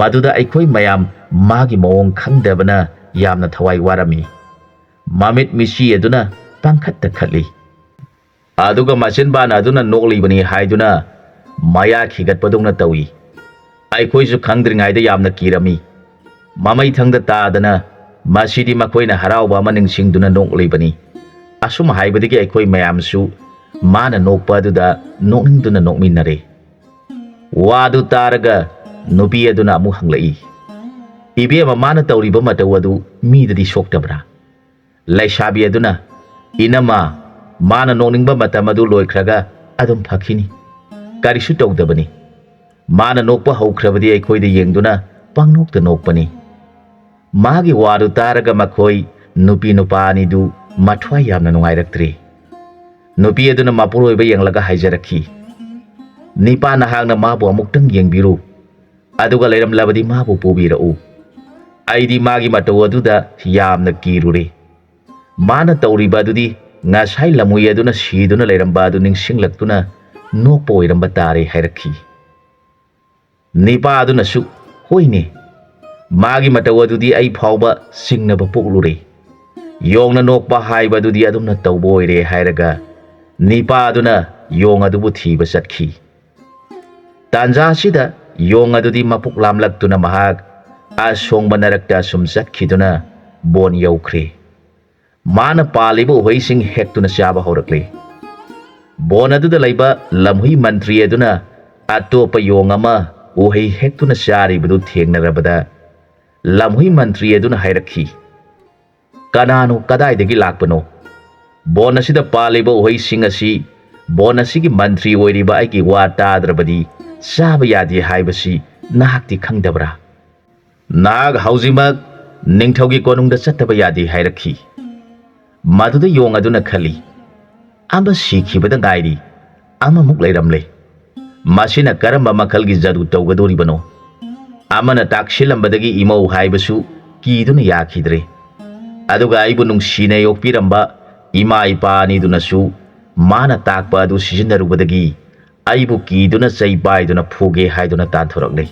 ꯃꯗꯨꯗ ꯑꯩꯈꯣꯏ ꯃꯌꯥꯝ ꯃꯥꯒꯤ ꯃꯑꯣꯡ ꯈꯪꯗꯕꯅ ꯌꯥꯝꯅ ꯊꯋꯥꯏ ꯋꯥꯔꯝꯃꯤ ꯃꯃꯤꯠ ꯃꯤꯁꯤ ꯑꯗꯨꯅ ꯄꯥꯡꯈꯠꯇ ꯈꯠꯂꯤ ꯑꯗꯨꯒ ꯃꯆꯤꯟꯕꯥꯟ ꯑꯗꯨꯅ ꯅꯣꯛꯂꯤꯕꯅꯤ ꯍꯥꯏꯗꯨꯅ ꯃꯌꯥ ꯈꯤꯒꯠꯄꯗꯧꯅ ꯇꯧꯏ ꯑꯩꯈꯣꯏꯁꯨ ꯈꯪꯗ꯭ꯔꯤꯉꯩꯗ ꯌꯥꯝꯅ ꯀꯤꯔꯝꯃꯤ ꯃꯃꯩꯊꯪꯗ ꯇꯥꯗꯅ ꯃꯁꯤꯗꯤ ꯃꯈꯣꯏꯅ ꯍꯔꯥꯎꯕ ꯑꯃ ꯅꯤꯡꯁꯤꯡꯗꯨꯅ ꯅꯣꯛꯂꯤꯕꯅꯤ ꯑꯁꯨꯝ ꯍꯥꯏꯕꯗꯒꯤ ꯑꯩꯈꯣꯏ ꯃꯌꯥꯝꯁꯨ ꯃꯥꯅ ꯅꯣꯛꯄ ꯑꯗꯨꯗ ꯅꯣꯛꯅꯤꯡꯗꯨꯅ ꯅꯣꯛꯃꯤꯟꯅꯔꯦ ꯋꯥꯗꯨ ꯇꯥꯔꯒ ꯅꯨꯄꯤ ꯑꯗꯨꯅ ꯑꯃꯨꯛ ꯍꯪꯂꯛꯏ ꯏꯕꯦꯝꯃ ꯃꯥꯅ ꯇꯧꯔꯤꯕ ꯃꯇꯧ ꯑꯗꯨ ꯃꯤꯗꯗꯤ ꯁꯣꯛꯇꯕ꯭ꯔꯥ ꯂꯩꯁꯥꯕꯤ ꯑꯗꯨꯅ ꯏꯅꯝꯃ ꯃꯥꯅ ꯅꯣꯛꯅꯤꯡꯕ ꯃꯇꯝ ꯑꯗꯨ ꯂꯣꯏꯈ꯭ꯔꯒ ꯑꯗꯨꯝ ꯐꯈꯤꯅꯤ ꯀꯔꯤꯁꯨ ꯇꯧꯗꯕꯅꯤ ꯃꯥꯅ ꯅꯣꯛꯄ ꯍꯧꯈ꯭ꯔꯕꯗꯤ ꯑꯩꯈꯣꯏꯗ ꯌꯦꯡꯗꯨꯅ ꯄꯪꯅꯣꯛꯇ ꯅꯣꯛꯄꯅꯤ ꯃꯥꯒꯤ ꯋꯥꯗꯨ ꯇꯥꯔꯒ ꯃꯈꯣꯏ ꯅꯨꯄꯤ ꯅꯨꯄꯥ ꯑꯅꯤꯗꯨ ꯃꯊ꯭ꯋꯥꯏ ꯌꯥꯝꯅ ꯅꯨꯡꯉꯥꯏꯔꯛꯇ꯭ꯔꯦ ꯅꯨꯄꯤ ꯑꯗꯨꯅ ꯃꯄꯨꯔꯣꯏꯕ ꯌꯦꯡꯂꯒ ꯍꯥꯏꯖꯔꯛꯈꯤ ꯅꯤꯄꯥ ꯅꯍꯥꯛꯅ ꯃꯥꯕꯨ ꯑꯃꯨꯛꯇꯪ ꯌꯦꯡꯕꯤꯔꯨ ꯑꯗꯨꯒ ꯂꯩꯔꯝꯂꯕꯗꯤ ꯃꯥꯕꯨ ꯄꯨꯕꯤꯔꯛꯎ ꯑꯩꯗꯤ ꯃꯥꯒꯤ ꯃꯇꯧ ꯑꯗꯨꯗ ꯌꯥꯝꯅ ꯀꯤꯔꯨꯔꯦ ꯃꯥꯅ ꯇꯧꯔꯤꯕ ꯑꯗꯨꯗꯤ ꯉꯁꯥꯏ ꯂꯝꯍꯨꯏ ꯑꯗꯨꯅ ꯁꯤꯗꯨꯅ ꯂꯩꯔꯝꯕ ꯑꯗꯨ ꯅꯤꯡꯁꯤꯡꯂꯛꯇꯨꯅ ꯅꯣꯛꯄ ꯑꯣꯏꯔꯝꯕ ꯇꯥꯔꯦ ꯍꯥꯏꯔꯛꯈꯤ ꯅꯤꯄꯥ ꯑꯗꯨꯅꯁꯨ ꯍꯣꯏꯅꯦ ꯃꯥꯒꯤ ꯃꯇꯧ ꯑꯗꯨꯗꯤ ꯑꯩ ꯐꯥꯎꯕ ꯆꯤꯡꯅꯕ ꯄꯣꯛꯂꯨꯔꯦ ꯌꯣꯡꯅ ꯅꯣꯛꯄ ꯍꯥꯏꯕ ꯑꯗꯨꯗꯤ ꯑꯗꯨꯝꯅ ꯇꯧꯕ ꯑꯣꯏꯔꯦ ꯍꯥꯏꯔꯒ ꯅꯤꯄꯥ ꯑꯗꯨꯅ ꯌꯣꯡ ꯑꯗꯨꯕꯨ ꯊꯤꯕ ꯆꯠꯈꯤ ꯇꯥꯟꯖꯥ ꯑꯁꯤꯗ ꯌꯣꯡ ꯑꯗꯨꯗꯤ ꯃꯄꯨꯛ ꯂꯥꯝꯂꯛꯇꯨꯅ ꯃꯍꯥꯛ ꯑꯁꯣꯡꯕ ꯅꯔꯛꯇ ꯑꯁꯨꯝ ꯆꯠꯈꯤꯗꯨꯅ ꯕꯣꯟ ꯌꯧꯈ꯭ꯔꯦ ꯃꯥꯅ ꯄꯥꯜꯂꯤꯕ ꯎꯍꯩꯁꯤꯡ ꯍꯦꯛꯇꯨꯅ ꯆꯥꯕ ꯍꯧꯔꯛꯂꯦ ꯕꯣꯟ ꯑꯗꯨꯗ ꯂꯩꯕ ꯂꯝꯍꯨꯏ ꯃꯟꯇ꯭ꯔꯤ ꯑꯗꯨꯅ ꯑꯇꯣꯞꯄ ꯌꯣꯡ ꯑꯃ ꯎꯍꯩ ꯍꯦꯛꯇꯨꯅ ꯆꯥꯔꯤꯕꯗꯨ ꯊꯦꯡꯅꯔꯕꯗ ꯂꯝꯍꯨꯏ ꯃꯟꯇ꯭ꯔꯤ ꯑꯗꯨꯅ ꯍꯥꯏꯔꯛꯈꯤ ꯀꯅꯥꯅꯣ ꯀꯗꯥꯏꯗꯒꯤ ꯂꯥꯛꯄꯅꯣ ꯕꯣꯟ ꯑꯁꯤꯗ ꯄꯥꯜꯂꯤꯕ ꯎꯍꯩꯁꯤꯡ ꯑꯁꯤ ꯕꯣꯟ ꯑꯁꯤꯒꯤ ꯃꯟꯇ꯭ꯔꯤ ꯑꯣꯏꯔꯤꯕ ꯑꯩꯒꯤ ꯋꯥ ꯇꯥꯗ꯭ꯔꯕꯗꯤ ꯆꯥꯕ ꯌꯥꯗꯦ ꯍꯥꯏꯕꯁꯤ ꯅꯍꯥꯛꯇꯤ ꯈꯪꯗꯕ꯭ꯔꯥ ꯅꯍꯥꯛ ꯍꯧꯖꯤꯛꯃꯛ ꯅꯤꯡꯊꯧꯒꯤ ꯀꯣꯅꯨꯡꯗ ꯆꯠꯇꯕ ꯌꯥꯗꯦ ꯍꯥꯏꯔꯛꯈꯤ꯫ ꯃꯗꯨꯗ ꯌꯣꯡ ꯑꯗꯨꯅ ꯈꯜꯂꯤ, ꯑꯃ ꯁꯤꯈꯤꯕꯗ ꯉꯥꯏꯔꯤ, ꯑꯃꯃꯨꯛ ꯂꯩꯔꯝꯂꯦ꯫ ꯃꯁꯤꯅ ꯀꯔꯝꯕ ꯃꯈꯜꯒꯤ ꯖꯥꯗꯨ ꯇꯧꯒꯗꯣꯔꯤꯕꯅꯣ? ꯑꯃꯅ ꯇꯥꯛꯁꯤꯜꯂꯝꯕꯗꯒꯤ ꯏꯃꯧ ꯍꯥꯏꯕꯁꯨ ꯀꯤꯗꯨꯅ ꯌꯥꯈꯤꯗ꯭ꯔꯦ꯫ ꯑꯗꯨꯒ ꯑꯩꯕꯨ ꯅꯨꯡꯁꯤꯅ ꯌꯣꯛꯄꯤꯔꯝꯕ ꯏꯃꯥ ꯏꯄꯥ ꯑꯅꯤꯗꯨꯅꯁꯨ ꯃꯥꯅ ꯇꯥꯛꯄ ꯑꯗꯨ ꯁꯤꯖꯤꯟꯅꯔꯨꯕꯗꯒꯤ ꯑꯩꯕꯨ ꯀꯤꯗꯨꯅ ꯆꯩ ꯄꯥꯏꯗꯨꯅ ꯐꯨꯒꯦ ꯍꯥꯏꯗꯨꯅ ꯇꯥꯟꯊꯣꯔꯛꯂꯦ꯫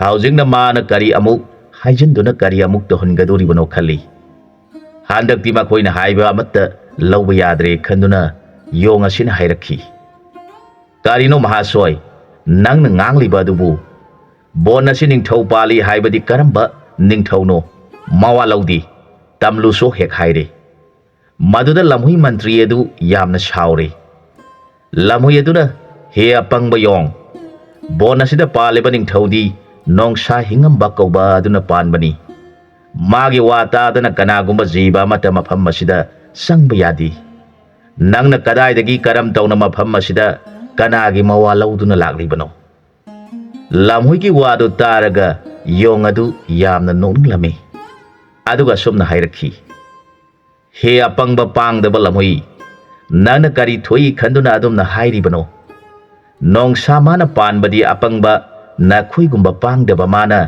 ꯍꯧꯖꯤꯛꯅ ꯃꯥꯅ ꯀꯔꯤ ꯑꯃꯨꯛ ꯍꯥꯏꯖꯤꯟꯗꯨꯅ ꯀꯔꯤ ꯑꯃꯨꯛ ꯇꯧꯍꯟꯒꯗꯣꯔꯤꯕꯅꯣ ꯈꯜꯂꯤ꯫ ꯍꯟꯗꯛꯇꯤ ꯃꯈꯣꯏꯅ ꯍꯥꯏꯕ ꯑꯃꯠꯇ ꯂꯧꯕ ꯌꯥꯗ꯭ꯔꯦ ꯈꯟꯗꯨꯅ ꯌꯣꯡ ꯑꯁꯤꯅ ꯍꯥꯏꯔꯛꯈꯤ, ꯀꯔꯤꯅꯣ ꯃꯍꯥꯁꯣꯏ, ꯅꯪꯅ ꯉꯥꯡꯂꯤꯕ ꯑꯗꯨꯕꯨ? ꯕꯣꯟ ꯑꯁꯤ ꯅꯤꯡꯊꯧ ꯄꯥꯜꯂꯤ ꯍꯥꯏꯕꯗꯤ ꯀꯔꯝꯕ ꯅꯤꯡꯊꯧꯅꯣ? ꯃꯋꯥ ꯂꯧꯗꯦ, ꯇꯝꯂꯨꯁꯨ ꯍꯦꯛ ꯍꯥꯏꯔꯦ꯫ ꯃꯗꯨꯗ ꯂꯝꯍꯨꯏ ꯃꯟꯇ꯭ꯔꯤ ꯑꯗꯨ ꯌꯥꯝꯅ ꯁꯥꯎꯔꯦ꯫ ꯂꯝꯍꯨꯏ ꯑꯗꯨꯅ, ꯍꯦ ꯑꯄꯪꯕ ꯌꯣꯡ, ꯕꯣꯟ ꯑꯁꯤꯗ ꯄꯥꯜꯂꯤꯕ ꯅꯤꯡꯊꯧꯗꯤ ꯅꯣꯡꯁꯥ ꯍꯤꯡꯉꯝꯕ ꯀꯧꯕ ꯑꯗꯨꯅ ꯄꯥꯟꯕꯅꯤ꯫ ꯃꯥꯒꯤ ꯋꯥ ꯇꯥꯗꯅ ꯀꯅꯥꯒꯨꯝꯕ ꯖꯤꯕ ꯑꯃꯠꯇ ꯃꯐꯝ ꯑꯁꯤꯗ ꯆꯪꯕ ꯌꯥꯗꯦ꯫ ꯅꯪꯅ ꯀꯗꯥꯏꯗꯒꯤ ꯀꯔꯝ ꯇꯧꯅ ꯃꯐꯝ ꯑꯁꯤꯗ ꯀꯅꯥꯒꯤ ꯃꯋꯥ ꯂꯧꯗꯨꯅ ꯂꯥꯛꯂꯤꯕꯅꯣ? ꯂꯝꯍꯨꯏꯒꯤ ꯋꯥꯗꯨ ꯇꯥꯔꯒ ꯌꯣꯡ ꯑꯗꯨ ꯌꯥꯝꯅ ꯅꯣꯛꯅꯤꯡꯂꯝꯃꯤ꯫ ꯑꯗꯨꯒ ꯑꯁꯨꯝꯅ ꯍꯥꯏꯔꯛꯈꯤ, ꯍꯦ ꯑꯄꯪꯕ ꯄꯥꯡꯗꯕ ꯂꯝꯍꯨꯏ, ꯅꯪꯅ ꯀꯔꯤ ꯊꯣꯛꯏ ꯈꯟꯗꯨꯅ ꯑꯗꯨꯝꯅ ꯍꯥꯏꯔꯤꯕꯅꯣ? ꯅꯣꯡꯁꯥ ꯃꯥꯅ ꯄꯥꯟꯕꯗꯤ ꯑꯄꯪꯕ ꯅꯈꯣꯏꯒꯨꯝꯕ ꯄꯥꯡꯗꯕ ꯃꯥꯅ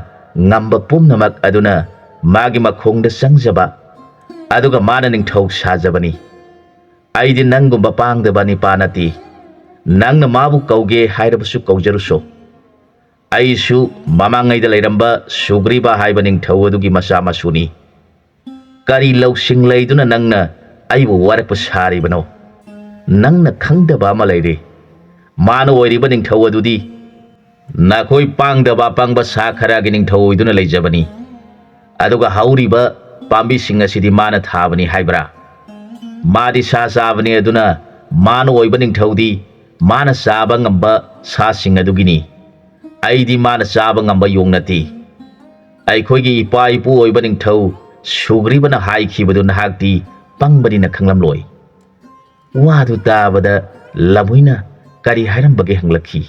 ꯉꯝꯕ ꯄꯨꯝꯅꯃꯛ ꯑꯗꯨꯅ ꯃꯥꯒꯤ ꯃꯈꯣꯡꯗ ꯆꯪꯖꯕ, ꯑꯗꯨꯒ ꯃꯥꯅ ꯅꯤꯡꯊꯧ ꯁꯥꯖꯕꯅꯤ꯫ ꯑꯩꯗꯤ ꯅꯪꯒꯨꯝꯕ ꯄꯥꯡꯗꯕ ꯅꯤꯄꯥ ꯅꯠꯇꯦ꯫ ꯅꯪꯅ ꯃꯥꯕꯨ ꯀꯧꯒꯦ ꯍꯥꯏꯔꯕꯁꯨ ꯀꯧꯖꯔꯨꯁꯣ꯫ ꯑꯩꯁꯨ ꯃꯃꯥꯡꯉꯩꯗ ꯂꯩꯔꯝꯕ ꯁꯨꯒ꯭ꯔꯤꯕ ꯍꯥꯏꯕ ꯅꯤꯡꯊꯧ ꯑꯗꯨꯒꯤ ꯃꯆꯥ ꯃꯁꯨꯅꯤ꯫ ꯀꯔꯤ ꯂꯧꯁꯤꯡ ꯂꯩꯗꯨꯅ ꯅꯪꯅ ꯑꯩꯕꯨ ꯋꯥꯔꯛꯄ ꯁꯥꯔꯤꯕꯅꯣ? ꯅꯪꯅ ꯈꯪꯗꯕ ꯑꯃ ꯂꯩꯔꯦ꯫ ꯃꯥꯅ ꯑꯣꯏꯔꯤꯕ ꯅꯤꯡꯊꯧ ꯑꯗꯨꯗꯤ ꯅꯈꯣꯏ ꯄꯥꯡꯗꯕ ꯑꯄꯪꯕ ꯁꯥ ꯈꯔꯒꯤ ꯅꯤꯡꯊꯧ ꯑꯣꯏꯗꯨꯅ ꯂꯩꯖꯕꯅꯤ꯫ ꯑꯗꯨꯒ ꯍꯧꯔꯤꯕ ꯄꯥꯝꯕꯤꯁꯤꯡ ꯑꯁꯤꯗꯤ ꯃꯥꯅ ꯊꯥꯕꯅꯤ ꯍꯥꯏꯕ꯭ꯔꯥ? ꯃꯥꯗꯤ ꯁꯥ ꯆꯥꯕꯅꯤ, ꯑꯗꯨꯅ ꯃꯥꯅ ꯑꯣꯏꯕ ꯅꯤꯡꯊꯧꯗꯤ ꯃꯥꯅ ꯆꯥꯕ ꯉꯝꯕ ꯁꯥꯁꯤꯡ ꯑꯗꯨꯒꯤꯅꯤ꯫ ꯑꯩꯗꯤ ꯃꯥꯅ ꯆꯥꯕ ꯉꯝꯕ ꯌꯣꯡ ꯅꯠꯇꯦ꯫ ꯑꯩꯈꯣꯏꯒꯤ ꯏꯄꯥ ꯏꯄꯨ ꯑꯣꯏꯕ ꯅꯤꯡꯊꯧ ꯁꯨꯒ꯭ꯔꯤꯕꯅ ꯍꯥꯏꯈꯤꯕꯗꯨ ꯅꯍꯥꯛꯇꯤ ꯄꯪꯕꯅꯤꯅ ꯈꯪꯂꯝꯂꯣꯏ꯫ ꯋꯥꯗꯨ ꯇꯥꯕꯗ ꯂꯝꯍꯨꯏꯅ ꯀꯔꯤ ꯍꯥꯏꯔꯝꯕꯒꯦ ꯍꯪꯂꯛꯈꯤ꯫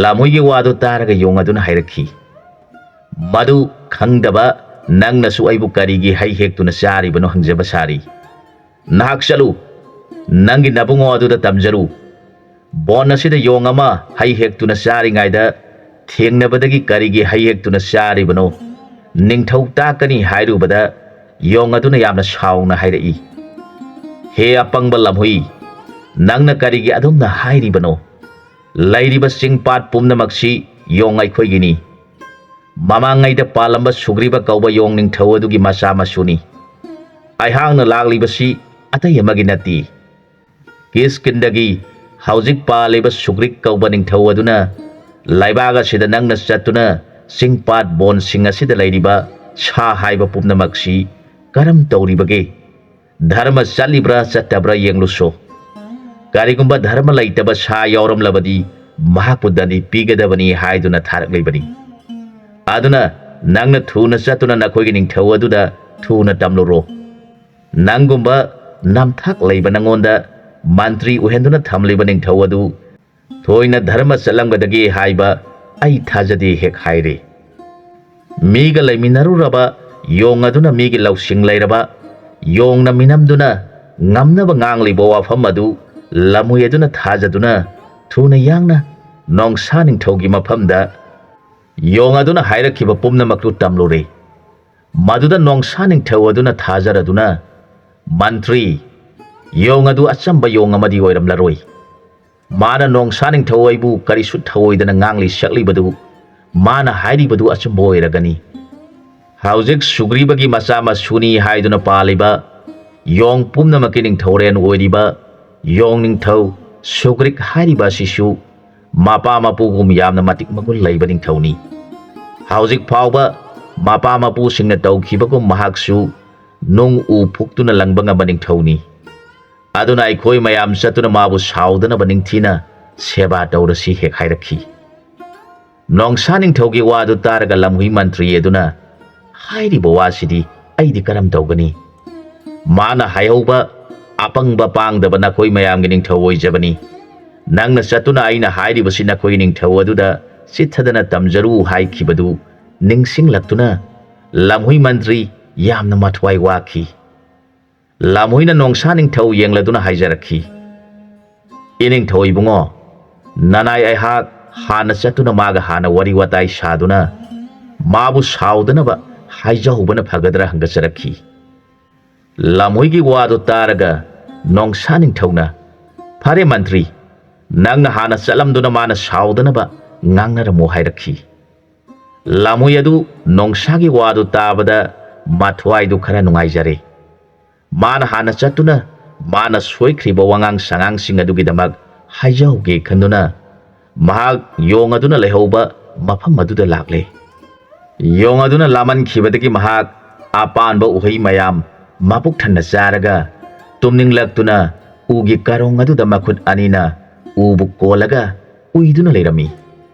ꯂꯝꯍꯨꯏꯒꯤ ꯋꯥꯗꯨ ꯇꯥꯔꯒ ꯌꯣꯡ ꯑꯗꯨꯅ ꯍꯥꯏꯔꯛꯈꯤ, ꯃꯗꯨ ꯈꯪꯗꯕ ꯅꯪꯅꯁꯨ ꯑꯩꯕꯨ ꯀꯔꯤꯒꯤ ꯍꯩ ꯍꯦꯛꯇꯨꯅ ꯆꯥꯔꯤꯕꯅꯣ ꯍꯪꯖꯕ ꯁꯥꯔꯤ꯫ ꯅꯍꯥꯛ ꯆꯠꯂꯨ, ꯅꯪꯒꯤ ꯅꯕꯨꯡꯉꯣ ꯑꯗꯨꯗ ꯇꯝꯖꯔꯨ꯫ ꯕꯣꯟ ꯑꯁꯤꯗ ꯌꯣꯡ ꯑꯃ ꯍꯩ ꯍꯦꯛꯇꯨꯅ ꯆꯥꯔꯤꯉꯩꯗ ꯊꯦꯡꯅꯕꯗꯒꯤ ꯀꯔꯤꯒꯤ ꯍꯩ ꯍꯦꯛꯇꯨꯅ ꯆꯥꯔꯤꯕꯅꯣ ꯅꯤꯡꯊꯧ ꯇꯥꯛꯀꯅꯤ ꯍꯥꯏꯔꯨꯕꯗ ꯌꯣꯡ ꯑꯗꯨꯅ ꯌꯥꯝꯅ ꯁꯥꯎꯅ ꯍꯥꯏꯔꯛꯏ, ꯍꯦ ꯑꯄꯪꯕ ꯂꯝꯍꯨꯏ, ꯅꯪꯅ ꯀꯔꯤꯒꯤ ꯑꯗꯨꯝꯅ ꯍꯥꯏꯔꯤꯕꯅꯣ? ꯂꯩꯔꯤꯕ ꯆꯤꯡ ꯄꯥꯠ ꯄꯨꯝꯅꯃꯛꯁꯤ ꯌꯣꯡ ꯑꯩꯈꯣꯏꯒꯤꯅꯤ꯫ ꯃꯃꯥꯡꯉꯩꯗ ꯄꯥꯜꯂꯝꯕ ꯁꯨꯒ꯭ꯔꯤꯕ ꯀꯧꯕ ꯌꯣꯡ ꯅꯤꯡꯊꯧ ꯑꯗꯨꯒꯤ ꯃꯆꯥ ꯃꯁꯨꯅꯤ꯫ ꯑꯩꯍꯥꯛꯅ ꯂꯥꯛꯂꯤꯕꯁꯤ ꯑꯇꯩ ꯑꯃꯒꯤ ꯅꯠꯇꯦ꯫ ꯀꯤꯁꯀꯤꯟꯗꯒꯤ ꯍꯧꯖꯤꯛ ꯄꯥꯜꯂꯤꯕ ꯁꯨꯒ꯭ꯔꯤꯛ ꯀꯧꯕ ꯅꯤꯡꯊꯧ ꯑꯗꯨꯅ ꯂꯩꯕꯥꯛ ꯑꯁꯤꯗ ꯅꯪꯅ ꯆꯠꯇꯨꯅ ꯆꯤꯡ ꯄꯥꯠ ꯕꯣꯟꯁꯤꯡ ꯑꯁꯤꯗ ꯂꯩꯔꯤꯕ ꯁꯥ ꯍꯥꯏꯕ ꯄꯨꯝꯅꯃꯛꯁꯤ ꯀꯔꯝ ꯇꯧꯔꯤꯕꯒꯦ? ꯙꯔꯃ ꯆꯠꯂꯤꯕ꯭ꯔꯥ ꯆꯠꯇꯕ꯭ꯔꯥ ꯌꯦꯡꯂꯨꯁꯣ꯫ ꯀꯔꯤꯒꯨꯝꯕ ꯙꯔꯃ ꯂꯩꯇꯕ ꯁꯥ ꯌꯥꯎꯔꯝꯂꯕꯗꯤ ꯃꯍꯥꯛꯄꯨ ꯗꯟꯗꯤ ꯄꯤꯒꯗꯕꯅꯤ ꯍꯥꯏꯗꯨꯅ ꯊꯥꯔꯛꯂꯤꯕꯅꯤ꯫ ꯑꯗꯨꯅ ꯅꯪꯅ ꯊꯨꯅ ꯆꯠꯇꯨꯅ ꯅꯈꯣꯏꯒꯤ ꯅꯤꯡꯊꯧ ꯑꯗꯨꯗ ꯊꯨꯅ ꯇꯝꯂꯨꯔꯣ꯫ ꯅꯪꯒꯨꯝꯕ ꯅꯝꯊꯥꯛ ꯂꯩꯕ ꯅꯉꯣꯟꯗ ꯃꯟꯇ꯭ꯔꯤ ꯑꯣꯏꯍꯟꯗꯨꯅ ꯊꯝꯂꯤꯕ ꯅꯤꯡꯊꯧ ꯑꯗꯨ ꯊꯣꯏꯅ ꯙꯔꯃ ꯆꯠꯂꯝꯒꯗꯒꯦ ꯍꯥꯏꯕ ꯑꯩ ꯊꯥꯖꯗꯦ ꯍꯦꯛ ꯍꯥꯏꯔꯦ꯫ ꯃꯤꯒ ꯂꯩꯃꯤꯟꯅꯔꯨꯔꯕ ꯌꯣꯡ ꯑꯗꯨꯅ ꯃꯤꯒꯤ ꯂꯧꯁꯤꯡ ꯂꯩꯔꯕ ꯌꯣꯡꯅ ꯃꯤꯅꯝꯗꯨꯅ ꯉꯝꯅꯕ ꯉꯥꯡꯂꯤꯕ ꯋꯥꯐꯝ ꯑꯗꯨ ꯂꯝꯍꯨꯏ ꯑꯗꯨꯅ ꯊꯥꯖꯗꯨꯅ ꯊꯨꯅ ꯌꯥꯡꯅ ꯅꯣꯡꯁꯥ ꯅꯤꯡꯊꯧꯒꯤ ꯃꯐꯝꯗ ꯌꯣꯡ ꯑꯗꯨꯅ ꯍꯥꯏꯔꯛꯈꯤꯕ ꯄꯨꯝꯅꯃꯛꯇꯨ ꯇꯝꯂꯨꯔꯦ꯫ ꯃꯗꯨꯗ ꯅꯣꯡꯁꯥ ꯅꯤꯡꯊꯧ ꯑꯗꯨꯅ ꯊꯥꯖꯔꯗꯨꯅ, ꯃꯟꯇ꯭ꯔꯤ, ꯌꯣꯡ ꯑꯗꯨ ꯑꯆꯝꯕ ꯌꯣꯡ ꯑꯃꯗꯤ ꯑꯣꯏꯔꯝꯂꯔꯣꯏ꯫ ꯃꯥꯅ ꯅꯣꯡꯁꯥ ꯅꯤꯡꯊꯧ ꯑꯩꯕꯨ ꯀꯔꯤꯁꯨ ꯊꯧꯑꯣꯏꯗꯅ ꯉꯥꯡꯂꯤ ꯁꯛꯂꯤꯕꯗꯨ ꯃꯥꯅ ꯍꯥꯏꯔꯤꯕꯗꯨ ꯑꯆꯨꯝꯕ ꯑꯣꯏꯔꯒꯅꯤ꯫ ꯍꯧꯖꯤꯛ ꯁꯨꯒ꯭ꯔꯤꯕꯒꯤ ꯃꯆꯥ ꯃꯁꯨꯅꯤ ꯍꯥꯏꯗꯨꯅ ꯄꯥꯜꯂꯤꯕ ꯌꯣꯡ ꯄꯨꯝꯅꯃꯛꯀꯤ ꯅꯤꯡꯊꯧꯔꯦꯜ ꯑꯣꯏꯔꯤꯕ ꯌꯣꯡ ꯅꯤꯡꯊꯧ ꯁꯨꯒ꯭ꯔꯤꯛ ꯍꯥꯏꯔꯤꯕ ꯑꯁꯤꯁꯨ ꯃꯄꯥ ꯃꯄꯨꯒꯨꯝ ꯌꯥꯝꯅ ꯃꯇꯤꯛ ꯃꯒꯨꯟ ꯂꯩꯕ ꯅꯤꯡꯊꯧꯅꯤ꯫ ꯍꯧꯖꯤꯛ ꯐꯥꯎꯕ ꯃꯄꯥ ꯃꯄꯨꯁꯤꯡꯅ ꯇꯧꯈꯤꯕꯒꯨꯝ ꯃꯍꯥꯛꯁꯨ ꯅꯨꯡ ꯎ ꯐꯨꯛꯇꯨꯅ ꯂꯪꯕ ꯉꯝꯕ ꯅꯤꯡꯊꯧꯅꯤ꯫ ꯑꯗꯨꯅ ꯑꯩꯈꯣꯏ ꯃꯌꯥꯝ ꯆꯠꯇꯨꯅ ꯃꯥꯕꯨ ꯁꯥꯎꯗꯅꯕ ꯅꯤꯡꯊꯤꯅ ꯁꯦꯕꯥ ꯇꯧꯔꯁꯤ ꯍꯦꯛ ꯍꯥꯏꯔꯛꯈꯤ꯫ ꯅꯣꯡꯁꯥ ꯅꯤꯡꯊꯧꯒꯤ ꯋꯥꯗꯨ ꯇꯥꯔꯒ ꯂꯝꯍꯨꯏ ꯃꯟꯇ꯭ꯔꯤ ꯑꯗꯨꯅ, ꯍꯥꯏꯔꯤꯕ ꯋꯥꯁꯤꯗꯤ ꯑꯩꯗꯤ ꯀꯔꯝ ꯇꯧꯒꯅꯤ? ꯃꯥꯅ ꯍꯥꯏꯍꯧꯕ ꯑꯄꯪꯕ ꯄꯥꯡꯗꯕ ꯅꯈꯣꯏ ꯃꯌꯥꯝꯒꯤ ꯅꯤꯡꯊꯧ ꯑꯣꯏꯖꯕꯅꯤ꯫ ꯅꯪꯅ ꯆꯠꯇꯨꯅ ꯑꯩꯅ ꯍꯥꯏꯔꯤꯕꯁꯤ ꯅꯈꯣꯏꯒꯤ ꯅꯤꯡꯊꯧ ꯑꯗꯨꯗ ꯆꯤꯠꯊꯗꯅ ꯇꯝꯖꯔꯨ ꯍꯥꯏꯈꯤꯕꯗꯨ ꯅꯤꯡꯁꯤꯡꯂꯛꯇꯨꯅ ꯂꯝꯍꯨꯏ ꯃꯟꯇ꯭ꯔꯤ ꯌꯥꯝꯅ ꯃꯊ꯭ꯋꯥꯏ ꯋꯥꯈꯤ꯫ ꯂꯝꯍꯨꯏꯅ ꯅꯣꯡꯁꯥ ꯅꯤꯡꯊꯧ ꯌꯦꯡꯂꯗꯨꯅ ꯍꯥꯏꯖꯔꯛꯈꯤ, "ꯏꯅꯤꯡꯊꯧ ꯏꯕꯨꯡꯉꯣ, ꯅꯅꯥꯏ ꯑꯩꯍꯥꯛ ꯍꯥꯟꯅ ꯆꯠꯇꯨꯅ ꯃꯥꯒ ꯍꯥꯟꯅ ꯋꯥꯔꯤ ꯋꯥꯇꯥꯏ ꯁꯥꯗꯨꯅ ꯃꯥꯕꯨ ꯁꯥꯎꯗꯅꯕ ꯍꯥꯏꯖꯍꯧꯕꯅ ꯐꯒꯗ꯭ꯔꯥ ꯍꯪꯒꯠꯆꯔꯛꯈꯤ꯫ ꯂꯝꯍꯨꯏꯒꯤ ꯋꯥꯗꯨ ꯇꯥꯔꯒ ꯅꯣꯡꯁꯥ ꯅꯤꯡꯊꯧꯅ, "ꯐꯔꯦ ꯃꯟꯇ꯭ꯔꯤ, ꯅꯪꯅ ꯍꯥꯟꯅ ꯆꯠꯂꯝꯗꯨꯅ ꯃꯥꯅ ꯁꯥꯎꯗꯅꯕ ꯉꯥꯡꯅꯔꯝꯃꯨ" ꯍꯥꯏꯔꯛꯈꯤ꯫ ꯂꯝꯍꯨꯏ ꯑꯗꯨ ꯅꯣꯡꯁꯥꯒꯤ ꯋꯥꯗꯨ ꯇꯥꯕꯗ ꯃꯊ꯭ꯋꯥꯏꯗꯨ ꯈꯔ ꯅꯨꯡꯉꯥꯏꯖꯔꯦ꯫ ꯃꯥꯅ ꯍꯥꯟꯅ ꯆꯠꯇꯨꯅ ꯃꯥꯅ ꯁꯣꯏꯈ꯭ꯔꯤꯕ ꯋꯥꯉꯥꯡ ꯁꯉꯥꯡꯁꯤꯡ ꯑꯗꯨꯒꯤꯗꯃꯛ ꯍꯥꯏꯖꯍꯧꯒꯦ ꯈꯟꯗꯨꯅ ꯃꯍꯥꯛ ꯌꯣꯡ ꯑꯗꯨꯅ ꯂꯩꯍꯧꯕ ꯃꯐꯝ ꯑꯗꯨꯗ ꯂꯥꯛꯂꯦ꯫ ꯌꯣꯡ ꯑꯗꯨꯅ ꯂꯥꯃꯟꯈꯤꯕꯗꯒꯤ ꯃꯍꯥꯛ ꯑꯄꯥꯟꯕ ꯎꯍꯩ ꯃꯌꯥꯝ ꯃꯕꯨꯛ ꯊꯟꯅ ꯆꯥꯔꯒ ꯇꯨꯝꯅꯤꯡꯂꯛꯇꯨꯅ ꯎꯒꯤ ꯀꯥꯔꯣꯡ ꯑꯗꯨꯗ ꯃꯈꯨꯠ ꯑꯅꯤꯅ ꯎꯕꯨ ꯀꯣꯜꯂꯒ ꯎꯏꯗꯨꯅ ꯂꯩꯔꯝꯃꯤ꯫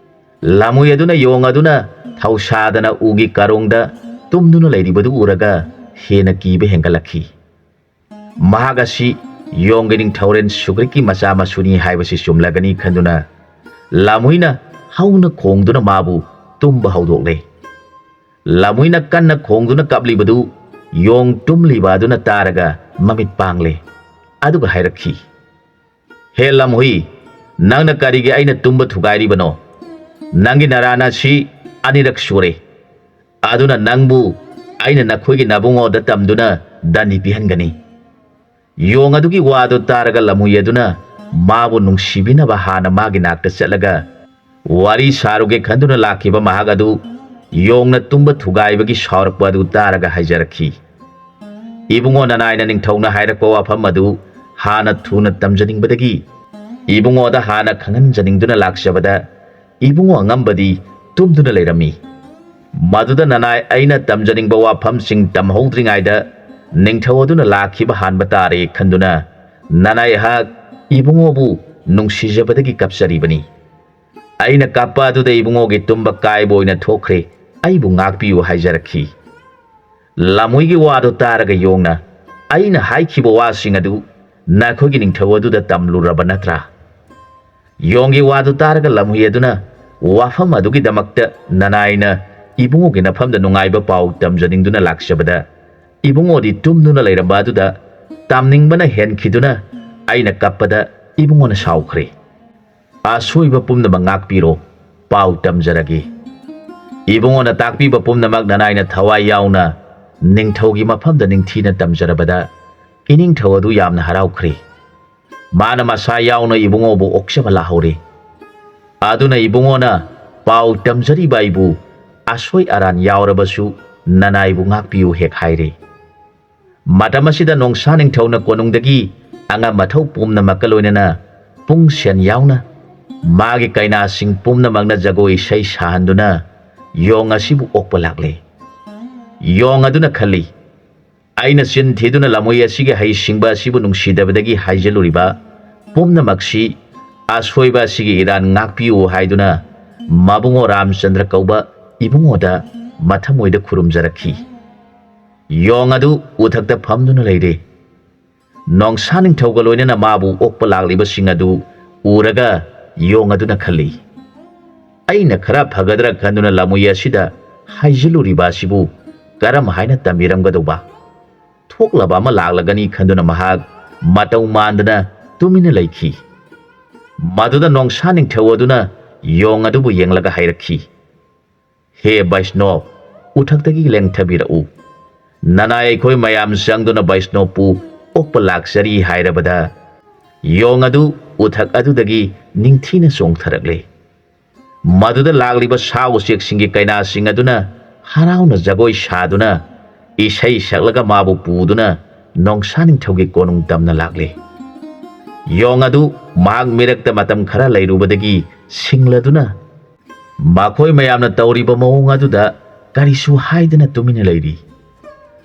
ꯂꯝꯍꯨꯏ ꯑꯗꯨꯅ ꯌꯣꯡ ꯑꯗꯨꯅ ꯊꯧꯁꯥꯗꯅ ꯎꯒꯤ ꯀꯥꯔꯣꯡꯗ ꯇꯨꯝꯗꯨꯅ ꯂꯩꯔꯤꯕꯗꯨ ꯎꯔꯒ ꯍꯦꯟꯅ ꯀꯤꯕ ꯍꯦꯟꯒꯠꯂꯛꯈꯤ꯫ ꯃꯍꯥꯛ ꯑꯁꯤ ꯌꯣꯡꯒꯤ ꯅꯤꯡꯊꯧꯔꯦꯜ ꯁꯨꯒ꯭ꯔꯤꯠꯀꯤ ꯃꯆꯥ ꯃꯁꯨꯅꯤ ꯍꯥꯏꯕꯁꯤ ꯆꯨꯝꯂꯒꯅꯤ ꯈꯟꯗꯨꯅ ꯂꯝꯍꯨꯏꯅ ꯍꯧꯅ ꯈꯣꯡꯗꯨꯅ ꯃꯥꯕꯨ ꯇꯨꯝꯕ ꯍꯧꯗꯣꯛꯂꯦ꯫ ꯂꯝꯍꯨꯏꯅ ꯀꯟꯅ ꯈꯣꯡꯗꯨꯅ ꯀꯞꯂꯤꯕꯗꯨ ꯌꯣꯡ ꯇꯨꯝꯂꯤꯕ ꯑꯗꯨꯅ ꯇꯥꯔꯒ ꯃꯃꯤꯠ ꯄꯥꯡꯂꯦ, ꯑꯗꯨꯒ ꯍꯥꯏꯔꯛꯈꯤ, "ꯍꯦ ꯂꯝꯍꯨꯏ, ꯅꯪꯅ ꯀꯔꯤꯒꯤ ꯑꯩꯅ ꯇꯨꯝꯕ ꯊꯨꯒꯥꯏꯔꯤꯕꯅꯣ? ꯅꯪꯒꯤ ꯅꯔꯥꯟ ꯑꯁꯤ ꯑꯅꯤꯔꯛ ꯁꯨꯔꯦ, ꯑꯗꯨꯅ ꯅꯪꯕꯨ ꯑꯩꯅ ꯅꯈꯣꯏꯒꯤ ꯅꯕꯨꯡꯉꯣꯗ ꯇꯝꯗꯨꯅ ꯗꯟꯗꯤ ꯄꯤꯍꯟꯒꯅꯤ." ꯌꯣꯡ ꯑꯗꯨꯒꯤ ꯋꯥꯗꯨ ꯇꯥꯔꯒ ꯂꯝꯍꯨꯏ ꯑꯗꯨꯅ ꯃꯥꯕꯨ ꯅꯨꯡꯁꯤꯕꯤꯅꯕ ꯍꯥꯟꯅ ꯃꯥꯒꯤ ꯅꯥꯛꯇ ꯆꯠꯂꯒ ꯋꯥꯔꯤ ꯁꯥꯔꯨꯒꯦ ꯈꯟꯗꯨꯅ ꯂꯥꯛꯈꯤꯕ ꯃꯍꯥꯛ ꯑꯗꯨ ꯌꯣꯡꯅ ꯇꯨꯝꯕ ꯊꯨꯒꯥꯏꯕꯒꯤ ꯁꯥꯎꯔꯛꯄ ꯑꯗꯨ ꯇꯥꯔꯒ ꯍꯥꯏꯖꯔꯛꯈꯤ, "ꯏꯕꯨꯡꯉꯣ, ꯅꯅꯥꯏꯅ ꯅꯤꯡꯊꯧꯅ ꯍꯥꯏꯔꯛꯄ ꯋꯥꯐꯝ ꯑꯗꯨ ꯍꯥꯟꯅ ꯊꯨꯅ ꯇꯝꯖꯅꯤꯡꯕꯗꯒꯤ ꯏꯕꯨꯡꯉꯣꯗ ꯍꯥꯟꯅ ꯈꯪꯍꯟꯖꯅꯤꯡꯗꯨꯅ ꯂꯥꯛꯆꯕꯗ ꯏꯕꯨꯡꯉꯣ ꯑꯉꯝꯕꯗꯤ ꯇꯨꯝꯗꯨꯅ ꯂꯩꯔꯝꯃꯤ꯫ ꯃꯗꯨꯗ ꯅꯅꯥꯏ ꯑꯩꯅ ꯇꯝꯖꯅꯤꯡꯕ ꯋꯥꯐꯝꯁꯤꯡ ꯇꯝꯍꯧꯗ꯭ꯔꯤꯉꯩꯗ ꯅꯤꯡꯊꯧ ꯑꯗꯨꯅ ꯂꯥꯛꯈꯤꯕ ꯍꯥꯟꯕ ꯇꯥꯔꯦ ꯈꯟꯗꯨꯅ ꯅꯅꯥꯏ ꯑꯩꯍꯥꯛ ꯏꯕꯨꯡꯉꯣꯕꯨ ꯅꯨꯡꯁꯤꯖꯕꯗꯒꯤ ꯀꯞꯆꯔꯤꯕꯅꯤ꯫ ꯑꯩꯅ ꯀꯞꯄ ꯑꯗꯨꯗ ꯏꯕꯨꯡꯉꯣꯒꯤ ꯇꯨꯝꯕ ꯀꯥꯏꯕ ꯑꯣꯏꯅ ꯊꯣꯛꯈ꯭ꯔꯦ, ꯑꯩꯕꯨ ꯉꯥꯛꯄꯤꯌꯨ" ꯍꯥꯏꯖꯔꯛꯈꯤ꯫ ꯂꯝꯍꯨꯏꯒꯤ ꯋꯥꯗꯨ ꯇꯥꯔꯒ ꯌꯣꯡꯅ, "ꯑꯩꯅ ꯍꯥꯏꯈꯤꯕ ꯋꯥꯁꯤꯡ ꯑꯗꯨ ꯅꯈꯣꯏꯒꯤ ꯅꯤꯡꯊꯧ ꯑꯗꯨꯗ ꯇꯝꯂꯨꯔꯕ ꯅꯠꯇ꯭ꯔꯥ?" ꯌꯣꯡꯒꯤ ꯋꯥꯗꯨ ꯇꯥꯔꯒ ꯂꯝꯍꯨꯏ ꯑꯗꯨꯅ, "ꯋꯥꯐꯝ ꯑꯗꯨꯒꯤꯗꯃꯛꯇ ꯅꯅꯥꯏꯅ ꯏꯕꯨꯡꯉꯣꯒꯤ ꯅꯐꯝꯗ ꯅꯨꯡꯉꯥꯏꯕ ꯄꯥꯎ ꯇꯝꯖꯅꯤꯡꯗꯨꯅ ꯂꯥꯛꯆꯕꯗ ꯏꯕꯨꯡꯉꯣꯗꯤ ꯇꯨꯝꯗꯨꯅ ꯂꯩꯔꯝꯕ ꯑꯗꯨꯗ ꯇꯝꯅꯤꯡꯕꯅ ꯍꯦꯟꯈꯤꯗꯨꯅ ꯑꯩꯅ ꯀꯞꯄꯗ ꯏꯕꯨꯡꯉꯣꯅ ꯁꯥꯎꯈ꯭ꯔꯦ꯫ ꯑꯁꯣꯏꯕ ꯄꯨꯝꯅꯃꯛ ꯉꯥꯛꯄꯤꯔꯣ, ꯄꯥꯎ ꯇꯝꯖꯔꯒꯦ꯫ ꯏꯕꯨꯡꯉꯣꯅ ꯇꯥꯛꯄꯤꯕ ꯄꯨꯝꯅꯃꯛ ꯅꯅꯥꯏꯅ ꯊꯋꯥꯏ ꯌꯥꯎꯅ ꯅꯤꯡꯊꯧꯒꯤ ꯃꯐꯝꯗ ꯅꯤꯡꯊꯤꯅ ꯇꯝꯖꯔꯕꯗ ꯏꯅꯤꯡꯊꯧ ꯑꯗꯨ ꯌꯥꯝꯅ ꯍꯔꯥꯎꯈ꯭ꯔꯦ꯫ ꯃꯥꯅ ꯃꯁꯥ ꯌꯥꯎꯅ ꯏꯕꯨꯡꯉꯣꯕꯨ ꯑꯣꯛꯆꯕ ꯂꯥꯛꯍꯧꯔꯦ꯫ ꯑꯗꯨꯅ ꯏꯕꯨꯡꯉꯣꯅ ꯄꯥꯎ ꯇꯝꯖꯔꯤꯕ ꯑꯩꯕꯨ ꯑꯁꯣꯏ ꯑꯔꯥꯟ ꯌꯥꯎꯔꯕꯁꯨ ꯅꯅꯥꯏꯕꯨ ꯉꯥꯛꯄꯤꯌꯨ" ꯍꯦꯛ ꯍꯥꯏꯔꯦ꯫ ꯃꯇꯝ ꯑꯁꯤꯗ ꯅꯣꯡꯁꯥ ꯅꯤꯡꯊꯧꯅ ꯀꯣꯅꯨꯡꯗꯒꯤ ꯑꯉꯝ ꯑꯊꯧ ꯄꯨꯝꯅꯃꯛꯀ ꯂꯣꯏꯅꯅ ꯄꯨꯡ ꯁꯦꯟ ꯌꯥꯎꯅ ꯃꯥꯒꯤ ꯀꯩꯅꯥꯁꯤꯡ ꯄꯨꯝꯅꯃꯛꯅ ꯖꯒꯣꯏ ꯏꯁꯩ ꯁꯥꯍꯟꯗꯨꯅ ꯌꯣꯡ ꯑꯁꯤꯕꯨ ꯑꯣꯛꯄ ꯂꯥꯛꯂꯦ꯫ ꯌꯣꯡ ꯑꯗꯨꯅ ꯈꯜꯂꯤ, "ꯑꯩꯅ ꯆꯤꯟ ꯊꯤꯗꯨꯅ ꯂꯝꯍꯨꯏ ꯑꯁꯤꯒꯤ ꯍꯩꯁꯤꯡꯕ ꯑꯁꯤꯕꯨ ꯅꯨꯡꯁꯤꯗꯕꯗꯒꯤ ꯍꯥꯏꯖꯤꯜꯂꯨꯔꯤꯕ ꯄꯨꯝꯅꯃꯛꯁꯤ ꯑꯁꯣꯏꯕ ꯑꯁꯤꯒꯤ ꯏꯔꯥꯟ ꯉꯥꯛꯄꯤꯌꯨ ꯍꯥꯏꯗꯨꯅ ꯃꯕꯨꯡꯉꯣ ꯔꯥꯝꯆꯟꯗ꯭ꯔ ꯀꯧꯕ ꯏꯕꯨꯡꯉꯣꯗ ꯃꯊꯃꯣꯏꯗ ꯈꯨꯔꯨꯝꯖꯔꯛꯈꯤ꯫ ꯌꯣꯡ ꯑꯗꯨ ꯎꯊꯛꯇ ꯐꯝꯗꯨꯅ ꯂꯩꯔꯦ꯫ ꯅꯣꯡꯁꯥ ꯅꯤꯡꯊꯧꯒ ꯂꯣꯏꯅꯅ ꯃꯥꯕꯨ ꯑꯣꯛꯄ ꯂꯥꯛꯂꯤꯕꯁꯤꯡ ꯑꯗꯨ ꯎꯔꯒ ꯌꯣꯡ ꯑꯗꯨꯅ ꯈꯜꯂꯤ, "ꯑꯩꯅ ꯈꯔ ꯐꯒꯗ꯭ꯔꯥ ꯈꯟꯗꯨꯅ ꯂꯝꯍꯨꯏ ꯑꯁꯤꯗ ꯍꯥꯏꯖꯤꯜꯂꯨꯔꯤꯕ ꯑꯁꯤꯕꯨ ꯀꯔꯝ ꯍꯥꯏꯅ ꯇꯝꯕꯤꯔꯝꯒꯗꯧꯕ? ꯊꯣꯛꯂꯕ ꯑꯃ ꯂꯥꯛꯂꯒꯅꯤ ꯈꯟꯗꯨꯅ ꯃꯍꯥꯛ ꯃꯇꯧ ꯃꯥꯟꯗꯅ ꯇꯨꯃꯤꯟꯅ ꯂꯩꯈꯤ꯫ ꯃꯗꯨꯗ ꯅꯣꯡꯁꯥ ꯅꯤꯡꯊꯧ ꯑꯗꯨꯅ ꯌꯣꯡ ꯑꯗꯨꯕꯨ ꯌꯦꯡꯂꯒ ꯍꯥꯏꯔꯛꯈꯤ, "ꯍꯦ ꯕꯩꯁꯅꯣꯞ, ꯎꯊꯛꯇꯒꯤ ꯂꯦꯡꯊꯕꯤꯔꯛꯎ꯫ ꯅꯅꯥꯏ ꯑꯩꯈꯣꯏ ꯃꯌꯥꯝ ꯆꯪꯗꯨꯅ ꯕꯩꯁꯅꯣꯞꯄꯨ ꯑꯣꯛꯄ ꯂꯥꯛꯆꯔꯤ" ꯍꯥꯏꯔꯕꯗ ꯌꯣꯡ ꯑꯗꯨ ꯎꯊꯛ ꯑꯗꯨꯗꯒꯤ ꯅꯤꯡꯊꯤꯅ ꯆꯣꯡꯊꯔꯛꯂꯦ꯫ ꯃꯗꯨꯗ ꯂꯥꯛꯂꯤꯕ ꯁꯥ ꯎꯆꯦꯛꯁꯤꯡꯒꯤ ꯀꯩꯅꯥꯁꯤꯡ ꯑꯗꯨꯅ ꯍꯔꯥꯎꯅ ꯖꯒꯣꯏ ꯁꯥꯗꯨꯅ ꯏꯁꯩ ꯁꯛꯂꯒ ꯃꯥꯕꯨ ꯄꯨꯗꯨꯅ ꯅꯣꯡꯁꯥ ꯅꯤꯡꯊꯧꯒꯤ ꯀꯣꯅꯨꯡ ꯇꯝꯅ ꯂꯥꯛꯂꯦ꯫ ꯌꯣꯡ ꯑꯗꯨ ꯃꯍꯥꯛ ꯃꯤꯔꯛꯇ ꯃꯇꯝ ꯈꯔ ꯂꯩꯔꯨꯕꯗꯒꯤ ꯁꯤꯡꯂꯗꯨꯅ ꯃꯈꯣꯏ ꯃꯌꯥꯝꯅ ꯇꯧꯔꯤꯕ ꯃꯑꯣꯡ ꯑꯗꯨꯗ ꯀꯔꯤꯁꯨ ꯍꯥꯏꯗꯅ ꯇꯨꯃꯤꯟꯅ ꯂꯩꯔꯤ꯫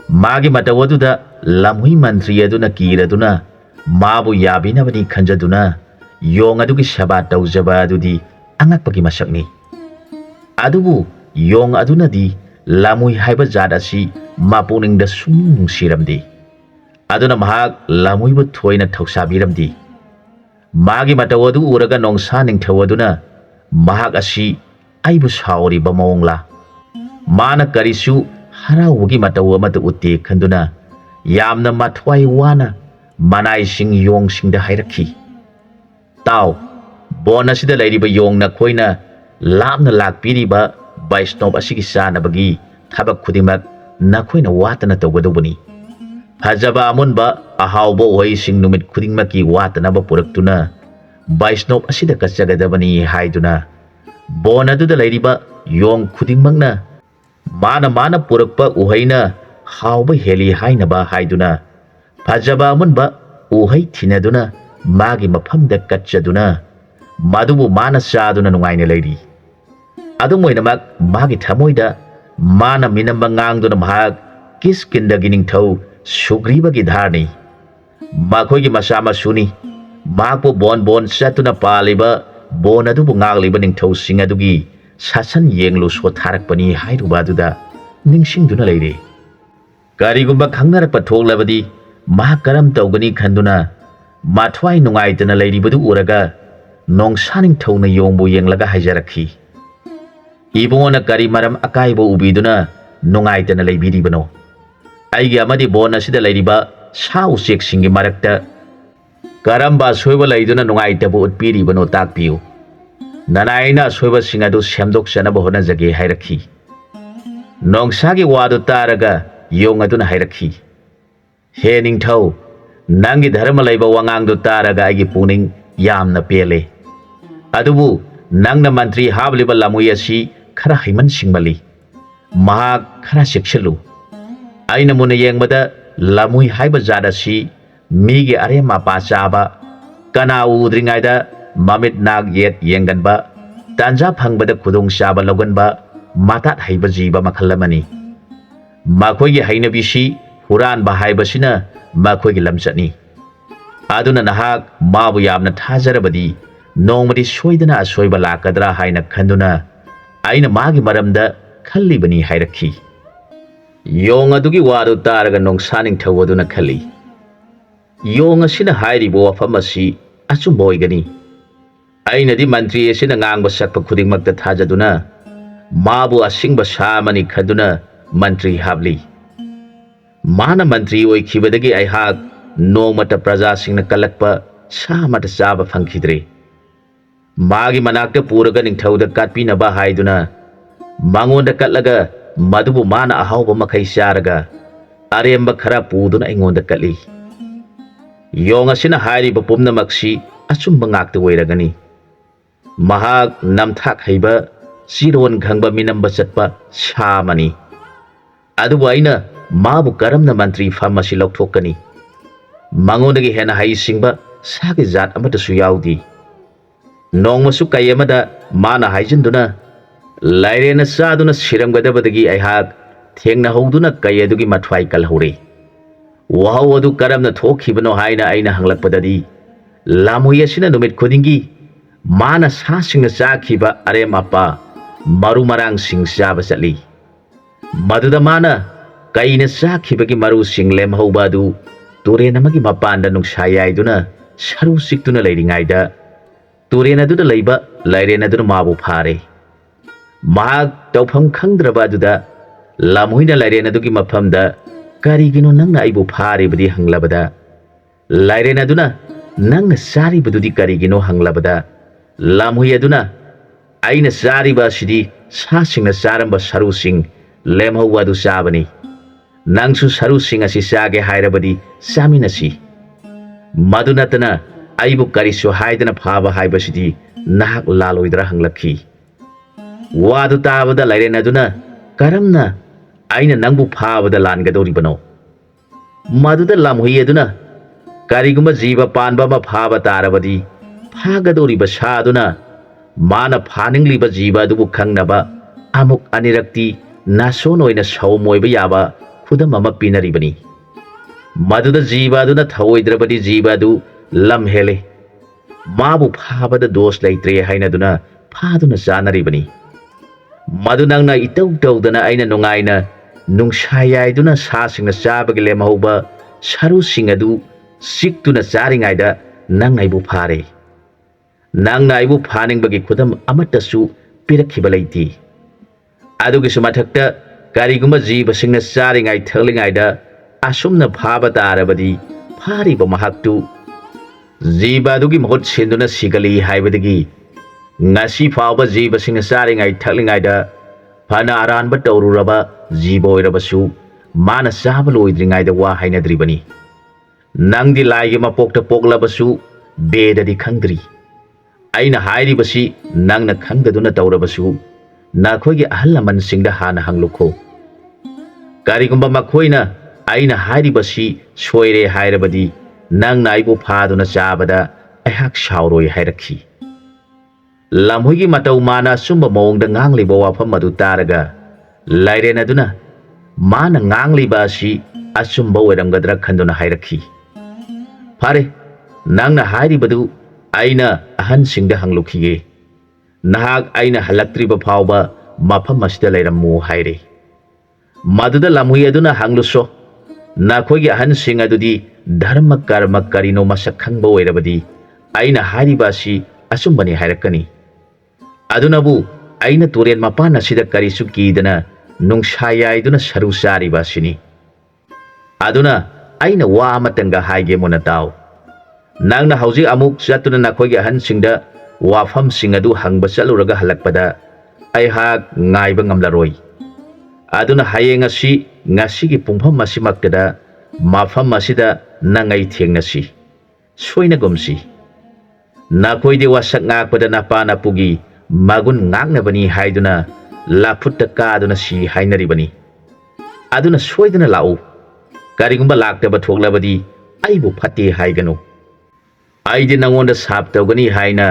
ꯃꯥꯒꯤ ꯃꯇꯧ ꯑꯗꯨꯗ ꯂꯝꯍꯨꯏ ꯃꯟꯇ꯭ꯔꯤ ꯑꯗꯨꯅ ꯀꯤꯔꯗꯨꯅ ꯃꯥꯕꯨ ꯌꯥꯕꯤꯅꯕꯅꯤ ꯈꯟꯖꯗꯨꯅ ꯌꯣꯡ ꯑꯗꯨꯒꯤ ꯁꯦꯕꯥ ꯇꯧꯖꯕ ꯑꯗꯨꯗꯤ ꯑꯉꯛꯄꯒꯤ ꯃꯁꯛꯅꯤ꯫ ꯑꯗꯨꯕꯨ ꯌꯣꯡ ꯑꯗꯨꯅꯗꯤ ꯂꯝꯍꯨꯏ ꯍꯥꯏꯕ ꯖꯥꯠ ꯑꯁꯤ ꯃꯄꯨꯛꯅꯤꯡꯗ ꯁꯨꯡꯅꯨꯡ ꯅꯨꯡꯁꯤꯔꯝꯗꯦ꯫ ꯑꯗꯨꯅ ꯃꯍꯥꯛ ꯂꯝꯍꯨꯏꯕꯨ ꯊꯣꯏꯅ ꯊꯧꯁꯥꯕꯤꯔꯝꯗꯦ꯫ ꯃꯥꯒꯤ ꯃꯇꯧ ꯑꯗꯨ ꯎꯔꯒ ꯅꯣꯡꯁꯥ ꯅꯤꯡꯊꯧ ꯑꯗꯨꯅ, "ꯃꯍꯥꯛ ꯑꯁꯤ ꯑꯩꯕꯨ ꯁꯥꯎꯔꯤꯕ ꯃꯑꯣꯡꯂꯥ? Mana karisu haraugi matau amata utte khanduna yamna mathwai wana manai sing yong sing da hairakhi. Tau bon asida lairiba yong na khoina lamna lakpiriba Vaishnava asigi sanabagi thabak khudimak nakhoina watana tawgadobani. Fajaba amunba ahauba oi sing numit khudingmaki watanaba puraktuna Vaishnava asida kachagadabani haiduna bon aduda lairiba yong khudingmakna mana purakpa uhaina hauba heli hainaba haiduna fajaba amunba uhai thinaduna magi mafamda katchaduna madubu mana saduna nungaina lairi. Adumoinamak magi thamoida mana minamba ngangduna mahak kiskindagi ningthau Sugriwagi dharni makhoigi masama suni makpo bon satuna paliba bon adubu ngagliba ningthau sing adugi sasan yenglu so tharakpani hairuba aduda ningsingduna leire. Karigumba khangnarakpa thoklabadi mahak karam tawgani khanduna mathwai nungaitana leiribadu uraga nongsa ningthauna yongbu yenglaga haijarakhi. Ibungona kari maram akaiba ubiduna nungaitana leibiribano. Aigi amadi bon asida lairiba sa usek singi marakta karamba soiba laiduna nungaitabu utpiribano takpiu. Nanaina soiba singadu semdok sanaba honajage hairakhi. Nongsagi wadu taraga yong aduna hairakhi. He ningthau nangi dharma laiba wangangdu taraga aigi puning yamna pele. Adubu nangna mantri habliba lamui asi khara haiman singmali. Mahak khara sekshalu. Aina muna yengbada lamui haiba zadasi migi arema pasaba kana udringaida mamit nag yet yenganba tanja phangbada khudong saba loganba matat haiba jiba makhalamani. Makhoigi hainabisi huran ba haibasina makhoigi lamchani. Aduna nahak mabu yamna thajarabadi nongmadi soidana asoiba lakadra haina khanduna aina magi maramda khallibani hairakhi. Yong adugi wadu taraga nongsa ningthau aduna khali. Yong asina hairibo wafam asi achumba oigani. Ainadi mantri asina ngangba sakpa khudingmakta thajaduna mabu asingba samani khaduna mantri habli. Mana mantri oikhibadagi aihak nongmata praja singna kalakpa samata chaba phangkhidre. Magi manakta puraga ningthauda katpinaba haiduna mangonda katlaga madubu mana ahauba makai syaraga aremba khara puduna ingonda kali. Yong asina hairiba pumnamaksi achumba ngakta oiragani. Mahak namthak haiba siron khangba minamba chatpa samani. Adubu aina mabu karamna mantri fam asi lauthokani. Mangondagi hena hai singba sagi zat amatasu yaudi. Nongmasu kayamada mana haijinduna lairena saduna siramgadabadagi aihak thengna hoduna kayadugi mathwai kalhore. Wahau adu karamna thokhibano haina aina hanglakpadadi lamui asina numit khudingi mana sa singna chakhiba aremapa maru marang sing chaba chatli. Maduda mana kaina chakhibagi maru sing lemhaubadu turen amagi mapanda nungsa yaiduna saru siktuna leiringaida turen aduda leiba lairen aduna mabu phare. Mahak tawpham khangdraba aduda lamuina lairen adugi mafamda karigino nangna aibu pharibadi hanglabada lairen aduna nangna saribadudi karigino hanglabada lamui aduna aina sariba sidi sasingna saramba sarusing lemhawadu sabani. Nangsu sarusing asi sage hairabadi saminasi. Madunatana aibu kariso haidana phaba haibasidi nahak laloidra hanglakhi. Wadu tabada lairen aduna karamna aina nangbu phabada langadoribano. Maduda lamhui aduna kariguma jiba panba ma phaba tarabadi phagadoriba saduna mana phaningliba jiba adubu khangnaba amuk anirakti nason oina saumoiba yaba khudam ama pinaribani. Maduda jiba aduna thaoidrabadi jiba adu lamhele mabu phabada dos leitre haina duna phaduna janaribani. Madu nangna itau tawdana aina nungaina nungshayaiduna sasingna chabagi lemhauba saru singadu siktuna charingaida nang aibu phare. Nang aibu phaningbagi khudam amatasu pirakhiba leiti. ꯑꯗꯨꯒꯤꯁꯨ ꯃꯊꯛꯇ ꯀꯔꯤꯒꯨꯝꯕ ꯖꯤꯕꯁꯤꯡꯅ ꯆꯥꯔꯤꯉꯩ ꯊꯛꯂꯤꯉꯩꯗ ꯑꯁꯨꯝꯅ ꯐꯥꯕ ꯇꯥꯔꯕꯗꯤ ꯐꯥꯔꯤꯕ ꯃꯍꯥꯛꯇꯨ ꯖꯤꯕ ꯑꯗꯨꯒꯤ ꯃꯍꯨꯠ ꯁꯤꯟꯗꯨꯅ ꯁꯤꯒꯠꯂꯤ ꯍꯥꯏꯕꯗꯒꯤ ngasi fauba jiba sing sari ngai thakli ngai da phana aran ba tawruraba jiba oirabasu mana saba loidri ngai da wa hainadri bani nangdi laigi mapokta poklabasu bedadi khangdri aina hairi basi nangna khangdaduna tawrabasu nakhogi ahal laman singda hana hanglukho karigumba makhoina aina hairi basi soire hairabadi nang naibu phaduna chabada aihak shauroi hairakhi lamhoigi matau mana sumba mawngda ngangliba wafam adu taraga lairen aduna mana ngangliba asi asumba oiramgadra khanduna hairakhi fare nangna hairibadu aina ahan singda hanglukhige nahak aina halaktriba phawba mafam asida lairammu haire maduda lamhui aduna hangluso nakhoigi ahan sing adudi dharma karma karino masak khangba oirabadi aina hairiba asi asumbani hairakani adunabu aina turen mapana sida karisu kidana nungshayaiduna saru sariba sini aduna aina wa amatanga haige monataw nangna hauji amuk satuna nakhogi ahan singda wafam singadu hangba chaluraga halakpada ai hak ngaiba ngamlaroi aduna hayenga si ngasi gi pungpham masimaktada mafam masida nangai thengnasi soina gomsi nakhoi wasak ngakpada napana pugi magun ngangnabani haiduna laputta kaduna si hainaribani aduna soiduna lau karigumba laktaba thoklabadi aibu phate haiganu aidi nangonda sap tawgani haina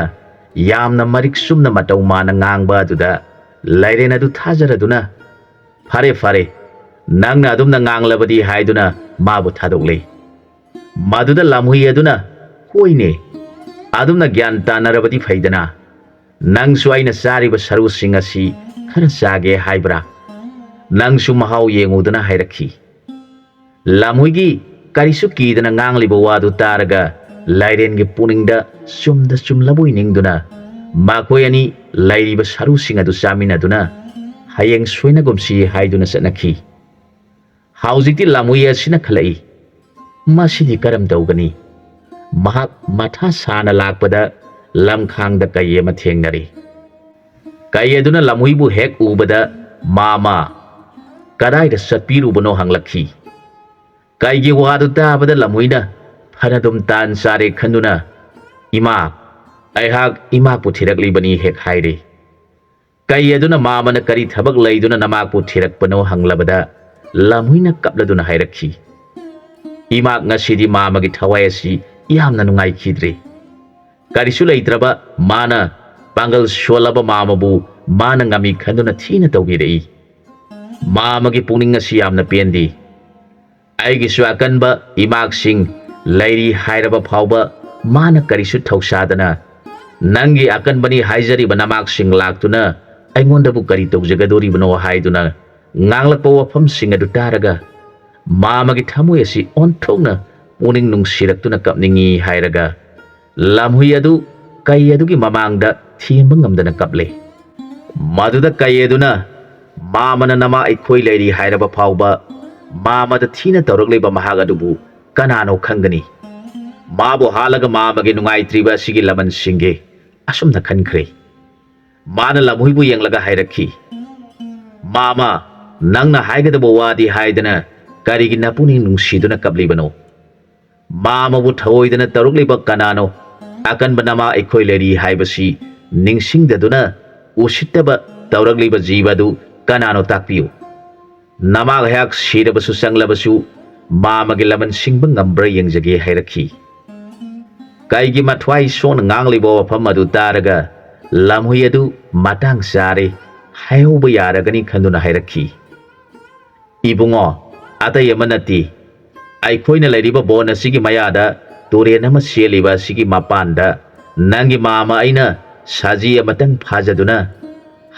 yamna marik sumna matau mana ngangba aduda lairena du thajaraduna fare fare nangna adumna nganglabadi haiduna mabu thadokle maduda lamhui aduna koine adumna gyan tanarabadi faidana nangsu aina sariba saru singasi khara sage haibra nangsu mahau yengudana hairakhi lamhuigi karisu kidana ngangliba wadu taraga lairen gi puningda sumda sumlabui ningduna makoi ani lairiba saru singadu saminaduna hayeng soina gomsi haiduna sanakhi haujikti lamhui asina khalai masidi karam tawgani mahak matha sana lakpada lamkhangda kaye ma thengnari kayeduna lamhuibu hek ubada mama kadaida satpirubano hanglakhi kaigi wadu tabada lamhuina phanadum tan sare khanduna ima aihak ima pu thirakli bani hek haire kayeduna mama na kari thabak leiduna namak pu thirakpano hanglabada lamhuina kapladuna hairakhi ima ngasidi mama gi thawai asi yamna nungai khidre karisu leitraba mana pangal sholaba mamabu mana ngami khanduna thina tawbirei mama gi puning asi yamna pendi aigi swakanba imak sing lairi hairaba phawba mana karisu thausadana nangi akanbani haijari banamak sing laktuna aingonda bu kari tawjagadori bano haiduna nganglakpa wafam sing adu taraga mama gi thamoi asi onthokna puning nungsirakuna kapningi hairaga lamhui adu kai adugi mamangda thiemba ngamdana kaple maduda kai aduna mamana nama aikhoi leiri hairaba phawba mamada thina tawrakleba mahagadubu kanano khangani mabu halaga mamage nungai triba sigi laman singe asumna khankhre mana lamhui bu yenglaga hairakhi mama nangna haigadaba wadi haidana karigi napuni nungsiduna kablibano mama bu thawoidana tawrakleba kanano akan banama aikhoi leri haibasi ningsingdaduna usittaba tawragliba jibadu kanano takpiu namag hak sirabasu sanglabasu mamagi laman singba ngambra yengjage hairakhi kaigi mathwai son nganglibo wafam adu taraga lamhui adu matang sare hayoba yaragani khanduna hairakhi ibungo atai amanati aikhoina leriba bon asigi mayada turen ama seliba sigi mapanda nangi mama aina saji amatang phajaduna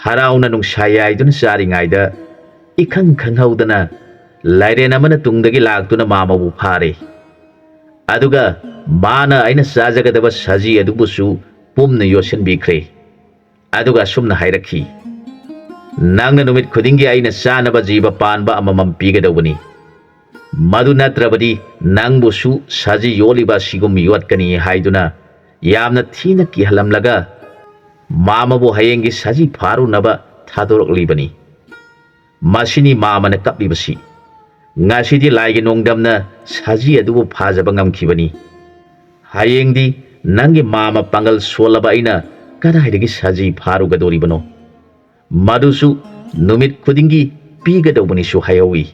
harauna nungsayaiduna saringaida ikhang khanghaudana lairen amana tungdagi laktuna mama bu phare aduga mana aina sajagadaba saji adubusu pumna yosan bikre aduga sumna hairakhi ꯅꯪꯅ ꯅꯨꯃꯤꯠ ꯈꯨꯗꯤꯡꯒꯤ ꯑꯩꯅ ꯆꯥꯅꯕ ꯖꯤꯕ ꯄꯥꯟꯕ ꯑꯃꯃꯝ ꯄꯤꯒꯗꯧꯕꯅꯤ ꯃꯗꯨ ꯅꯠꯇ꯭ꯔꯕꯗꯤ ꯅꯪꯕꯨꯁꯨ ꯁꯖꯤ ꯌꯣꯜꯂꯤꯕ ꯑꯁꯤꯒꯨꯝ ꯌꯣꯠꯀꯅꯤ ꯍꯥꯏꯗꯨꯅ ꯌꯥꯝꯅ ꯊꯤꯅ ꯀꯤꯍꯜꯂꯝꯂꯒ ꯃꯥꯃꯕꯨ ꯍꯌꯦꯡꯒꯤ ꯁꯖꯤ ꯐꯥꯔꯨꯅꯕ ꯊꯥꯗꯣꯔꯛꯂꯤꯕꯅꯤ ꯃꯁꯤꯅꯤ ꯃꯥꯃꯅ ꯀꯞꯂꯤꯕꯁꯤ ꯉꯁꯤꯗꯤ ꯂꯥꯏꯒꯤ ꯅꯣꯡꯗꯝꯅ ꯁꯖꯤ ꯑꯗꯨꯕꯨ ꯐꯥꯖꯕ ꯉꯝꯈꯤꯕꯅꯤ ꯍꯌꯦꯡꯗꯤ ꯅꯪꯒꯤ ꯃꯥꯃ ꯄꯥꯡꯒꯜ ꯁꯣꯜꯂꯕ ꯑꯩꯅ ꯀꯗꯥꯏꯗꯒꯤ ꯁꯖꯤ ꯐꯥꯔꯨꯒꯗꯧꯔꯤꯕꯅꯣ ꯃꯗꯨꯁꯨ ꯅꯨꯃꯤꯠ ꯈꯨꯗꯤꯡꯒꯤ ꯄꯤꯒꯗꯧꯕꯅꯤꯁꯨ ꯍꯥꯏꯍꯧꯏ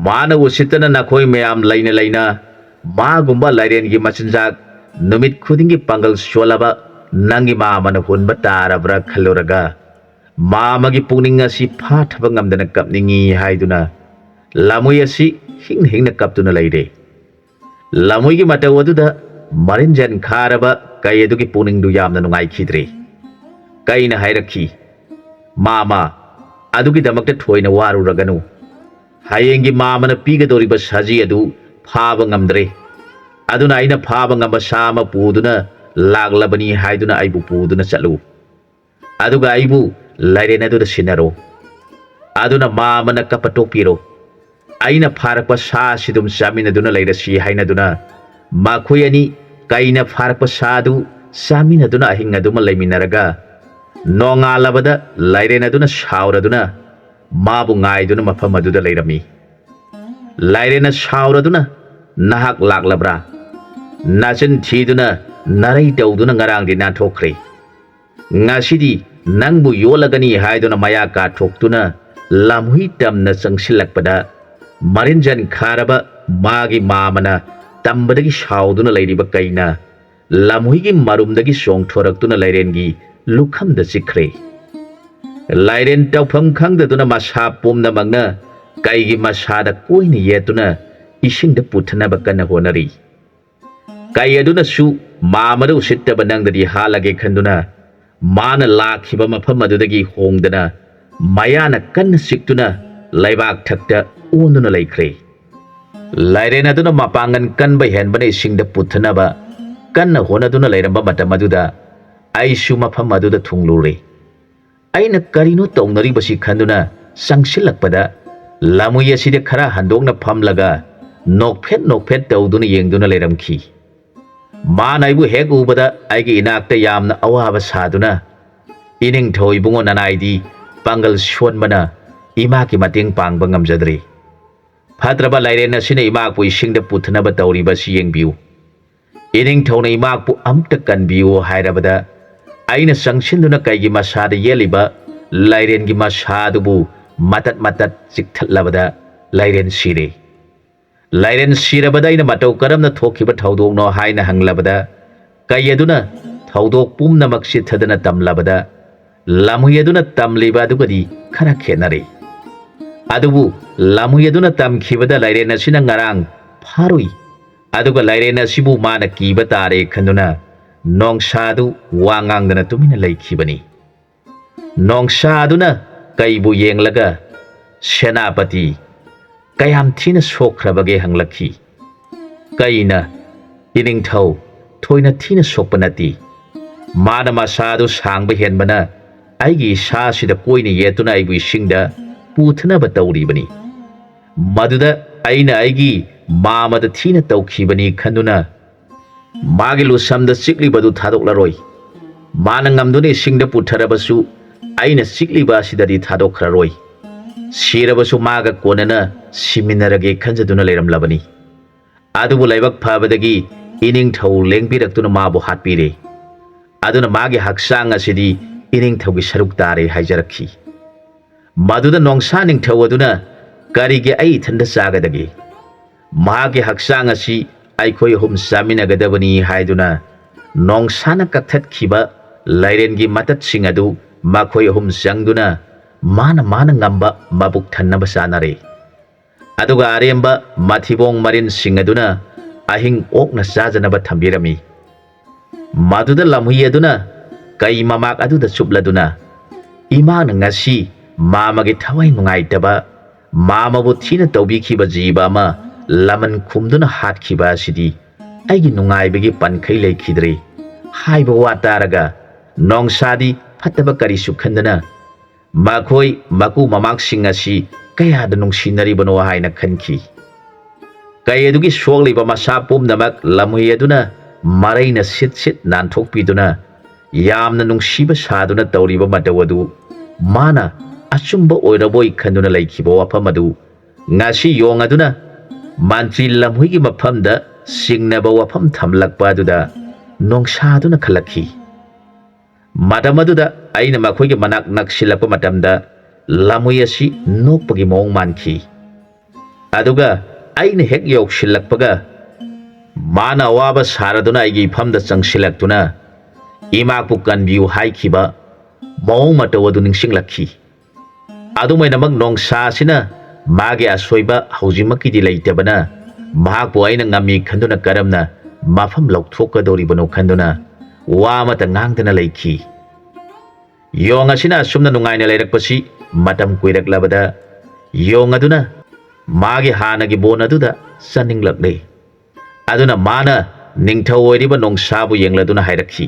ꯃꯥꯅ ꯎꯁꯤꯠꯇꯅ ꯅꯈꯣꯏ ꯃꯌꯥꯝ ꯂꯩꯅ ꯂꯩꯅ ꯃꯥꯒꯨꯝꯕ ꯂꯥꯏꯔꯦꯟꯒꯤ ꯃꯆꯤꯟꯖꯥꯛ ꯅꯨꯃꯤꯠ ꯈꯨꯗꯤꯡꯒꯤ ꯄꯥꯡꯒꯜ ꯁꯣꯜꯂꯕ ꯅꯪꯒꯤ ꯃꯥꯃꯅ ꯍꯨꯟꯕ ꯇꯥꯔꯕ꯭ꯔꯥ ꯈꯜꯂꯨꯔꯒ ꯃꯥꯃꯒꯤ ꯄꯨꯛꯅꯤꯡ ꯑꯁꯤ ꯐꯥꯊꯕ ꯉꯝꯗꯅ ꯀꯞꯅꯤꯡꯉꯤ ꯍꯥꯏꯗꯨꯅ ꯂꯃꯣꯏ ꯑꯁꯤ ꯍꯤꯡꯅ ꯍꯤꯡꯅ ꯀꯞꯇꯨꯅ ꯂꯩꯔꯦ ꯂꯃꯣꯏꯒꯤ ꯃꯇꯧ ꯑꯗꯨꯗ ꯃꯔꯤꯟꯖꯟ ꯈꯥꯔꯕ ꯀꯩ ꯑꯗꯨꯒꯤ ꯄꯨꯛꯅꯤꯡꯗꯨ ꯌꯥꯝꯅ ꯅꯨꯡꯉꯥꯏꯈꯤꯗ꯭ꯔꯦ ꯀꯩꯅ ꯍꯥꯏꯔꯛꯈꯤ ꯃꯥꯃ ꯑꯗꯨꯒꯤꯗꯃꯛꯇ ꯊꯣꯏꯅ ꯋꯥꯔꯨꯔꯒꯅꯨ ꯍꯌꯦꯡꯒꯤ ꯃꯥꯃꯅ ꯄꯤꯒꯗꯧꯔꯤꯕ ꯁꯖꯤ ꯑꯗꯨ ꯐꯥꯕ ꯉꯝꯗ꯭ꯔꯦ ꯑꯗꯨꯅ ꯑꯩꯅ ꯐꯥꯕ ꯉꯝꯕ ꯁꯥ ꯑꯃ ꯄꯨꯗꯨꯅ ꯂꯥꯛꯂꯕꯅꯤ ꯍꯥꯏꯗꯨꯅ ꯑꯩꯕꯨ ꯄꯨꯗꯨꯅ ꯆꯠꯂꯨ ꯑꯗꯨꯒ ꯑꯩꯕꯨ ꯂꯥꯏꯔꯦꯟ ꯑꯗꯨꯗ ꯁꯤꯟꯅꯔꯣ ꯑꯗꯨꯅ ꯃꯥꯃꯅ ꯀꯞꯄ ꯇꯣꯛꯄꯤꯔꯣ ꯑꯩꯅ ꯐꯥꯔꯛꯄ ꯁꯥ ꯑꯁꯤꯗꯨꯝ ꯆꯥꯃꯤꯟꯅꯗꯨꯅ ꯂꯩꯔꯁꯤ ꯍꯥꯏꯅꯗꯨꯅ ꯃꯈꯣꯏ ꯑꯅꯤ ꯀꯩꯅ ꯐꯥꯔꯛꯄ ꯁꯥ ꯑꯗꯨ ꯆꯥꯃꯤꯟꯅꯗꯨꯅ ꯑꯍꯤꯡ ꯑꯗꯨꯃ ꯂꯩꯃꯤꯟꯅꯔꯒ ꯅꯣꯡꯉꯥꯜꯂꯕꯗ ꯂꯥꯏꯔꯦꯟ ꯑꯗꯨꯅ ꯁꯥꯎꯔꯗꯨꯅ ꯃꯥꯕꯨ ꯉꯥꯏꯗꯨꯅ ꯃꯐꯝ ꯑꯗꯨꯗ ꯂꯩꯔꯝꯃꯤ ꯂꯥꯏꯔꯦꯟꯅ ꯁꯥꯎꯔꯗꯨꯅ ꯅꯍꯥꯛ ꯂꯥꯛꯂꯕ꯭ꯔꯥ ꯅꯥꯆꯤꯟ ꯊꯤꯗꯨꯅ ꯅꯔꯩ ꯇꯧꯗꯨꯅ ꯉꯔꯥꯡꯗꯤ ꯅꯥꯟꯊꯣꯛꯈ꯭ꯔꯦ ꯉꯁꯤꯗꯤ ꯅꯪꯕꯨ ꯌꯣꯜꯂꯒꯅꯤ ꯍꯥꯏꯗꯨꯅ ꯃꯌꯥ ꯀꯥꯊꯣꯛꯇꯨꯅ ꯂꯝꯍꯨꯏ ꯇꯝꯅ ꯆꯪꯁꯤꯜꯂꯛꯄꯗ ꯃꯔꯤꯟꯖꯟ ꯈꯥꯔꯕ ꯃꯥꯒꯤ ꯃꯥꯃꯅ ꯇꯝꯕꯗꯒꯤ ꯁꯥꯎꯗꯨꯅ ꯂꯩꯔꯤꯕ ꯀꯩꯅ ꯂꯝꯍꯨꯏꯒꯤ ꯃꯔꯨꯝꯗꯒꯤ ꯆꯣꯡꯊꯣꯔꯛꯇꯨꯅ ꯂꯥꯏꯔꯦꯟꯒꯤ ꯂꯨꯈꯝꯗ ꯆꯤꯛꯈ꯭ꯔꯦ ꯂꯥꯏꯔꯦꯟ ꯇꯧꯐꯝ ꯈꯪꯗꯗꯨꯅ ꯃꯁꯥ ꯄꯨꯝꯅꯃꯛꯅ ꯀꯩꯒꯤ ꯃꯁꯥꯗ ꯀꯣꯏꯅ ꯌꯦꯠꯇꯨꯅ ꯏꯁꯤꯡꯗ ꯄꯨꯊꯅꯕ ꯀꯟꯅ ꯍꯣꯠꯅꯔꯤ ꯀꯩ ꯑꯗꯨꯅꯁꯨ ꯃꯥꯃꯗ ꯎꯁꯤꯠꯇꯕ ꯅꯪꯗꯗꯤ ꯍꯥꯠꯂꯒꯦ ꯈꯟꯗꯨꯅ ꯃꯥꯅ ꯂꯥꯛꯈꯤꯕ ꯃꯐꯝ ꯑꯗꯨꯗꯒꯤ ꯍꯣꯡꯗꯅ ꯃꯌꯥꯅ ꯀꯟꯅ ꯆꯤꯛꯇꯨꯅ ꯂꯩꯕꯥꯛ ꯊꯛꯇ ꯑꯣꯟꯗꯨꯅ ꯂꯩꯈ꯭ꯔꯦ ꯂꯥꯏꯔꯦꯟ ꯑꯗꯨꯅ ꯃꯄꯥꯡꯒꯟ ꯀꯟꯕ ꯍꯦꯟꯕꯅ ꯏꯁꯤꯡꯗ ꯄꯨꯊꯅꯕ ꯀꯟꯅ ꯍꯣꯠꯅꯗꯨꯅ ꯂꯩꯔꯝꯕ ꯃꯇꯝ ꯑꯗꯨꯗ ꯑꯩꯁꯨ ꯃꯐꯝ ꯑꯗꯨꯗ ꯊꯨꯡꯂꯨꯔꯦ ꯑꯩꯅ ꯀꯔꯤꯅꯣ ꯇꯧꯅꯔꯤꯕꯁꯤ ꯈꯟꯗꯨꯅ ꯆꯪꯁꯤꯜꯂꯛꯄꯗ ꯂꯃꯨꯏ ꯑꯁꯤꯗ ꯈꯔ ꯍꯟꯗꯣꯛꯅ ꯐꯝꯂꯒ ꯅꯣꯛꯐꯦꯠ ꯅꯣꯛꯐꯦꯠ ꯇꯧꯗꯨꯅ ꯌꯦꯡꯗꯨꯅ ꯂꯩꯔꯝꯈꯤ ꯃꯥꯅ ꯑꯩꯕꯨ ꯍꯦꯛ ꯎꯕꯗ ꯑꯩꯒꯤ ꯏꯅꯥꯛꯇ ꯌꯥꯝꯅ ꯑꯋꯥꯕ ꯁꯥꯗꯨꯅ ꯏꯅꯤꯡꯊꯧ ꯏꯕꯨꯡꯉꯣ ꯅꯅꯥꯏꯗꯤ ꯄꯥꯡꯒꯜ ꯁꯣꯟꯕꯅ ꯏꯃꯥꯒꯤ ꯃꯇꯦꯡ ꯄꯥꯡꯕ ꯉꯝꯖꯗ꯭ꯔꯦ ꯐꯠꯇ꯭ꯔꯕ ꯂꯥꯏꯔꯦꯟ ꯑꯁꯤꯅ ꯏꯃꯥꯛꯄꯨ ꯏꯁꯤꯡꯗ ꯄꯨꯊꯅꯕ ꯇꯧꯔꯤꯕꯁꯤ ꯌꯦꯡꯕꯤꯌꯨ ꯏꯅꯤꯡꯊꯧꯅ ꯏꯃꯥꯛꯄꯨ ꯑꯃꯨꯛꯇ ꯀꯟꯕꯤꯌꯨ ꯍꯥꯏꯔꯕꯗ ꯑꯩꯅ ꯆꯪꯁꯤꯟꯗꯨꯅ ꯀꯩꯒꯤ ꯃꯁꯥꯗ ꯌꯦꯜꯂꯤꯕ ꯂꯥꯏꯔꯦꯟꯒꯤ ꯃꯁꯥ ꯑꯗꯨꯕꯨ ꯃꯇꯠ ꯃꯇꯠ ꯆꯤꯛꯊꯠꯂꯕꯗ ꯂꯥꯏꯔꯦꯟ ꯁꯤꯔꯦ ꯂꯥꯏꯔꯦꯟ ꯁꯤꯔꯕꯗ ꯑꯩꯅ ꯃꯇꯧ ꯀꯔꯝꯅ ꯊꯣꯛꯈꯤꯕ ꯊꯧꯗꯣꯛꯅꯣ ꯍꯥꯏꯅ ꯍꯪꯂꯕꯗ ꯀꯩ ꯑꯗꯨꯅ ꯊꯧꯗꯣꯛ ꯄꯨꯝꯅꯃꯛ ꯆꯤꯊꯗꯅ ꯇꯝꯂꯕꯗ ꯂꯝꯍꯨꯏ ꯑꯗꯨꯅ ꯇꯝꯂꯤꯕ ꯑꯗꯨꯒꯗꯤ ꯈꯔ ꯈꯦꯠꯅꯔꯦ ꯑꯗꯨꯕꯨ ꯂꯝꯍꯨꯏ ꯑꯗꯨꯅ ꯇꯝꯈꯤꯕꯗ ꯂꯥꯏꯔꯦꯟ ꯑꯁꯤꯅ ꯉꯔꯥꯡ ꯐꯥꯔꯨꯏ ꯑꯗꯨꯒ ꯂꯥꯏꯔꯦꯟ ꯑꯁꯤꯕꯨ ꯃꯥꯅ ꯀꯤꯕ ꯇꯥꯔꯦ ꯈꯟꯗꯨꯅ ꯅꯣꯡꯁꯥ ꯑꯗꯨ ꯋꯥ ꯉꯥꯡꯗꯅ ꯇꯨꯃꯤꯟꯅ ꯂꯩꯈꯤꯕꯅꯤ ꯅꯣꯡꯁꯥ ꯑꯗꯨꯅ ꯀꯩꯕꯨ ꯌꯦꯡꯂꯒ ꯁꯦꯅꯥꯄꯇꯤ ꯀꯌꯥꯝ ꯊꯤꯅ ꯁꯣꯛꯈ꯭ꯔꯕꯒꯦ ꯍꯪꯂꯛꯈꯤ ꯀꯩꯅ ꯏꯅꯤꯡꯊꯧ ꯊꯣꯏꯅ ꯊꯤꯅ ꯁꯣꯛꯄ ꯅꯠꯇꯦ ꯃꯥꯅ ꯃꯁꯥ ꯑꯗꯨ ꯁꯥꯡꯕ ꯍꯦꯟꯕꯅ ꯑꯩꯒꯤ ꯏꯁꯥꯁꯤꯗ ꯀꯣꯏꯅ ꯌꯦꯠꯇꯨꯅ ꯑꯩꯕꯨ ꯏꯁꯤꯡꯗ ꯄꯨꯊꯅꯕ ꯇꯧꯔꯤꯕꯅꯤ ꯃꯗꯨꯗ ꯑꯩꯅ ꯑꯩꯒꯤ ꯃꯥꯃꯗ ꯊꯤꯅ ꯇꯧꯈꯤꯕꯅꯤ ꯈꯟꯗꯨꯅ ꯃꯥꯒꯤ ꯂꯨꯁꯝꯗ ꯆꯤꯛꯂꯤꯕꯗꯨ ꯊꯥꯗꯣꯛꯂꯔꯣꯏ ꯃꯥꯅ ꯉꯝꯗꯨꯅ ꯏꯁꯤꯡꯗ ꯄꯨꯊꯔꯕꯁꯨ ꯑꯩꯅ ꯆꯤꯛꯂꯤꯕ ꯑꯁꯤꯗꯗꯤ ꯊꯥꯗꯣꯛꯈ꯭ꯔꯔꯣꯏ ꯁꯤꯔꯕꯁꯨ ꯃꯥꯒ ꯀꯣꯟꯅꯅ ꯁꯤꯃꯤꯟꯅꯔꯒꯦ ꯈꯟꯖꯗꯨꯅ ꯂꯩꯔꯝꯂꯕꯅꯤ ꯑꯗꯨꯕꯨ ꯂꯥꯏꯕꯛ ꯐꯕꯗꯒꯤ ꯏꯅꯤꯡꯊꯧ ꯂꯦꯡꯕꯤꯔꯛꯇꯨꯅ ꯃꯥꯕꯨ ꯍꯥꯠꯄꯤꯔꯦ ꯑꯗꯨꯅ ꯃꯥꯒꯤ ꯍꯛꯆꯥꯡ ꯑꯁꯤꯗꯤ ꯏꯅꯤꯡꯊꯧꯒꯤ ꯁꯔꯨꯛ ꯇꯥꯔꯦ ꯍꯥꯏꯖꯔꯛꯈꯤ ꯃꯗꯨꯗ ꯅꯣꯡꯁꯥ ꯅꯤꯡꯊꯧ ꯑꯗꯨꯅ ꯀꯔꯤꯒꯤ ꯑꯩ ꯏꯊꯟꯗ ꯆꯥꯒꯗꯒꯦ ꯃꯍꯥꯛꯀꯤ ꯍꯛꯆꯥꯡ ꯑꯁꯤ ꯑꯩꯈꯣꯏ ꯑꯍꯨꯝ ꯆꯥꯃꯤꯟꯅꯒꯗꯕꯅꯤ ꯍꯥꯏꯗꯨꯅ ꯅꯣꯡꯁꯥꯅ ꯀꯛꯊꯠꯈꯤꯕ ꯂꯥꯏꯔꯦꯟꯒꯤ ꯃꯇꯠꯁꯤꯡ ꯑꯗꯨ ꯃꯈꯣꯏ ꯑꯍꯨꯝ ꯆꯪꯗꯨꯅ ꯃꯥꯅ ꯉꯝꯕ ꯃꯕꯨꯛ ꯊꯟꯅꯕ ꯆꯥꯅꯔꯦ ꯑꯗꯨꯒ ꯑꯔꯦꯝꯕ ꯃꯊꯤꯕꯣꯡ ꯃꯔꯤꯟꯁꯤꯡ ꯑꯗꯨꯅ ꯑꯍꯤꯡ ꯑꯣꯛꯅ ꯆꯥꯖꯅꯕ ꯊꯝꯕꯤꯔꯝꯃꯤ ꯃꯗꯨꯗ ꯂꯝꯍꯨꯏ ꯑꯗꯨꯅ ꯀꯩ ꯃꯃꯥꯛ ꯑꯗꯨꯗ ꯆꯨꯞꯂꯗꯨꯅ ꯏꯃꯥꯅ ꯉꯁꯤ ꯃꯥꯃꯒꯤ ꯊꯋꯥꯏ ꯅꯨꯡꯉꯥꯏꯇꯕ ꯃꯥꯃꯕꯨ ꯊꯤꯅ ꯇꯧꯕꯤꯈꯤꯕ ꯖꯤꯕ ꯑꯃ ꯂꯃꯟ ꯈꯨꯝꯗꯨꯅ ꯍꯥꯠꯈꯤꯕ ꯑꯁꯤꯗꯤ ꯑꯩꯒꯤ ꯅꯨꯡꯉꯥꯏꯕꯒꯤ ꯄꯟꯈꯩ ꯂꯩꯈꯤꯗ꯭ꯔꯦ ꯍꯥꯏꯕ ꯋꯥ ꯇꯥꯔꯒ ꯅꯣꯡꯁꯥꯗꯤ ꯐꯠꯇꯕ ꯀꯔꯤꯁꯨ ꯈꯟꯗꯅ ꯃꯈꯣꯏ ꯃꯀꯨ ꯃꯃꯥꯡꯁꯤꯡ ꯑꯁꯤ ꯀꯌꯥꯗ ꯅꯨꯡꯁꯤꯅꯔꯤꯕꯅꯣ ꯍꯥꯏꯅ ꯈꯟꯈꯤ꯫ ꯀꯩ ꯑꯗꯨꯒꯤ ꯁꯣꯛꯂꯤꯕ ꯃꯁꯥ ꯄꯨꯝꯅꯃꯛ ꯂꯝꯍꯨꯏ ꯑꯗꯨꯅ ꯃꯔꯩꯅ ꯁꯤꯠ ꯁꯤꯠ ꯅꯥꯟꯊꯣꯛꯄꯤꯗꯨꯅ ꯌꯥꯝꯅ ꯅꯨꯡꯁꯤꯕ ꯁꯥꯗꯨꯅ ꯇꯧꯔꯤꯕ ꯃꯇꯧ ꯑꯗꯨ ꯃꯥꯅ ꯑꯆꯨꯝꯕ ꯑꯣꯏꯔꯕꯣꯏ ꯈꯟꯗꯨꯅ ꯂꯩꯈꯤꯕ ꯋꯥꯐꯝ ꯑꯗꯨ ꯉꯁꯤ ꯌꯣꯡ ꯑꯗꯨꯅ ꯃꯟꯇ꯭ꯔꯤ ꯂꯝꯍꯨꯏꯒꯤ ꯃꯐꯝꯗ ꯆꯤꯡꯅꯕ ꯋꯥꯐꯝ ꯊꯝꯂꯛꯄ ꯑꯗꯨꯗ ꯅꯣꯡꯁꯥꯗꯨꯅ ꯈꯜꯂꯛꯈꯤ꯫ ꯃꯇꯝ ꯑꯗꯨꯗ ꯑꯩꯅ ꯃꯈꯣꯏꯒꯤ ꯃꯅꯥꯛ ꯅꯛꯁꯤꯜꯂꯛꯄ ꯃꯇꯝꯗ ꯂꯝꯍꯨꯏ ꯑꯁꯤ ꯅꯣꯛꯄꯒꯤ ꯃꯑꯣꯡ ꯃꯥꯟꯈꯤ꯫ ꯑꯗꯨꯒ ꯑꯩꯅ ꯍꯦꯛ ꯌꯧꯁꯤꯜꯂꯛꯄꯒ ꯃꯥꯅ ꯑꯋꯥꯕ ꯁꯥꯔꯗꯨꯅ ꯑꯩꯒꯤ ꯏꯐꯝꯗ ꯆꯪꯁꯤꯜꯂꯛꯇꯨꯅ ꯏꯃꯥꯛꯄꯨ ꯀꯟꯕꯤꯌꯨ ꯍꯥꯏꯈꯤꯕ ꯃꯑꯣꯡ ꯃꯇꯧ ꯑꯗꯨ ꯅꯤꯡꯁꯤꯡꯂꯛꯈꯤ꯫ ꯑꯗꯨꯃꯥꯏꯅꯃꯛ ꯅꯣꯡꯁꯥ ꯑꯁꯤꯅ ꯃꯥꯒꯤ ꯑꯁꯣꯏꯕ ꯍꯧꯖꯤꯛꯃꯛꯀꯤꯗꯤ ꯂꯩꯇꯕꯅ ꯃꯍꯥꯛꯄꯨ ꯑꯩꯅ ꯉꯝꯃꯤ ꯈꯟꯗꯨꯅ ꯀꯔꯝꯅ ꯃꯐꯝ ꯂꯧꯊꯣꯛꯀꯗꯧꯔꯤꯕꯅꯣ ꯈꯟꯗꯨꯅ ꯋꯥ ꯑꯃꯠꯇ ꯉꯥꯡꯗꯅ ꯂꯩꯈꯤ꯫ ꯌꯣꯡ ꯑꯁꯤꯅ ꯑꯁꯨꯝꯅ ꯅꯨꯡꯉꯥꯏꯅ ꯂꯩꯔꯛꯄꯁꯤ ꯃꯇꯝ ꯀꯨꯏꯔꯛꯂꯕꯗ ꯌꯣꯡ ꯑꯗꯨꯅ ꯃꯥꯒꯤ ꯍꯥꯟꯅꯒꯤ ꯕꯣꯟ ꯑꯗꯨꯗ ꯆꯠꯅꯤꯡꯂꯛꯂꯦ꯫ ꯑꯗꯨꯅ ꯃꯥꯅ ꯅꯤꯡꯊꯧ ꯑꯣꯏꯔꯤꯕ ꯅꯣꯡꯁꯥꯕꯨ ꯌꯦꯡꯂꯗꯨꯅ ꯍꯥꯏꯔꯛꯈꯤ,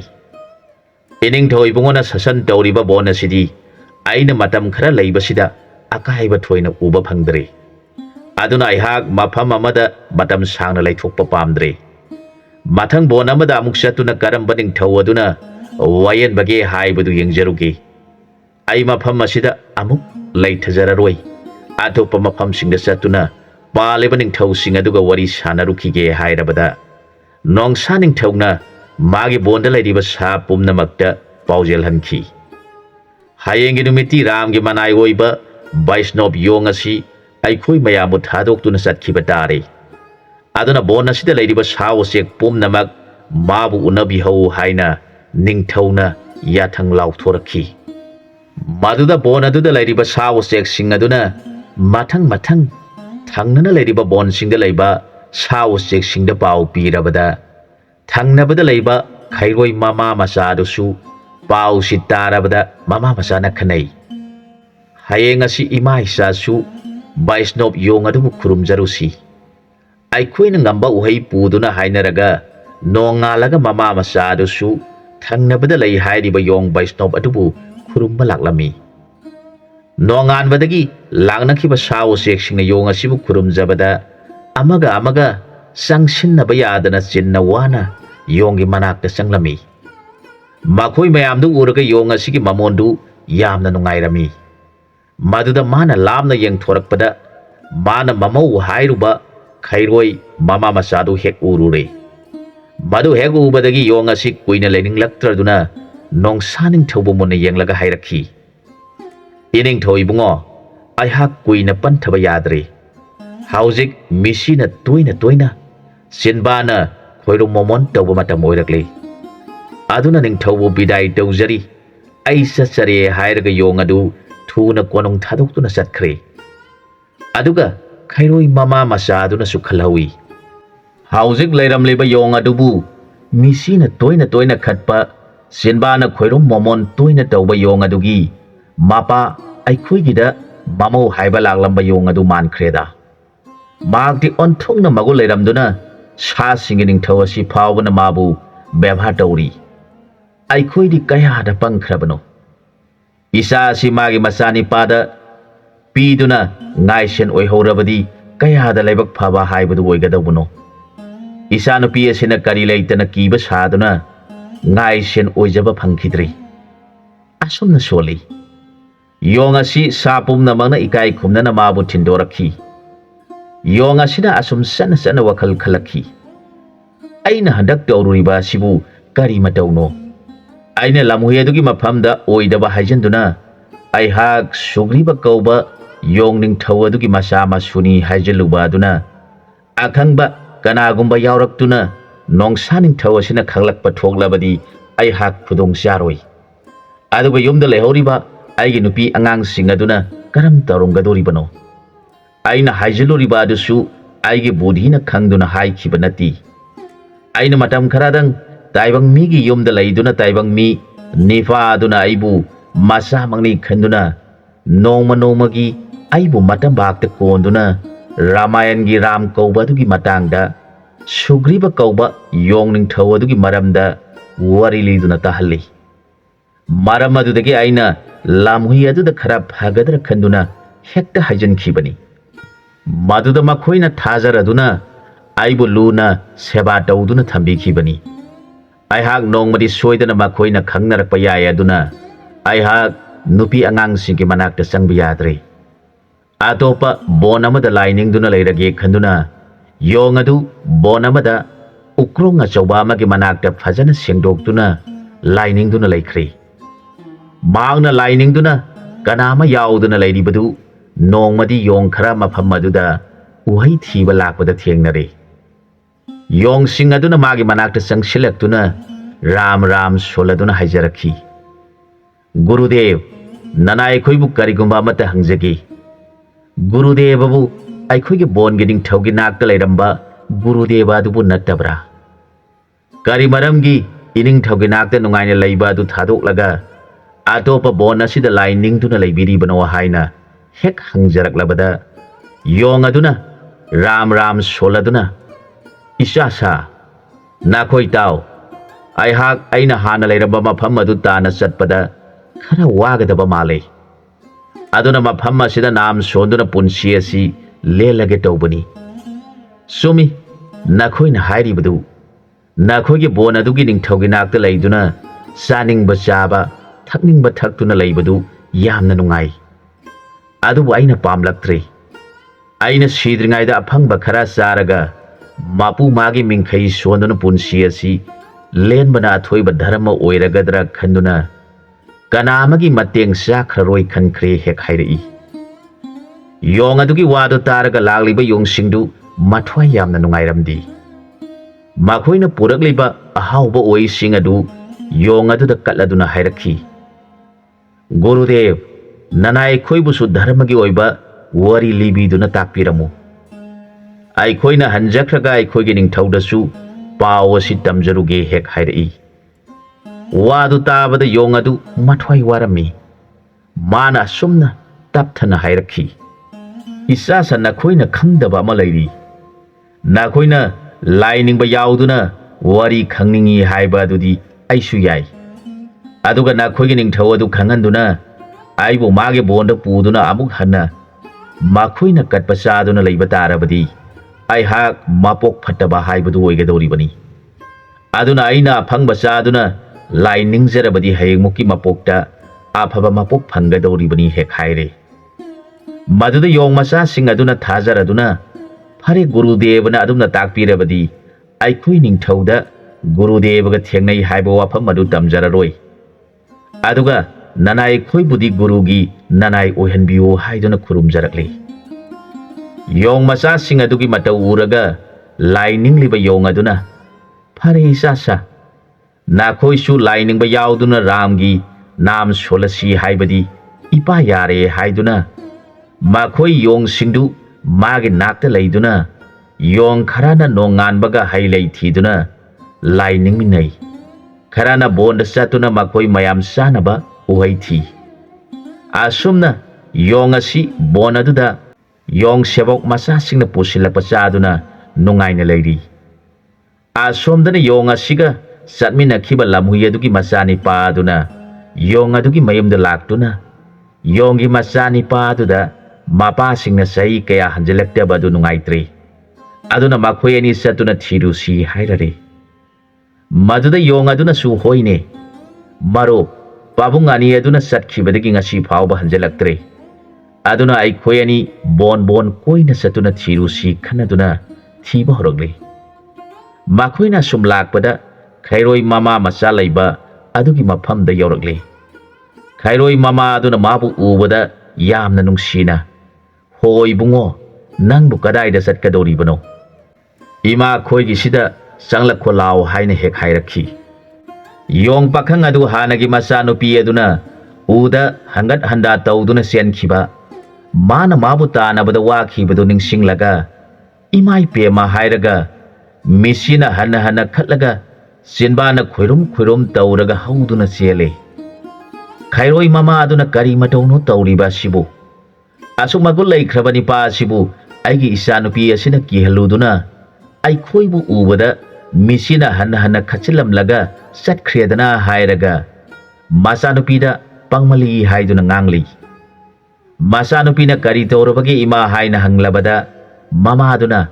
ꯏꯅꯤꯡꯊꯧ ꯏꯕꯨꯡꯉꯣꯅ ꯁꯥꯁꯟ ꯇꯧꯔꯤꯕ ꯕꯣꯟ ꯑꯁꯤꯗꯤ ꯑꯩꯅ ꯃꯇꯝ ꯈꯔ ꯂꯩꯕꯁꯤꯗ ꯑꯀꯥꯏꯕ ꯊꯣꯏꯅ ꯎꯕ ꯐꯪꯗ꯭ꯔꯦ꯫ ꯑꯗꯨꯅ ꯑꯩꯍꯥꯛ ꯃꯐꯝ ꯑꯃꯗ ꯃꯇꯝ ꯁꯥꯡꯅ ꯂꯩꯊꯣꯛꯄ ꯄꯥꯝꯗ꯭ꯔꯦ꯫ ꯃꯊꯪ ꯕꯣꯟ ꯑꯃꯗ ꯑꯃꯨꯛ ꯆꯠꯇꯨꯅ ꯀꯔꯝꯕ ꯅꯤꯡꯊꯧ ꯑꯗꯨꯅ ꯋꯥꯌꯦꯟꯕꯒꯦ ꯍꯥꯏꯕꯗꯨ ꯌꯦꯡꯖꯔꯨꯒꯦ꯫ ꯑꯩ ꯃꯐꯝ ꯑꯁꯤꯗ ꯑꯃꯨꯛ ꯂꯩꯊꯖꯔꯔꯣꯏ꯫ ꯑꯇꯣꯞꯄ ꯃꯐꯝꯁꯤꯡꯗ ꯆꯠꯇꯨꯅ ꯄꯥꯜꯂꯤꯕ ꯅꯤꯡꯊꯧꯁꯤꯡ ꯑꯗꯨꯒ ꯋꯥꯔꯤ ꯁꯥꯟꯅꯔꯨꯈꯤꯒꯦ ꯍꯥꯏꯔꯕꯗ ꯅꯣꯡꯁꯥ ꯅꯤꯡꯊꯧꯅ ꯃꯥꯒꯤ ꯕꯣꯟꯗ ꯂꯩꯔꯤꯕ ꯁꯥ ꯄꯨꯝꯅꯃꯛꯇ ꯄꯥꯎꯖꯦꯜꯍꯟꯈꯤ, ꯍꯌꯦꯡꯒꯤ ꯅꯨꯃꯤꯠꯇꯤ ꯔꯥꯝꯒꯤ ꯃꯅꯥꯏ ꯑꯣꯏꯕ ꯕꯩꯁꯅꯣꯞ ꯌꯣꯡ ꯑꯁꯤ ꯑꯩꯈꯣꯏ ꯃꯌꯥꯝꯕꯨ ꯊꯥꯗꯣꯛꯇꯨꯅ ꯆꯠꯈꯤꯕ ꯇꯥꯔꯦ꯫ ꯑꯗꯨꯅ ꯕꯣꯟ ꯑꯁꯤꯗ ꯂꯩꯔꯤꯕ ꯁꯥ ꯎꯆꯦꯛ ꯄꯨꯝꯅꯃꯛ ꯃꯥꯕꯨ ꯎꯅꯕꯤꯍꯧ ꯍꯥꯏꯅ ꯅꯤꯡꯊꯧꯅ ꯌꯥꯊꯪ ꯂꯥꯎꯊꯣꯔꯛꯈꯤ꯫ ꯃꯗꯨꯗ ꯕꯣꯟ ꯑꯗꯨꯗ ꯂꯩꯔꯤꯕ ꯁꯥ ꯎꯆꯦꯛꯁꯤꯡ ꯑꯗꯨꯅ ꯃꯊꯪ ꯃꯊꯪ ꯊꯪꯅꯅ ꯂꯩꯔꯤꯕ ꯕꯣꯟꯁꯤꯡꯗ ꯂꯩꯕ ꯁꯥ ꯎꯆꯦꯛꯁꯤꯡꯗ ꯄꯥꯎ ꯄꯤꯔꯕꯗ ꯊꯪꯅꯕꯗ ꯂꯩꯕ ꯈꯩꯔꯣꯏ ꯃꯃꯥ ꯃꯆꯥ ꯑꯗꯨꯁꯨ ꯄꯥꯎꯁꯤ ꯇꯥꯔꯕꯗ ꯃꯃꯥ ꯃꯆꯥꯅ ꯈꯟꯅꯩ, ꯍꯌꯦꯡ ꯑꯁꯤ ꯏꯃꯥ ꯏꯆꯥꯁꯨ ꯕꯩꯁꯅꯣꯞ ꯌꯣꯡ ꯑꯗꯨꯕꯨ ꯈꯨꯔꯨꯝꯖꯔꯨꯁꯤ꯫ ꯑꯩꯈꯣꯏꯅ ꯉꯝꯕ ꯎꯍꯩ ꯄꯨꯗꯨꯅ ꯍꯥꯏꯅꯔꯒ ꯅꯣꯡꯉꯥꯜꯂꯒ ꯃꯃꯥ ꯃꯆꯥ ꯑꯗꯨꯁꯨ ꯊꯪꯅꯕꯗ ꯂꯩ ꯍꯥꯏꯔꯤꯕ ꯌꯣꯡ ꯕꯩꯁꯅꯣꯞ ꯑꯗꯨꯕꯨ ꯈꯨꯔꯨꯝꯕ ꯂꯥꯛꯂꯝꯃꯤ꯫ ꯅꯣꯡꯉꯥꯟꯕꯗꯒꯤ ꯂꯥꯛꯅꯈꯤꯕ ꯁꯥ ꯎꯆꯦꯛꯁꯤꯡꯅ ꯌꯣꯡ ꯑꯁꯤꯕꯨ ꯈꯨꯔꯨꯝꯖꯕꯗ ꯑꯃꯒ ꯑꯃꯒ ꯆꯪꯁꯤꯟꯅꯕ ꯌꯥꯗꯅ ꯆꯤꯟꯅ ꯋꯥꯅ ꯌꯣꯡꯒꯤ ꯃꯅꯥꯛꯇ ꯆꯪꯂꯝꯃꯤ꯫ ꯃꯈꯣꯏ ꯃꯌꯥꯝꯗꯨ ꯎꯔꯒ ꯌꯣꯡ ꯑꯁꯤꯒꯤ ꯃꯃꯣꯟꯗꯨ ꯌꯥꯝꯅ ꯅꯨꯡꯉꯥꯏꯔꯝꯃꯤ꯫ ꯃꯗꯨꯗ ꯃꯥꯅ ꯂꯥꯞꯅ ꯌꯦꯡꯊꯣꯔꯛꯄꯗ ꯃꯥꯅ ꯃꯃꯧ ꯍꯥꯏꯔꯨꯕ ꯈꯩꯔꯣꯏ ꯃꯃꯥ ꯃꯆꯥꯗꯨ ꯍꯦꯛ ꯎꯔꯨꯔꯦ꯫ ꯃꯗꯨ ꯍꯦꯛ ꯎꯕꯗꯒꯤ ꯌꯣꯡ ꯑꯁꯤ ꯀꯨꯏꯅ ꯂꯩꯅꯤꯡꯂꯛꯇ꯭ꯔꯗꯨꯅ ꯅꯣꯡꯁꯥ ꯅꯤꯡꯊꯧꯕꯨ ꯃꯨꯟꯅ ꯌꯦꯡꯂꯒ ꯍꯥꯏꯔꯛꯈꯤ, ꯏꯅꯤꯡꯊꯧ ꯏꯕꯨꯡꯉꯣ, ꯑꯩꯍꯥꯛ ꯀꯨꯏꯅ ꯄꯟꯊꯕ ꯌꯥꯗ꯭ꯔꯦ꯫ ꯍꯧꯖꯤꯛ ꯃꯤꯁꯤꯅ ꯇꯣꯏꯅ ꯇꯣꯏꯅ ꯆꯤꯟꯕꯥꯅ ꯈꯣꯏꯔꯨꯝ ꯃꯣꯃꯣꯟ ꯇꯧꯕ ꯃꯇꯝ ꯑꯣꯏꯔꯛꯂꯦ꯫ ꯑꯗꯨꯅ ꯅꯤꯡꯊꯧꯕꯨ ꯕꯤꯗꯥꯏ ꯇꯧꯖꯔꯤ, ꯑꯩ ꯆꯠꯆꯔꯦ ꯍꯥꯏꯔꯒ ꯌꯣꯡ ꯑꯗꯨ ꯊꯨꯅ ꯀꯣꯅꯨꯡ ꯊꯥꯗꯣꯛꯇꯨꯅ ꯆꯠꯈ꯭ꯔꯦ꯫ ꯑꯗꯨꯒ ꯈꯩꯔꯣꯏ ꯃꯃꯥ ꯃꯆꯥ ꯑꯗꯨꯅꯁꯨ ꯈꯜꯍꯧꯏ, ꯍꯧꯖꯤꯛ ꯂꯩꯔꯝꯂꯤꯕ ꯌꯣꯡ ꯑꯗꯨꯕꯨ ꯃꯤꯁꯤꯅ ꯇꯣꯏꯅ ꯇꯣꯏꯅ ꯈꯠꯄ, ꯆꯤꯟꯕꯥꯅ ꯈꯣꯏꯔꯨꯝ ꯃꯣꯃꯣꯟ ꯇꯣꯏꯅ ꯇꯧꯕ ꯌꯣꯡ ꯑꯗꯨꯒꯤ ꯃꯄꯥ ꯑꯩꯈꯣꯏꯒꯤꯗ ꯃꯃꯧ ꯍꯥꯏꯕ ꯂꯥꯛꯂꯝꯕ ꯌꯣꯡ ꯑꯗꯨ ꯃꯥꯟꯈ꯭ꯔꯦꯗ꯫ ꯃꯍꯥꯛꯇꯤ ꯑꯣꯟꯊꯣꯛꯅ ꯃꯒꯨꯟ ꯂꯩꯔꯝꯗꯨꯅ ꯁꯥꯁꯤꯡꯒꯤ ꯅꯤꯡꯊꯧ ꯑꯁꯤ ꯐꯥꯎꯕꯅ ꯃꯥꯕꯨ ꯕꯦꯚꯥꯔ ꯇꯧꯔꯤ꯫ ꯑꯩꯈꯣꯏꯗꯤ ꯀꯌꯥꯗ ꯄꯪꯈ꯭ꯔꯕꯅꯣ! ꯏꯆꯥ ꯑꯁꯤ ꯃꯥꯒꯤ ꯃꯆꯥꯅꯤꯄꯥꯗ ꯄꯤꯗꯨꯅ ꯉꯥꯏꯁꯦꯟ ꯑꯣꯏꯍꯧꯔꯕꯗꯤ ꯀꯌꯥꯗ ꯂꯥꯏꯕꯛ ꯐꯕ ꯍꯥꯏꯕꯗꯨ ꯑꯣꯏꯒꯗꯧꯕꯅꯣ! ꯏꯆꯥꯅꯨꯄꯤ ꯑꯁꯤꯅ ꯀꯔꯤ ꯂꯩꯇꯅ ꯀꯤꯕ ꯁꯥꯗꯨꯅ ꯉꯥꯏꯁꯦꯟ ꯑꯣꯏꯖꯕ ꯐꯪꯈꯤꯗ꯭ꯔꯤ꯫ ꯑꯁꯨꯝꯅ ꯁꯣꯜꯂꯤ꯫ ꯌꯣꯡ ꯑꯁꯤ ꯁꯥ ꯄꯨꯝꯅꯃꯛꯅ ꯏꯀꯥꯏ ꯈꯨꯝꯅꯅ ꯃꯥꯕꯨ ꯊꯤꯟꯗꯣꯔꯛꯈꯤ꯫ ꯌꯣꯡ ꯑꯁꯤꯅ ꯑꯁꯨꯝ ꯆꯠꯅ ꯆꯠꯅ ꯋꯥꯈꯜ ꯈꯜꯂꯛꯈꯤ, ꯑꯩꯅ ꯍꯟꯗꯛ ꯇꯧꯔꯨꯔꯤꯕ ꯑꯁꯤꯕꯨ ꯀꯔꯤ ꯃꯇꯧꯅꯣ? ꯑꯩꯅ ꯂꯝꯍꯨꯏ ꯑꯗꯨꯒꯤ ꯃꯐꯝꯗ ꯑꯣꯏꯗꯕ ꯍꯥꯏꯖꯤꯟꯗꯨꯅ ꯑꯩꯍꯥꯛ ꯁꯨꯒ꯭ꯔꯤꯕ ꯀꯧꯕ ꯌꯣꯡ ꯅꯤꯡꯊꯧ ꯑꯗꯨꯒꯤ ꯃꯆꯥ ꯃꯁꯨꯅꯤ ꯍꯥꯏꯖꯤꯜꯂꯨꯕ ꯑꯗꯨꯅ ꯑꯈꯪꯕ ꯀꯅꯥꯒꯨꯝꯕ ꯌꯥꯎꯔꯛꯇꯨꯅ ꯅꯣꯡꯁꯥ ꯅꯤꯡꯊꯧ ꯑꯁꯤꯅ ꯈꯪꯂꯛꯄ ꯊꯣꯛꯂꯕꯗꯤ ꯑꯩꯍꯥꯛ ꯈꯨꯗꯣꯡ ꯆꯥꯔꯣꯏ꯫ ꯑꯗꯨꯒ ꯌꯨꯝꯗ ꯂꯩꯍꯧꯔꯤꯕ ꯑꯩꯒꯤ ꯅꯨꯄꯤ ꯑꯉꯥꯡꯁꯤꯡ ꯑꯗꯨꯅ ꯀꯔꯝ ꯇꯧꯔꯝꯒꯗꯣꯔꯤꯕꯅꯣ? ꯑꯩꯅ ꯍꯥꯏꯖꯤꯜꯂꯨꯔꯤꯕ ꯑꯗꯨꯁꯨ ꯑꯩꯒꯤ ꯕꯨꯙꯤꯅ ꯈꯪꯗꯨꯅ ꯍꯥꯏꯈꯤꯕ ꯅꯠꯇꯦ꯫ ꯑꯩꯅ ꯃꯇꯝ ꯈꯔꯗꯪ ꯇꯥꯏꯕꯪ ꯃꯤꯒꯤ ꯌꯨꯝꯗ ꯂꯩꯗꯨꯅ ꯇꯥꯏꯕꯪ ꯃꯤ ꯅꯤꯄꯥ ꯑꯗꯨꯅ ꯑꯩꯕꯨ ꯃꯆꯥꯃꯛꯅꯤ ꯈꯟꯗꯨꯅ ꯅꯣꯡꯃ ꯅꯣꯡꯃꯒꯤ ꯑꯩꯕꯨ ꯃꯇꯝꯕꯥꯛꯇ ꯀꯣꯟꯗꯨꯅ ꯔꯥꯃꯥꯌꯟꯒꯤ ꯔꯥꯝ ꯀꯧꯕ ꯑꯗꯨꯒꯤ ꯃꯇꯥꯡꯗ, ꯁꯨꯒ꯭ꯔꯤꯕ ꯀꯧꯕ ꯌꯣꯡ ꯅꯤꯡꯊꯧ ꯑꯗꯨꯒꯤ ꯃꯔꯝꯗ ꯋꯥꯔꯤ ꯂꯤꯗꯨꯅ ꯇꯥꯍꯜꯂꯤ꯫ Maram adudagi aina lamhui aduda khara phagadra khanduna hekta haijankhibani. Maduda makhoina thajaraduna aibu luna seba tawduna thambikhibani. Aihak nongmadi soidana makhoina khangnarakpa yai aduna aihak nupi angangsingki manakta changba yadre. Atopa bon amada lainingduna leirage khanduna yong adu bon amada ukrong achauba amagi manakta phajana sengdoktuna lainingduna leikhre. Maangna lainingduna kanama yauduna leiribadu nongmadi yong khara mafam aduda uhai thiba lakpada thengnare. Yong sing aduna magi manakta changsilaktuna ram ram soladuna haijarakhi. Gurudev nana aikhoibu karigumba amata hangjagi. Gurudevabu aikhoigi bongi ningthaugi nakta leiramba Gurudeva adubu nattabra. Kari maramgi iningthaugi nakta nungaina leiba adu thadoklaga atopa bon asida lainingduna leibiribano haina hek hangjaraklabada yong aduna ram ram soladuna Isha sa nakhoi tau aihak aina hana leiramba mafam adu tana chatpada khara wagadaba male. Aduna mafam asida nam sonduna punsi asi lelage tawbani. Sumi nakhoina hairibadu nakhoigi bon adugi ningthaugi nakta leiduna chaningba chaba thakningba thaktuna leibadu yamna nungai. Adubu aina pamlaktre. Aina sidringaida aphangba khara charaga mapu magi mingkhai sonduna punsi asi lenbana athoiba dharma oiragadra khanduna kanamagi mateng sakhraroi khankhre hek hairi. Yong adugi wadu taraga lagliba yongsingdu mathwai yamna nungairamdi. Makhoina purakliba ahauba oising adu yong aduda katladuna hairakhi. Gurudev nanai khoibusu dharmagi oiba wari libiduna takpiramu. Aikhoina hanjakhraga aikhoigi ningthaudasu paw asi tamjaruge hek hairi. Wadu tabada yong adu mathwai warami. Mana asumna tapthana hairakhi. Isasa nakhoina khangdaba ama leiri. Nakhoina lainingba yauduna wari khangningi haiba adudi aisu yai. Aduga nakhoigi ningthau adu khanganduna aibu mage bonda puduna amuk hanna makhoina katpa chaduna leiba tarabadi aihak mapok phattaba haibadu oigadoribani. Aduna aina phangba chaduna lainingjarabadi hayengmuki mapokta afaba mapok phangadoribani hek haire. Maduda yong macha sing aduna thajaraduna phare Gurudevana adumna takpirabadi aikhoi ningthauda Gurudevaga thengnai haiba wafam madu tamjararoi. Aduga nanai khoibudi gurugi nanai oihanbiyo haiduna khurumjarakle. Yong macha sing adugi matau uraga lainingliba yong aduna phare isasa nakhoisu lainingba yauduna ramgi nam solasi haibadi ipa yare haiduna makhoi yong singdu magi nakta leiduna yong kharana nonganbaga hailei thiduna laining minai. Kharana bonda satuna makhoi mayam sanaba uhai thi. Asumna yong asi bonaduda yong sebok macha singna pusilakpa chaduna nungaina leiri. Asomdana yong asiga chatminakhiba lamhui adugi machani paduna yong adugi mayumda laktuna yongi machani paduda mapa singna sahi kaya hanjalaktaba adu nungaitre. Aduna makhoi ani satuna thirusi hairare. Maduda yong aduna su hoine maro pabung ani aduna satkhibadagi ngasi phauba hanjalaktre. Aduna aikhoi ani bon koina satuna thirusi khanaduna thiba horogre. Makhoina sum lakpada khairoi mama macha leiba adugi mafamda yauragle. Khairoi mama aduna mabu ubada yamna nungsina hoi bungo nangbu kadaida satkadoribano. Ima khoigi sida changlakho lao haina hek hairakhi. Yong pakhang adu hanagi macha nupi aduna uda hangat handa tawduna senkhiba mana mabu tanabada wakhibadu ningsinglaga imai pema hairaga misina hana khatlaga sinbana khoirum tawraga hauduna chele. Khairoi mama aduna kari matauno tawriba sibu asumagul leikrabani pa sibu aigi isanupi asina kihaluduna aikhoibu ubada misina hana khachilamlaga satkhriyadana hairaga ꯃꯆꯥꯅꯨꯄꯤꯗ ꯄꯪꯃꯜꯂꯤ ꯍꯥꯏꯗꯨꯅ ꯉꯥꯡꯂꯤ꯫ ꯃꯆꯥꯅꯨꯄꯤꯅ ꯀꯔꯤ ꯇꯧꯔꯕꯒꯦ ꯏꯃꯥ ꯍꯥꯏꯅ ꯍꯪꯂꯕꯗ ꯃꯃꯥꯗꯨꯅ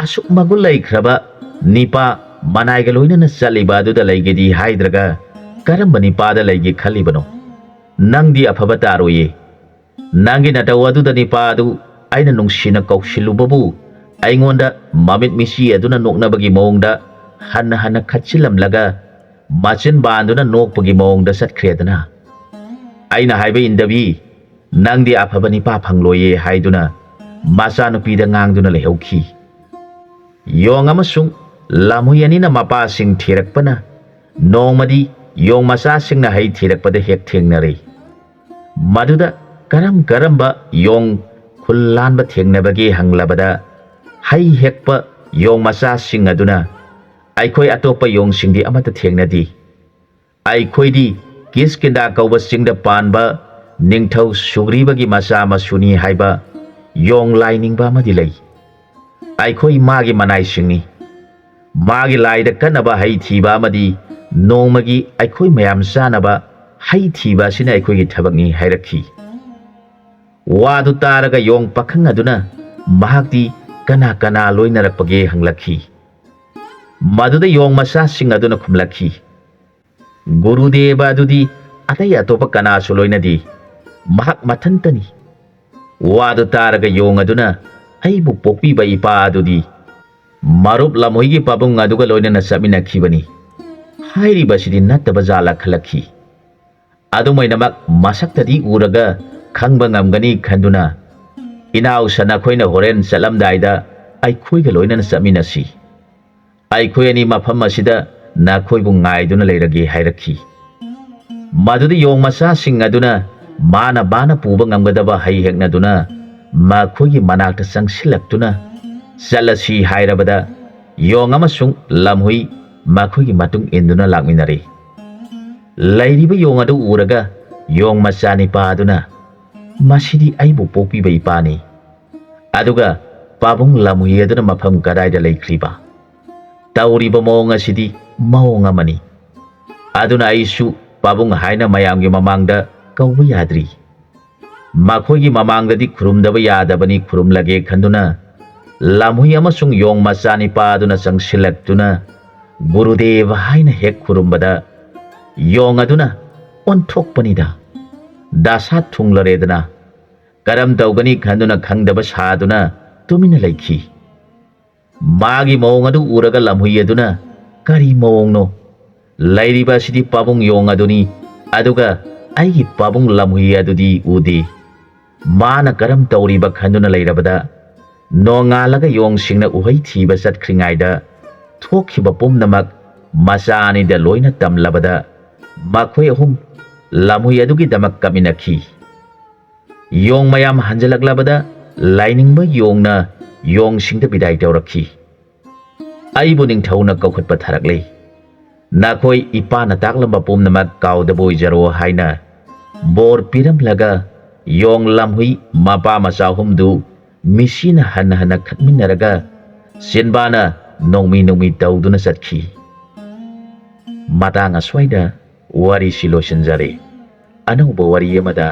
ꯑꯁꯨꯛ ꯃꯒꯨꯟ ꯂꯩꯈ꯭ꯔꯕ ꯅꯤꯄꯥ ꯃꯅꯥꯏꯒ ꯂꯣꯏꯅꯅ ꯆꯠꯂꯤꯕ ꯑꯗꯨꯗ ꯂꯩꯒꯦꯗꯤ ꯍꯥꯏꯗ꯭ꯔꯒ ꯀꯔꯝꯕ ꯅꯤꯄꯥꯗ ꯂꯩꯒꯦ ꯈꯜꯂꯤꯕꯅꯣ? ꯅꯪꯗꯤ ꯑꯐꯕ ꯇꯥꯔꯣꯏꯌꯦ꯫ ꯅꯪꯒꯤ ꯅꯇꯧ ꯑꯗꯨꯗ ꯅꯤꯄꯥ ꯑꯗꯨ ꯑꯩꯅ ꯅꯨꯡꯁꯤꯅ ꯀꯧꯁꯤꯜꯂꯨꯕꯕꯨ ꯑꯩꯉꯣꯟꯗ ꯃꯃꯤꯠ ꯃꯤꯆꯤ ꯑꯗꯨꯅ ꯅꯣꯛꯅꯕꯒꯤ ꯃꯑꯣꯡꯗ ꯍꯟꯅ ꯍꯟꯅ ꯈꯠꯆꯤꯜꯂꯝꯂꯒ ꯃꯆꯤꯟ ꯕꯥꯟꯗꯨꯅ ꯅꯣꯛꯄꯒꯤ ꯃꯑꯣꯡꯗ ꯆꯠꯈ꯭ꯔꯦꯗꯅ꯫ ꯑꯩꯅ ꯍꯥꯏꯕ ꯏꯟꯗꯕꯤ ꯅꯪꯗꯤ ꯑꯐꯕ ꯅꯤꯄꯥ ꯐꯪꯂꯣꯏꯌꯦ ꯍꯥꯏꯗꯨꯅ ꯃꯆꯥꯅꯨꯄꯤꯗ ꯉꯥꯡꯗꯨꯅ ꯂꯩꯍꯧꯈꯤ꯫ ꯌꯣꯡ ꯑꯃꯁꯨꯡ ꯂꯝꯍꯨꯏ ꯑꯅꯤꯅ ꯃꯄꯥꯁꯤꯡ ꯊꯤꯔꯛꯄꯅ ꯅꯣꯡꯃꯗꯤ ꯌꯣꯡ ꯃꯆꯥꯁꯤꯡꯅ ꯍꯩ ꯊꯤꯔꯛꯄꯗ ꯍꯦꯛ ꯊꯦꯡꯅꯔꯦ꯫ ꯃꯗꯨꯗ ꯀꯔꯝꯕ ꯌꯣꯡ ꯈꯨꯜ ꯂꯥꯟꯕ ꯊꯦꯡꯅꯕꯒꯦ ꯍꯪꯂꯕꯗ ꯍꯩ ꯍꯦꯛꯄ ꯌꯣꯡ ꯃꯆꯥꯁꯤꯡ ꯑꯗꯨꯅ ꯑꯩꯈꯣꯏ ꯑꯇꯣꯞꯄ ꯌꯣꯡꯁꯤꯡꯗꯤ ꯑꯃꯠꯇ ꯊꯦꯡꯅꯗꯦ꯫ ꯑꯩꯈꯣꯏꯗꯤ ꯀꯤꯁꯀꯤꯟꯗꯥ ꯀꯧꯕ ꯆꯤꯡꯗ ꯄꯥꯟꯕ ꯅꯤꯡꯊꯧ ꯁꯨꯒ꯭ꯔꯤꯕꯒꯤ ꯃꯆꯥ ꯃꯁꯨꯅꯤ ꯍꯥꯏꯕ ꯌꯣꯡ ꯂꯥꯏꯅꯤꯡꯕ ꯑꯃꯗꯤ ꯂꯩ꯫ ꯑꯩꯈꯣꯏ ꯃꯥꯒꯤ ꯃꯅꯥꯏꯁꯤꯡꯅꯤ꯫ ꯃꯥꯒꯤ ꯂꯥꯏꯗ ꯀꯟꯅꯕ ꯍꯩ ꯊꯤꯕ ꯑꯃꯗꯤ ꯅꯣꯡꯃꯒꯤ ꯑꯩꯈꯣꯏ ꯃꯌꯥꯝ ꯆꯥꯅꯕ ꯍꯩ ꯊꯤꯕ ꯑꯁꯤꯅ ꯑꯩꯈꯣꯏꯒꯤ ꯊꯕꯛꯅꯤ ꯍꯥꯏꯔꯛꯈꯤ꯫ ꯋꯥꯗꯨ ꯇꯥꯔꯒ ꯌꯣꯡ ꯄꯥꯈꯪ ꯑꯗꯨꯅ ꯃꯍꯥꯛꯇꯤ ꯀꯅꯥ ꯀꯅꯥ ꯂꯣꯏꯅꯔꯛꯄꯒꯦ ꯍꯪꯂꯛꯈꯤ꯫ ꯃꯗꯨꯗ ꯌꯣꯡ ꯃꯆꯥꯁꯤꯡ ꯑꯗꯨꯅ ꯈꯨꯝꯂꯛꯈꯤ, ꯒꯨꯔꯨꯗꯦꯕ ꯑꯗꯨꯗꯤ ꯑꯇꯩ ꯑꯇꯣꯞꯄ ꯀꯅꯥꯁꯨ ꯂꯣꯏꯅꯗꯦ, ꯃꯍꯥꯛ ꯃꯊꯟꯇꯅꯤ꯫ ꯋꯥꯗꯨ ꯇꯥꯔꯒ ꯌꯣꯡ ꯑꯗꯨꯅ ꯑꯩꯕꯨ ꯄꯣꯛꯄꯤꯕ ꯏꯄꯥ ꯑꯗꯨꯗꯤ ꯃꯔꯨꯞ ꯂꯝꯍꯨꯏꯒꯤ ꯄꯥꯕꯨꯡ ꯑꯗꯨꯒ ꯂꯣꯏꯅꯅ ꯆꯠꯃꯤꯟꯅꯈꯤꯕꯅꯤ ꯍꯥꯏꯔꯤꯕꯁꯤꯗꯤ ꯅꯠꯇꯕ ꯖꯥꯠꯂ ꯈꯜꯂꯛꯈꯤ꯫ ꯑꯗꯨꯃꯥꯏꯅꯃꯛ ꯃꯁꯛꯇꯗꯤ ꯎꯔꯒ ꯈꯪꯕ ꯉꯝꯒꯅꯤ ꯈꯟꯗꯨꯅ ꯏꯅꯥꯎꯁ ꯅꯈꯣꯏꯅ ꯍꯣꯔꯦꯟ ꯆꯠꯂꯝꯗꯥꯏꯗ ꯑꯩꯈꯣꯏꯒ ꯂꯣꯏꯅꯅ ꯆꯠꯃꯤꯟꯅꯁꯤ꯫ ꯑꯩꯈꯣꯏ ꯑꯅꯤ ꯃꯐꯝ ꯑꯁꯤꯗ ꯅꯈꯣꯏꯕꯨ ꯉꯥꯏꯗꯨꯅ ꯂꯩꯔꯒꯦ ꯍꯥꯏꯔꯛꯈꯤ꯫ ꯃꯗꯨꯗ ꯌꯣꯡ ꯃꯆꯥꯁꯤꯡ ꯑꯗꯨꯅ ꯃꯥꯅ ꯄꯨꯕ ꯉꯝꯒꯗꯕ ꯍꯩ ꯍꯦꯛꯅꯗꯨꯅ ꯃꯈꯣꯏꯒꯤ ꯃꯅꯥꯛꯇ ꯆꯪꯁꯤꯜꯂꯛꯇꯨꯅ ꯆꯠꯂꯁꯤ ꯍꯥꯏꯔꯕꯗ ꯌꯣꯡ ꯑꯃꯁꯨꯡ ꯂꯝꯍꯨꯏ ꯃꯈꯣꯏꯒꯤ ꯃꯇꯨꯡ ꯏꯟꯗꯨꯅ ꯂꯥꯛꯃꯤꯟꯅꯔꯦ꯫ ꯂꯩꯔꯤꯕ ꯌꯣꯡ ꯑꯗꯨ ꯎꯔꯒ ꯌꯣꯡ ꯃꯆꯥ ꯅꯤꯄꯥ ꯑꯗꯨꯅ ꯃꯁꯤꯗꯤ ꯑꯩꯕꯨ ꯄꯣꯛꯄꯤꯕ ꯏꯄꯥꯅꯤ, ꯑꯗꯨꯒ ꯄꯥꯕꯨꯡ ꯂꯝꯍꯨꯏ ꯑꯗꯨꯅ ꯃꯐꯝ ꯀꯗꯥꯏꯗ ꯂꯩꯈ꯭ꯔꯤꯕ? ꯇꯧꯔꯤꯕ ꯃꯑꯣꯡ ꯑꯁꯤꯗꯤ ꯃꯑꯣꯡ ꯑꯃꯅꯤ, ꯑꯗꯨꯅ ꯑꯩꯁꯨ ꯄꯥꯕꯨꯡ ꯍꯥꯏꯅ ꯃꯌꯥꯝꯒꯤ ꯃꯃꯥꯡꯗ ꯀꯧꯕ ꯌꯥꯗ꯭ꯔꯤ꯫ ꯃꯈꯣꯏꯒꯤ ꯃꯃꯥꯡꯗꯗꯤ ꯈꯨꯔꯨꯝꯗꯕ ꯌꯥꯗꯕꯅꯤ ꯈꯨꯔꯨꯝꯂꯒꯦ ꯈꯟꯗꯨꯅ ꯂꯝꯍꯨꯏ ꯑꯃꯁꯨꯡ ꯌꯣꯡ ꯃꯆꯥ ꯅꯤꯄꯥ ꯑꯗꯨꯅ ꯆꯪꯁꯤꯜꯂꯛꯇꯨꯅ ꯒꯨꯔꯨꯗꯦꯕ ꯍꯥꯏꯅ ꯍꯦꯛ ꯈꯨꯔꯨꯝꯕꯗ ꯌꯣꯡ ꯑꯗꯨꯅ ꯑꯣꯟꯊꯣꯛꯄꯅꯤꯗ, ꯗꯁꯥ ꯊꯨꯡꯂꯔꯦꯗꯅ꯫ ꯀꯔꯝ ꯇꯧꯒꯅꯤ ꯈꯟꯗꯨꯅ ꯈꯪꯗꯕ ꯁꯥꯗꯨꯅ ꯇꯨꯃꯤꯟꯅ ꯂꯩꯈꯤ꯫ ꯃꯥꯒꯤ ꯃꯑꯣꯡ ꯑꯗꯨ ꯎꯔꯒ ꯂꯝꯍꯨꯏ ꯑꯗꯨꯅ ꯀꯔꯤ ꯃꯑꯣꯡꯅꯣ? ꯂꯩꯔꯤꯕ ꯑꯁꯤꯗꯤ ꯄꯥꯕꯨꯡ ꯌꯣꯡ ꯑꯗꯨꯅꯤ, ꯑꯗꯨꯒ ꯑꯩꯒꯤ ꯄꯥꯕꯨꯡ ꯂꯝꯍꯨꯏ ꯑꯗꯨꯗꯤ ꯎꯗꯦ꯫ ꯃꯥꯅ ꯀꯔꯝ ꯇꯧꯔꯤꯕ ꯈꯟꯗꯨꯅ ꯂꯩꯔꯕꯗ ꯅꯣꯡꯉꯥꯜꯂꯒ ꯌꯣꯡꯁꯤꯡꯅ ꯎꯍꯩ ꯊꯤꯕ ꯆꯠꯈ꯭ꯔꯤꯉꯩꯗ ꯊꯣꯛꯈꯤꯕ ꯄꯨꯝꯅꯃꯛ ꯃꯆꯥ ꯑꯅꯤꯗ ꯂꯣꯏꯅ ꯇꯝꯂꯕꯗ ꯃꯈꯣꯏ ꯑꯍꯨꯝ ꯂꯝꯍꯨꯏ ꯑꯗꯨꯒꯤꯗꯃꯛ ꯀꯞꯃꯤꯟꯅꯈꯤ꯫ ꯌꯣꯡ ꯃꯌꯥꯝ ꯍꯟꯖꯤꯜꯂꯛꯂꯕꯗ ꯂꯥꯏꯅꯤꯡꯕ ꯌꯣꯡꯅ ꯌꯣꯡꯁꯤꯡꯗ ꯕꯤꯗꯥꯏ ꯇꯧꯔꯛꯈꯤ꯫ ꯑꯩꯕꯨ ꯅꯤꯡꯊꯧꯅ ꯀꯧꯈꯠꯄ ꯊꯥꯔꯛꯂꯦ, ꯅꯈꯣꯏ ꯏꯄꯥꯅ ꯇꯥꯛꯂꯝꯕ ꯄꯨꯝꯅꯃꯛ ꯀꯥꯎꯗꯕ ꯑꯣꯏꯖꯔꯣ ꯍꯥꯏꯅ ꯕꯣꯔ ꯄꯤꯔꯝꯂꯒ ꯌꯣꯡ ꯂꯝꯍꯨꯏ ꯃꯄꯥ ꯃꯆꯥ ꯑꯍꯨꯝꯗꯨ ꯃꯤꯆꯤꯅ ꯍꯟꯅ ꯍꯟꯅ ꯈꯠꯃꯤꯟꯅꯔꯒ ꯆꯤꯟꯕꯥꯅ ꯅꯣꯡꯃꯤ ꯇꯧꯗꯨꯅ ꯆꯠꯈꯤ꯫ ꯃꯇꯥꯡ ꯑꯁ꯭ꯋꯥꯏꯗ ꯋꯥꯔꯤꯁꯤ ꯂꯣꯏꯁꯤꯟꯖꯔꯦ꯫ ꯑꯅꯧꯕ ꯋꯥꯔꯤ ꯑꯃꯗ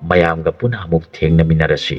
ꯃꯌꯥꯝꯒ ꯄꯨꯟꯅ ꯑꯃꯨꯛ ꯊꯦꯡꯅꯃꯤꯟꯅꯔꯁꯤ꯫